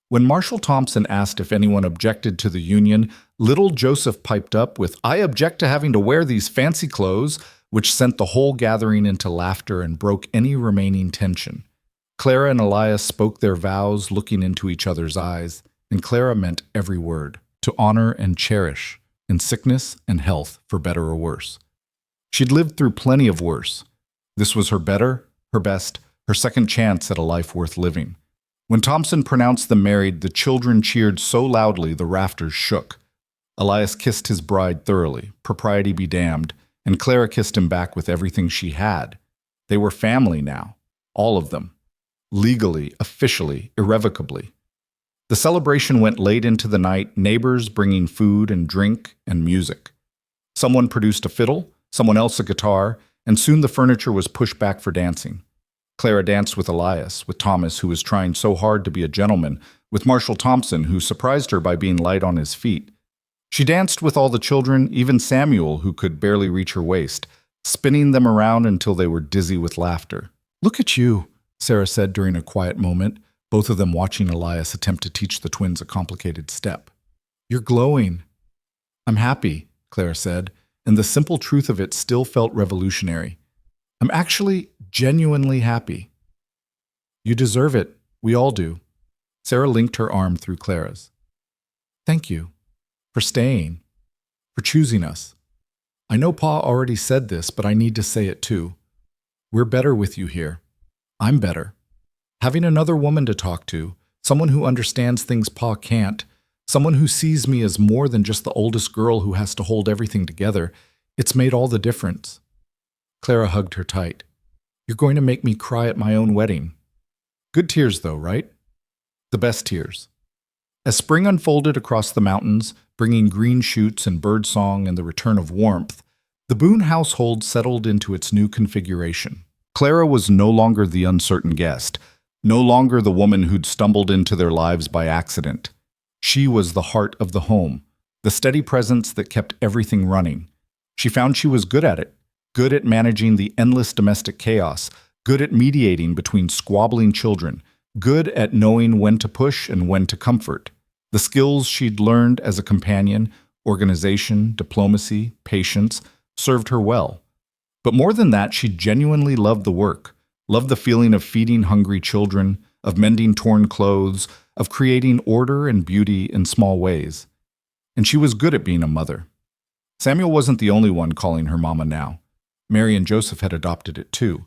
When Marshal Thompson asked if anyone objected to the union, little Joseph piped up with, I object to having to wear these fancy clothes, which sent the whole gathering into laughter and broke any remaining tension. Clara and Elias spoke their vows, looking into each other's eyes, and Clara meant every word, to honor and cherish, in sickness and health, for better or worse. She'd lived through plenty of worse. This was her better, her best, her second chance at a life worth living. When Thompson pronounced them married, the children cheered so loudly the rafters shook. Elias kissed his bride thoroughly, propriety be damned, and Clara kissed him back with everything she had. They were family now, all of them. Legally, officially, irrevocably. The celebration went late into the night, neighbors bringing food and drink and music. Someone produced a fiddle, someone else a guitar, and soon the furniture was pushed back for dancing. Clara danced with Elias, with Thomas, who was trying so hard to be a gentleman, with Marshal Thompson, who surprised her by being light on his feet. She danced with all the children, even Samuel, who could barely reach her waist, spinning them around until they were dizzy with laughter. Look at you, Sarah said during a quiet moment, both of them watching Elias attempt to teach the twins a complicated step. You're glowing. I'm happy, Clara said, and the simple truth of it still felt revolutionary. I'm actually genuinely happy. You deserve it. We all do. Sarah linked her arm through Clara's. Thank you. For staying. For choosing us. I know Pa already said this, but I need to say it too. We're better with you here. I'm better. Having another woman to talk to, someone who understands things Pa can't, someone who sees me as more than just the oldest girl who has to hold everything together, it's made all the difference. Clara hugged her tight. You're going to make me cry at my own wedding. Good tears, though, right? The best tears. As spring unfolded across the mountains, bringing green shoots and birdsong and the return of warmth, the Boone household settled into its new configuration. Clara was no longer the uncertain guest, no longer the woman who'd stumbled into their lives by accident. She was the heart of the home, the steady presence that kept everything running. She found she was good at it. Good at managing the endless domestic chaos, good at mediating between squabbling children, good at knowing when to push and when to comfort. The skills she'd learned as a companion, organization, diplomacy, patience, served her well. But more than that, she genuinely loved the work, loved the feeling of feeding hungry children, of mending torn clothes, of creating order and beauty in small ways. And she was good at being a mother. Samuel wasn't the only one calling her mama now. Mary and Joseph had adopted it too,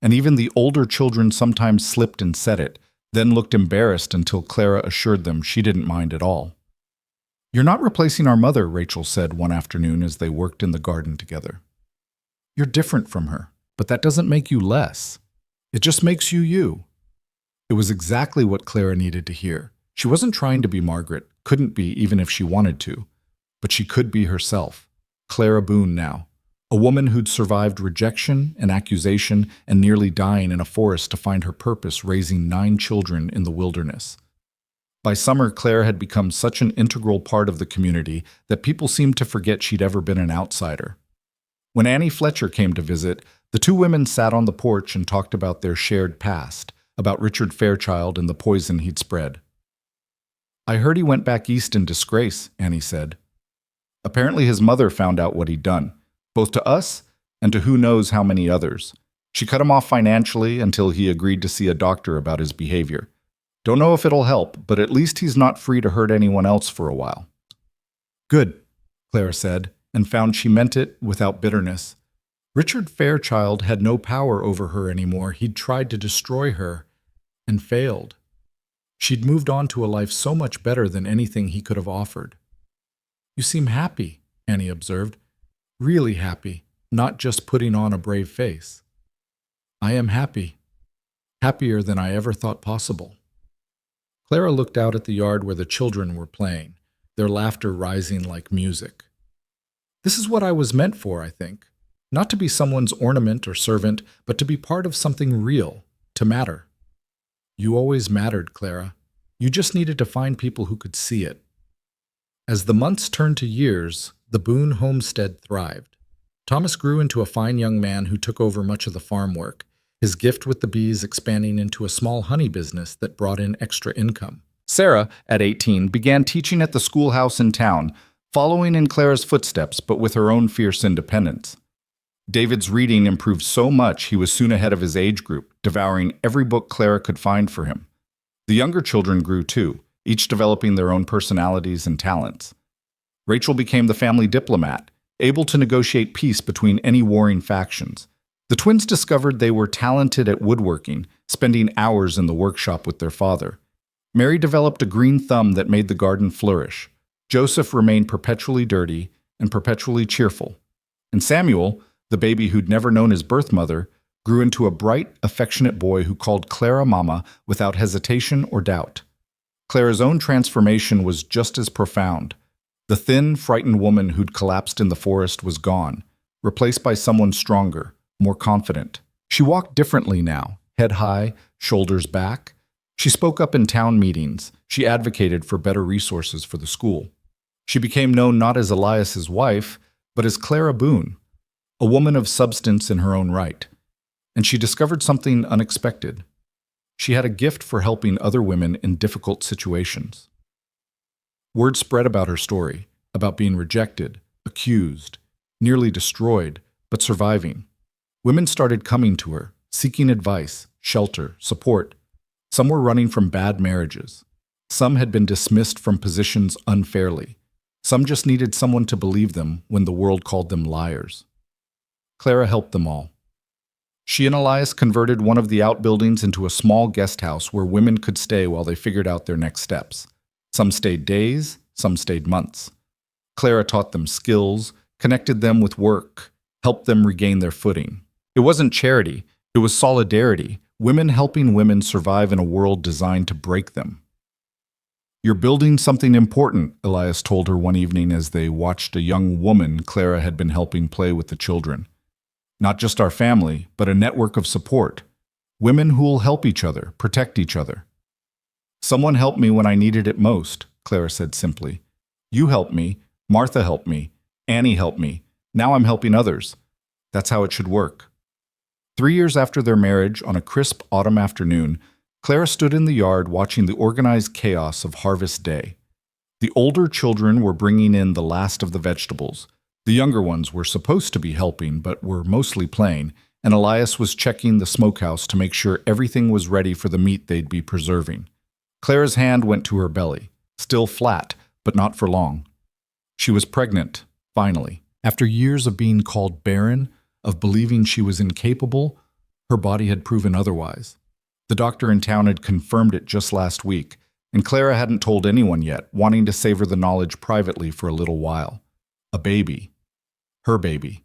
and even the older children sometimes slipped and said it, then looked embarrassed until Clara assured them she didn't mind at all. You're not replacing our mother, Rachel said one afternoon as they worked in the garden together. You're different from her, but that doesn't make you less. It just makes you you. It was exactly what Clara needed to hear. She wasn't trying to be Margaret, couldn't be even if she wanted to, but she could be herself, Clara Boone now. A woman who'd survived rejection and accusation and nearly dying in a forest to find her purpose raising 9 children in the wilderness. By summer, Claire had become such an integral part of the community that people seemed to forget she'd ever been an outsider. When Annie Fletcher came to visit, the two women sat on the porch and talked about their shared past, about Richard Fairchild and the poison he'd spread. I heard he went back east in disgrace, Annie said. Apparently his mother found out what he'd done, both to us and to who knows how many others. She cut him off financially until he agreed to see a doctor about his behavior. Don't know if it'll help, but at least he's not free to hurt anyone else for a while. Good, Clara said, and found she meant it without bitterness. Richard Fairchild had no power over her anymore. He'd tried to destroy her and failed. She'd moved on to a life so much better than anything he could have offered. You seem happy, Annie observed. Really happy, not just putting on a brave face. I am happy, happier than I ever thought possible. Clara looked out at the yard where the children were playing, their laughter rising like music. This is what I was meant for, I think. Not to be someone's ornament or servant, but to be part of something real, to matter. You always mattered, Clara. You just needed to find people who could see it. As the months turned to years, the Boone homestead thrived. Thomas grew into a fine young man who took over much of the farm work, his gift with the bees expanding into a small honey business that brought in extra income. Sarah, at 18, began teaching at the schoolhouse in town, following in Clara's footsteps but with her own fierce independence. David's reading improved so much he was soon ahead of his age group, devouring every book Clara could find for him. The younger children grew too, each developing their own personalities and talents. Rachel became the family diplomat, able to negotiate peace between any warring factions. The twins discovered they were talented at woodworking, spending hours in the workshop with their father. Mary developed a green thumb that made the garden flourish. Joseph remained perpetually dirty and perpetually cheerful. And Samuel, the baby who'd never known his birth mother, grew into a bright, affectionate boy who called Clara Mama without hesitation or doubt. Clara's own transformation was just as profound. The thin, frightened woman who'd collapsed in the forest was gone, replaced by someone stronger, more confident. She walked differently now, head high, shoulders back. She spoke up in town meetings. She advocated for better resources for the school. She became known not as Elias's wife, but as Clara Boone, a woman of substance in her own right. And she discovered something unexpected. She had a gift for helping other women in difficult situations. Word spread about her story, about being rejected, accused, nearly destroyed, but surviving. Women started coming to her, seeking advice, shelter, support. Some were running from bad marriages. Some had been dismissed from positions unfairly. Some just needed someone to believe them when the world called them liars. Clara helped them all. She and Elias converted one of the outbuildings into a small guest house where women could stay while they figured out their next steps. Some stayed days, some stayed months. Clara taught them skills, connected them with work, helped them regain their footing. It wasn't charity, it was solidarity, women helping women survive in a world designed to break them. "You're building something important," Elias told her one evening as they watched a young woman Clara had been helping play with the children. "Not just our family, but a network of support. Women who will help each other, protect each other." "Someone helped me when I needed it most," Clara said simply. "You helped me, Martha helped me, Annie helped me. Now I'm helping others. That's how it should work." 3 years after their marriage, on a crisp autumn afternoon, Clara stood in the yard watching the organized chaos of harvest day. The older children were bringing in the last of the vegetables. The younger ones were supposed to be helping, but were mostly playing, and Elias was checking the smokehouse to make sure everything was ready for the meat they'd be preserving. Clara's hand went to her belly, still flat, but not for long. She was pregnant, finally. After years of being called barren, of believing she was incapable, her body had proven otherwise. The doctor in town had confirmed it just last week, and Clara hadn't told anyone yet, wanting to savor the knowledge privately for a little while. A baby. Her baby.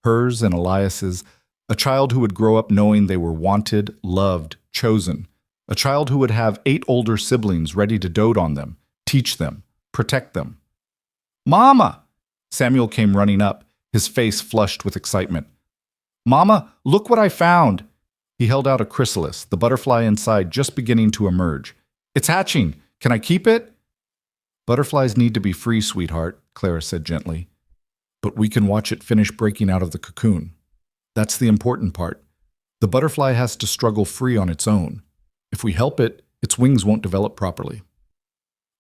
Hers and Elias's. A child who would grow up knowing they were wanted, loved, chosen. A child who would have 8 older siblings ready to dote on them, teach them, protect them. "Mama!" Samuel came running up, his face flushed with excitement. "Mama, look what I found!" He held out a chrysalis, the butterfly inside just beginning to emerge. "It's hatching. Can I keep it?" "Butterflies need to be free, sweetheart," Clara said gently. "But we can watch it finish breaking out of the cocoon. That's the important part. The butterfly has to struggle free on its own. If we help it, its wings won't develop properly."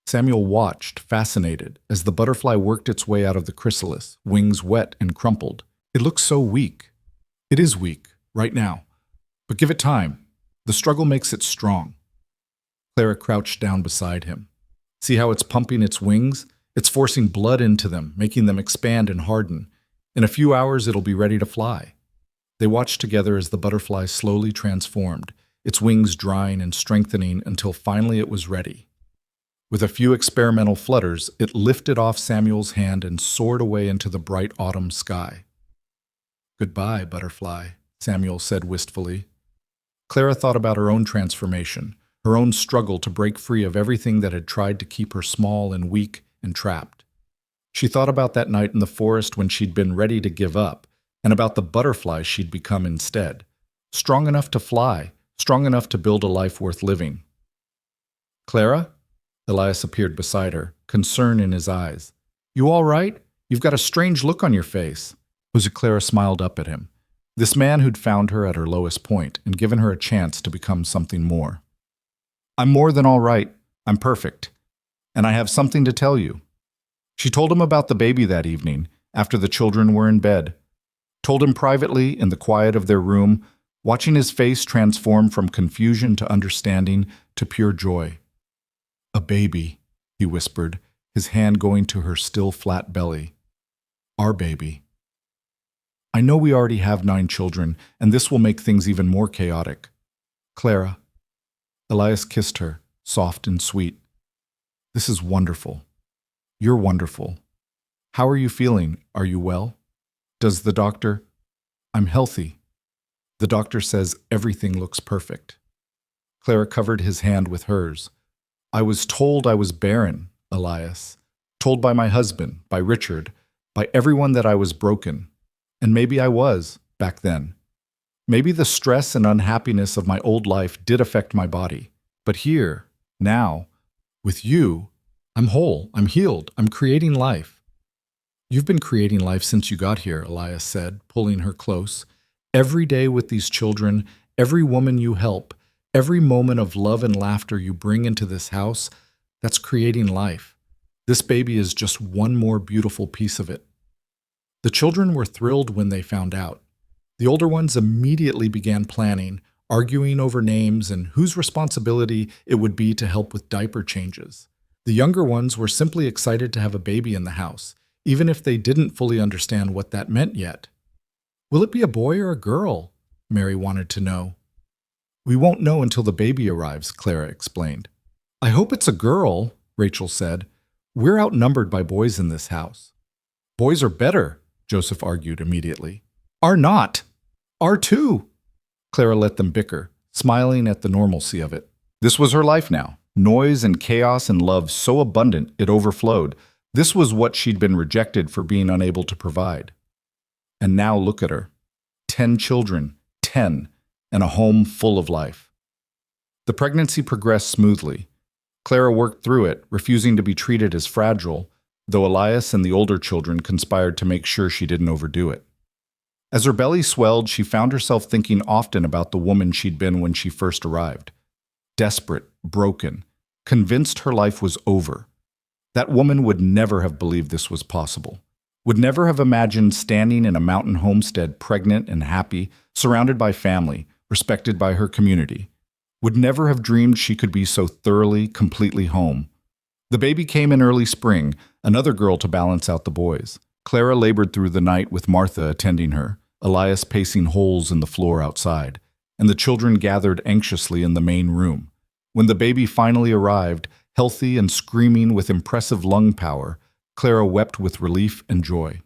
Samuel watched, fascinated, as the butterfly worked its way out of the chrysalis, wings wet and crumpled. It looks so weak. It is weak, right now. But give it time. The struggle makes it strong. Clara crouched down beside him. See how it's pumping its wings? It's forcing blood into them, making them expand and harden. In a few hours, it'll be ready to fly. They watched together as the butterfly slowly transformed, its wings drying and strengthening until finally it was ready. With a few experimental flutters, it lifted off Samuel's hand and soared away into the bright autumn sky. Goodbye, butterfly, Samuel said wistfully. Clara thought about her own transformation, her own struggle to break free of everything that had tried to keep her small and weak and trapped. She thought about that night in the forest when she'd been ready to give up, and about the butterfly she'd become instead, strong enough to fly, strong enough to build a life worth living. Clara? Elias appeared beside her, concern in his eyes. You all right? You've got a strange look on your face. Clara smiled up at him, this man who'd found her at her lowest point and given her a chance to become something more. I'm more than all right. I'm perfect. And I have something to tell you. She told him about the baby that evening, after the children were in bed. Told him privately, in the quiet of their room, watching his face transform from confusion to understanding to pure joy. A baby, he whispered, his hand going to her still flat belly. Our baby. I know we already have 9 children, and this will make things even more chaotic. Clara. Elias kissed her, soft and sweet. This is wonderful. You're wonderful. How are you feeling? Are you well? Does the doctor? I'm healthy. The doctor says everything looks perfect. Clara covered his hand with hers. I was told I was barren, Elias. Told by my husband, by Richard, by everyone that I was broken. And maybe I was, back then. Maybe the stress and unhappiness of my old life did affect my body. But here, now, with you, I'm whole, I'm healed, I'm creating life. You've been creating life since you got here, Elias said, pulling her close. Every day with these children, every woman you help, every moment of love and laughter you bring into this house, that's creating life. This baby is just one more beautiful piece of it. The children were thrilled when they found out. The older ones immediately began planning, arguing over names and whose responsibility it would be to help with diaper changes. The younger ones were simply excited to have a baby in the house, even if they didn't fully understand what that meant yet. Will it be a boy or a girl? Mary wanted to know. We won't know until the baby arrives, Clara explained. I hope it's a girl, Rachel said. We're outnumbered by boys in this house. Boys are better, Joseph argued immediately. Are not. Are too. Clara let them bicker, smiling at the normalcy of it. This was her life now. Noise and chaos and love so abundant it overflowed. This was what she'd been rejected for being unable to provide. And now look at her. 10 children, 10, and a home full of life. The pregnancy progressed smoothly. Clara worked through it, refusing to be treated as fragile, though Elias and the older children conspired to make sure she didn't overdo it. As her belly swelled, she found herself thinking often about the woman she'd been when she first arrived. Desperate, broken, convinced her life was over. That woman would never have believed this was possible, would never have imagined standing in a mountain homestead pregnant and happy, surrounded by family, respected by her community, would never have dreamed she could be so thoroughly, completely home. The baby came in early spring, another girl to balance out the boys. Clara labored through the night with Martha attending her, Elias pacing holes in the floor outside, and the children gathered anxiously in the main room. When the baby finally arrived, healthy and screaming with impressive lung power, Clara wept with relief and joy.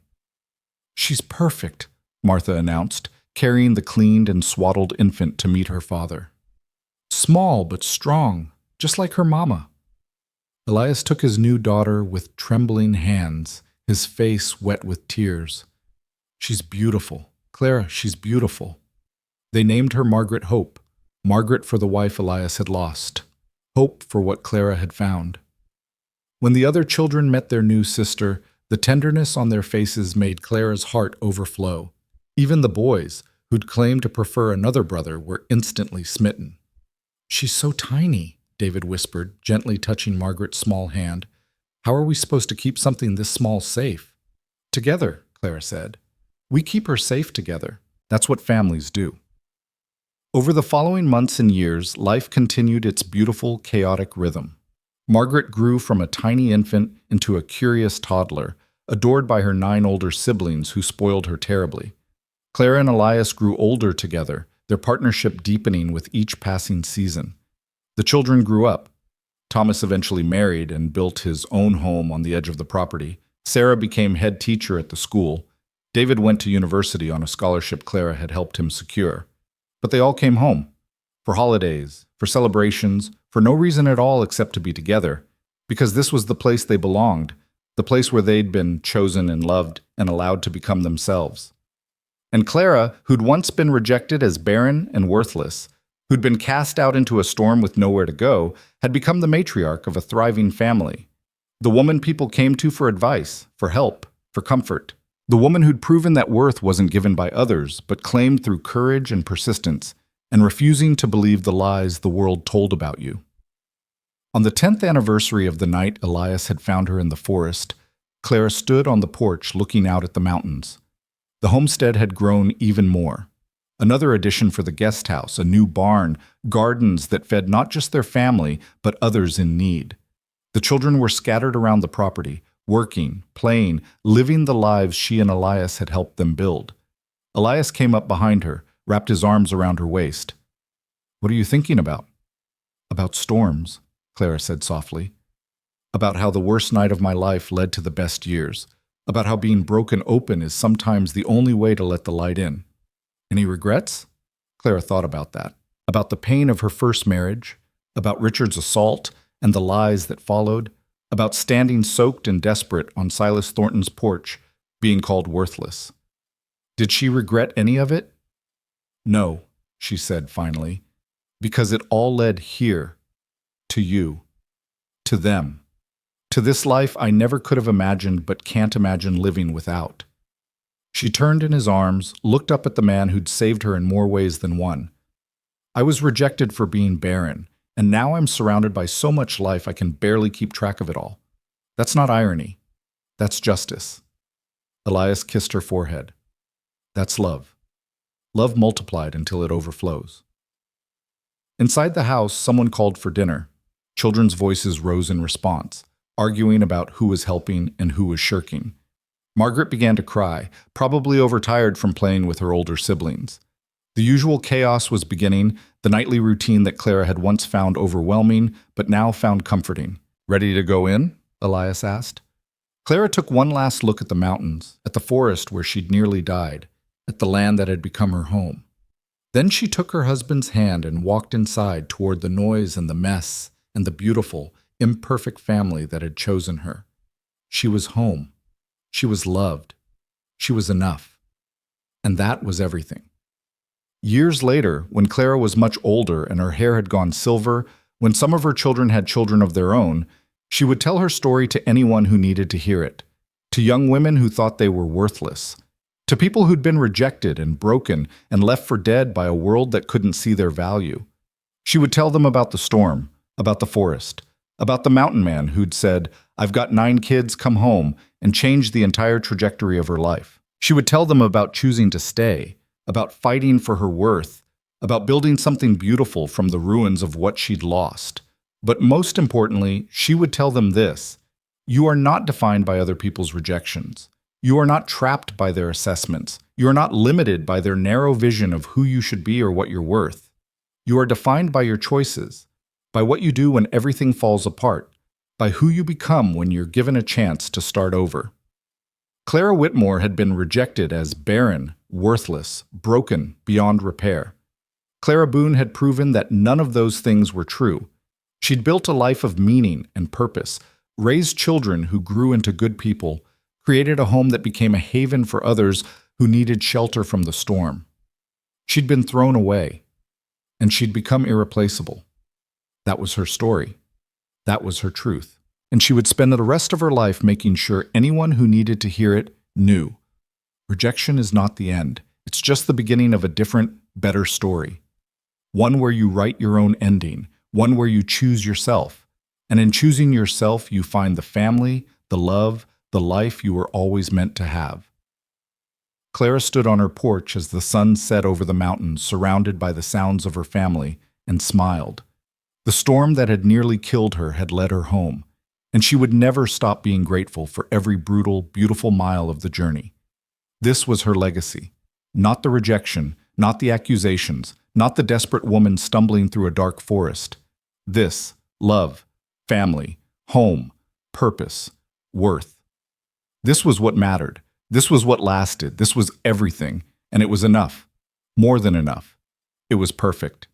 She's perfect, Martha announced, carrying the cleaned and swaddled infant to meet her father. Small but strong, just like her mama. Elias took his new daughter with trembling hands, his face wet with tears. She's beautiful. Clara, she's beautiful. They named her Margaret Hope, Margaret for the wife Elias had lost, hope for what Clara had found. When the other children met their new sister, the tenderness on their faces made Clara's heart overflow. Even the boys, who'd claimed to prefer another brother, were instantly smitten. She's so tiny, David whispered, gently touching Margaret's small hand. How are we supposed to keep something this small safe? Together, Clara said. We keep her safe together. That's what families do. Over the following months and years, life continued its beautiful, chaotic rhythm. Margaret grew from a tiny infant into a curious toddler, adored by her 9 older siblings who spoiled her terribly. Clara and Elias grew older together, their partnership deepening with each passing season. The children grew up. Thomas eventually married and built his own home on the edge of the property. Sarah became head teacher at the school. David went to university on a scholarship Clara had helped him secure. But they all came home. For holidays, for celebrations, for no reason at all except to be together. Because this was the place they belonged, the place where they'd been chosen and loved and allowed to become themselves. And Clara, who'd once been rejected as barren and worthless, who'd been cast out into a storm with nowhere to go, had become the matriarch of a thriving family. The woman people came to for advice, for help, for comfort. The woman who'd proven that worth wasn't given by others, but claimed through courage and persistence, and refusing to believe the lies the world told about you. On the 10th anniversary of the night Elias had found her in the forest, Clara stood on the porch looking out at the mountains. The homestead had grown even more. Another addition for the guest house, a new barn, gardens that fed not just their family, but others in need. The children were scattered around the property, working, playing, living the lives she and Elias had helped them build. Elias came up behind her, wrapped his arms around her waist. "What are you thinking about?" "About storms," Clara said softly. "About how the worst night of my life led to the best years. About how being broken open is sometimes the only way to let the light in." "Any regrets?" Clara thought about that. About the pain of her first marriage, about Richard's assault and the lies that followed, about standing soaked and desperate on Silas Thornton's porch, being called worthless. Did she regret any of it? "No," she said finally, "because it all led here, to you, to them, to this life I never could have imagined but can't imagine living without." She turned in his arms, looked up at the man who'd saved her in more ways than one. "I was rejected for being barren, and now I'm surrounded by so much life I can barely keep track of it all. That's not irony. That's justice." Elias kissed her forehead. "That's love. Love multiplied until it overflows." Inside the house, someone called for dinner. Children's voices rose in response, arguing about who was helping and who was shirking. Margaret began to cry, probably overtired from playing with her older siblings. The usual chaos was beginning, the nightly routine that Clara had once found overwhelming, but now found comforting. "Ready to go in?" Elias asked. Clara took one last look at the mountains, at the forest where she'd nearly died, at the land that had become her home. Then she took her husband's hand and walked inside toward the noise and the mess and the beautiful, imperfect family that had chosen her. She was home. She was loved. She was enough. And that was everything. Years later, when Clara was much older and her hair had gone silver, when some of her children had children of their own, she would tell her story to anyone who needed to hear it, to young women who thought they were worthless, to people who'd been rejected and broken and left for dead by a world that couldn't see their value. She would tell them about the storm, about the forest, about the mountain man who'd said, "I've got 9 kids, come home," and changed the entire trajectory of her life. She would tell them about choosing to stay, about fighting for her worth, about building something beautiful from the ruins of what she'd lost. But most importantly, she would tell them this: you are not defined by other people's rejections. You are not trapped by their assessments. You are not limited by their narrow vision of who you should be or what you're worth. You are defined by your choices, by what you do when everything falls apart, by who you become when you're given a chance to start over. Clara Whitmore had been rejected as barren, worthless, broken, beyond repair. Clara Boone had proven that none of those things were true. She'd built a life of meaning and purpose, raised children who grew into good people, created a home that became a haven for others who needed shelter from the storm. She'd been thrown away, and she'd become irreplaceable. That was her story. That was her truth. And she would spend the rest of her life making sure anyone who needed to hear it knew. Rejection is not the end. It's just the beginning of a different, better story. One where you write your own ending, one where you choose yourself. And in choosing yourself, you find the family, the love, the life you were always meant to have. Clara stood on her porch as the sun set over the mountains, surrounded by the sounds of her family, and smiled. The storm that had nearly killed her had led her home, and she would never stop being grateful for every brutal, beautiful mile of the journey. This was her legacy. Not the rejection, not the accusations, not the desperate woman stumbling through a dark forest. This, love, family, home, purpose, worth. This was what mattered, This was what lasted. This was everything. And it was enough. More than enough. It was perfect.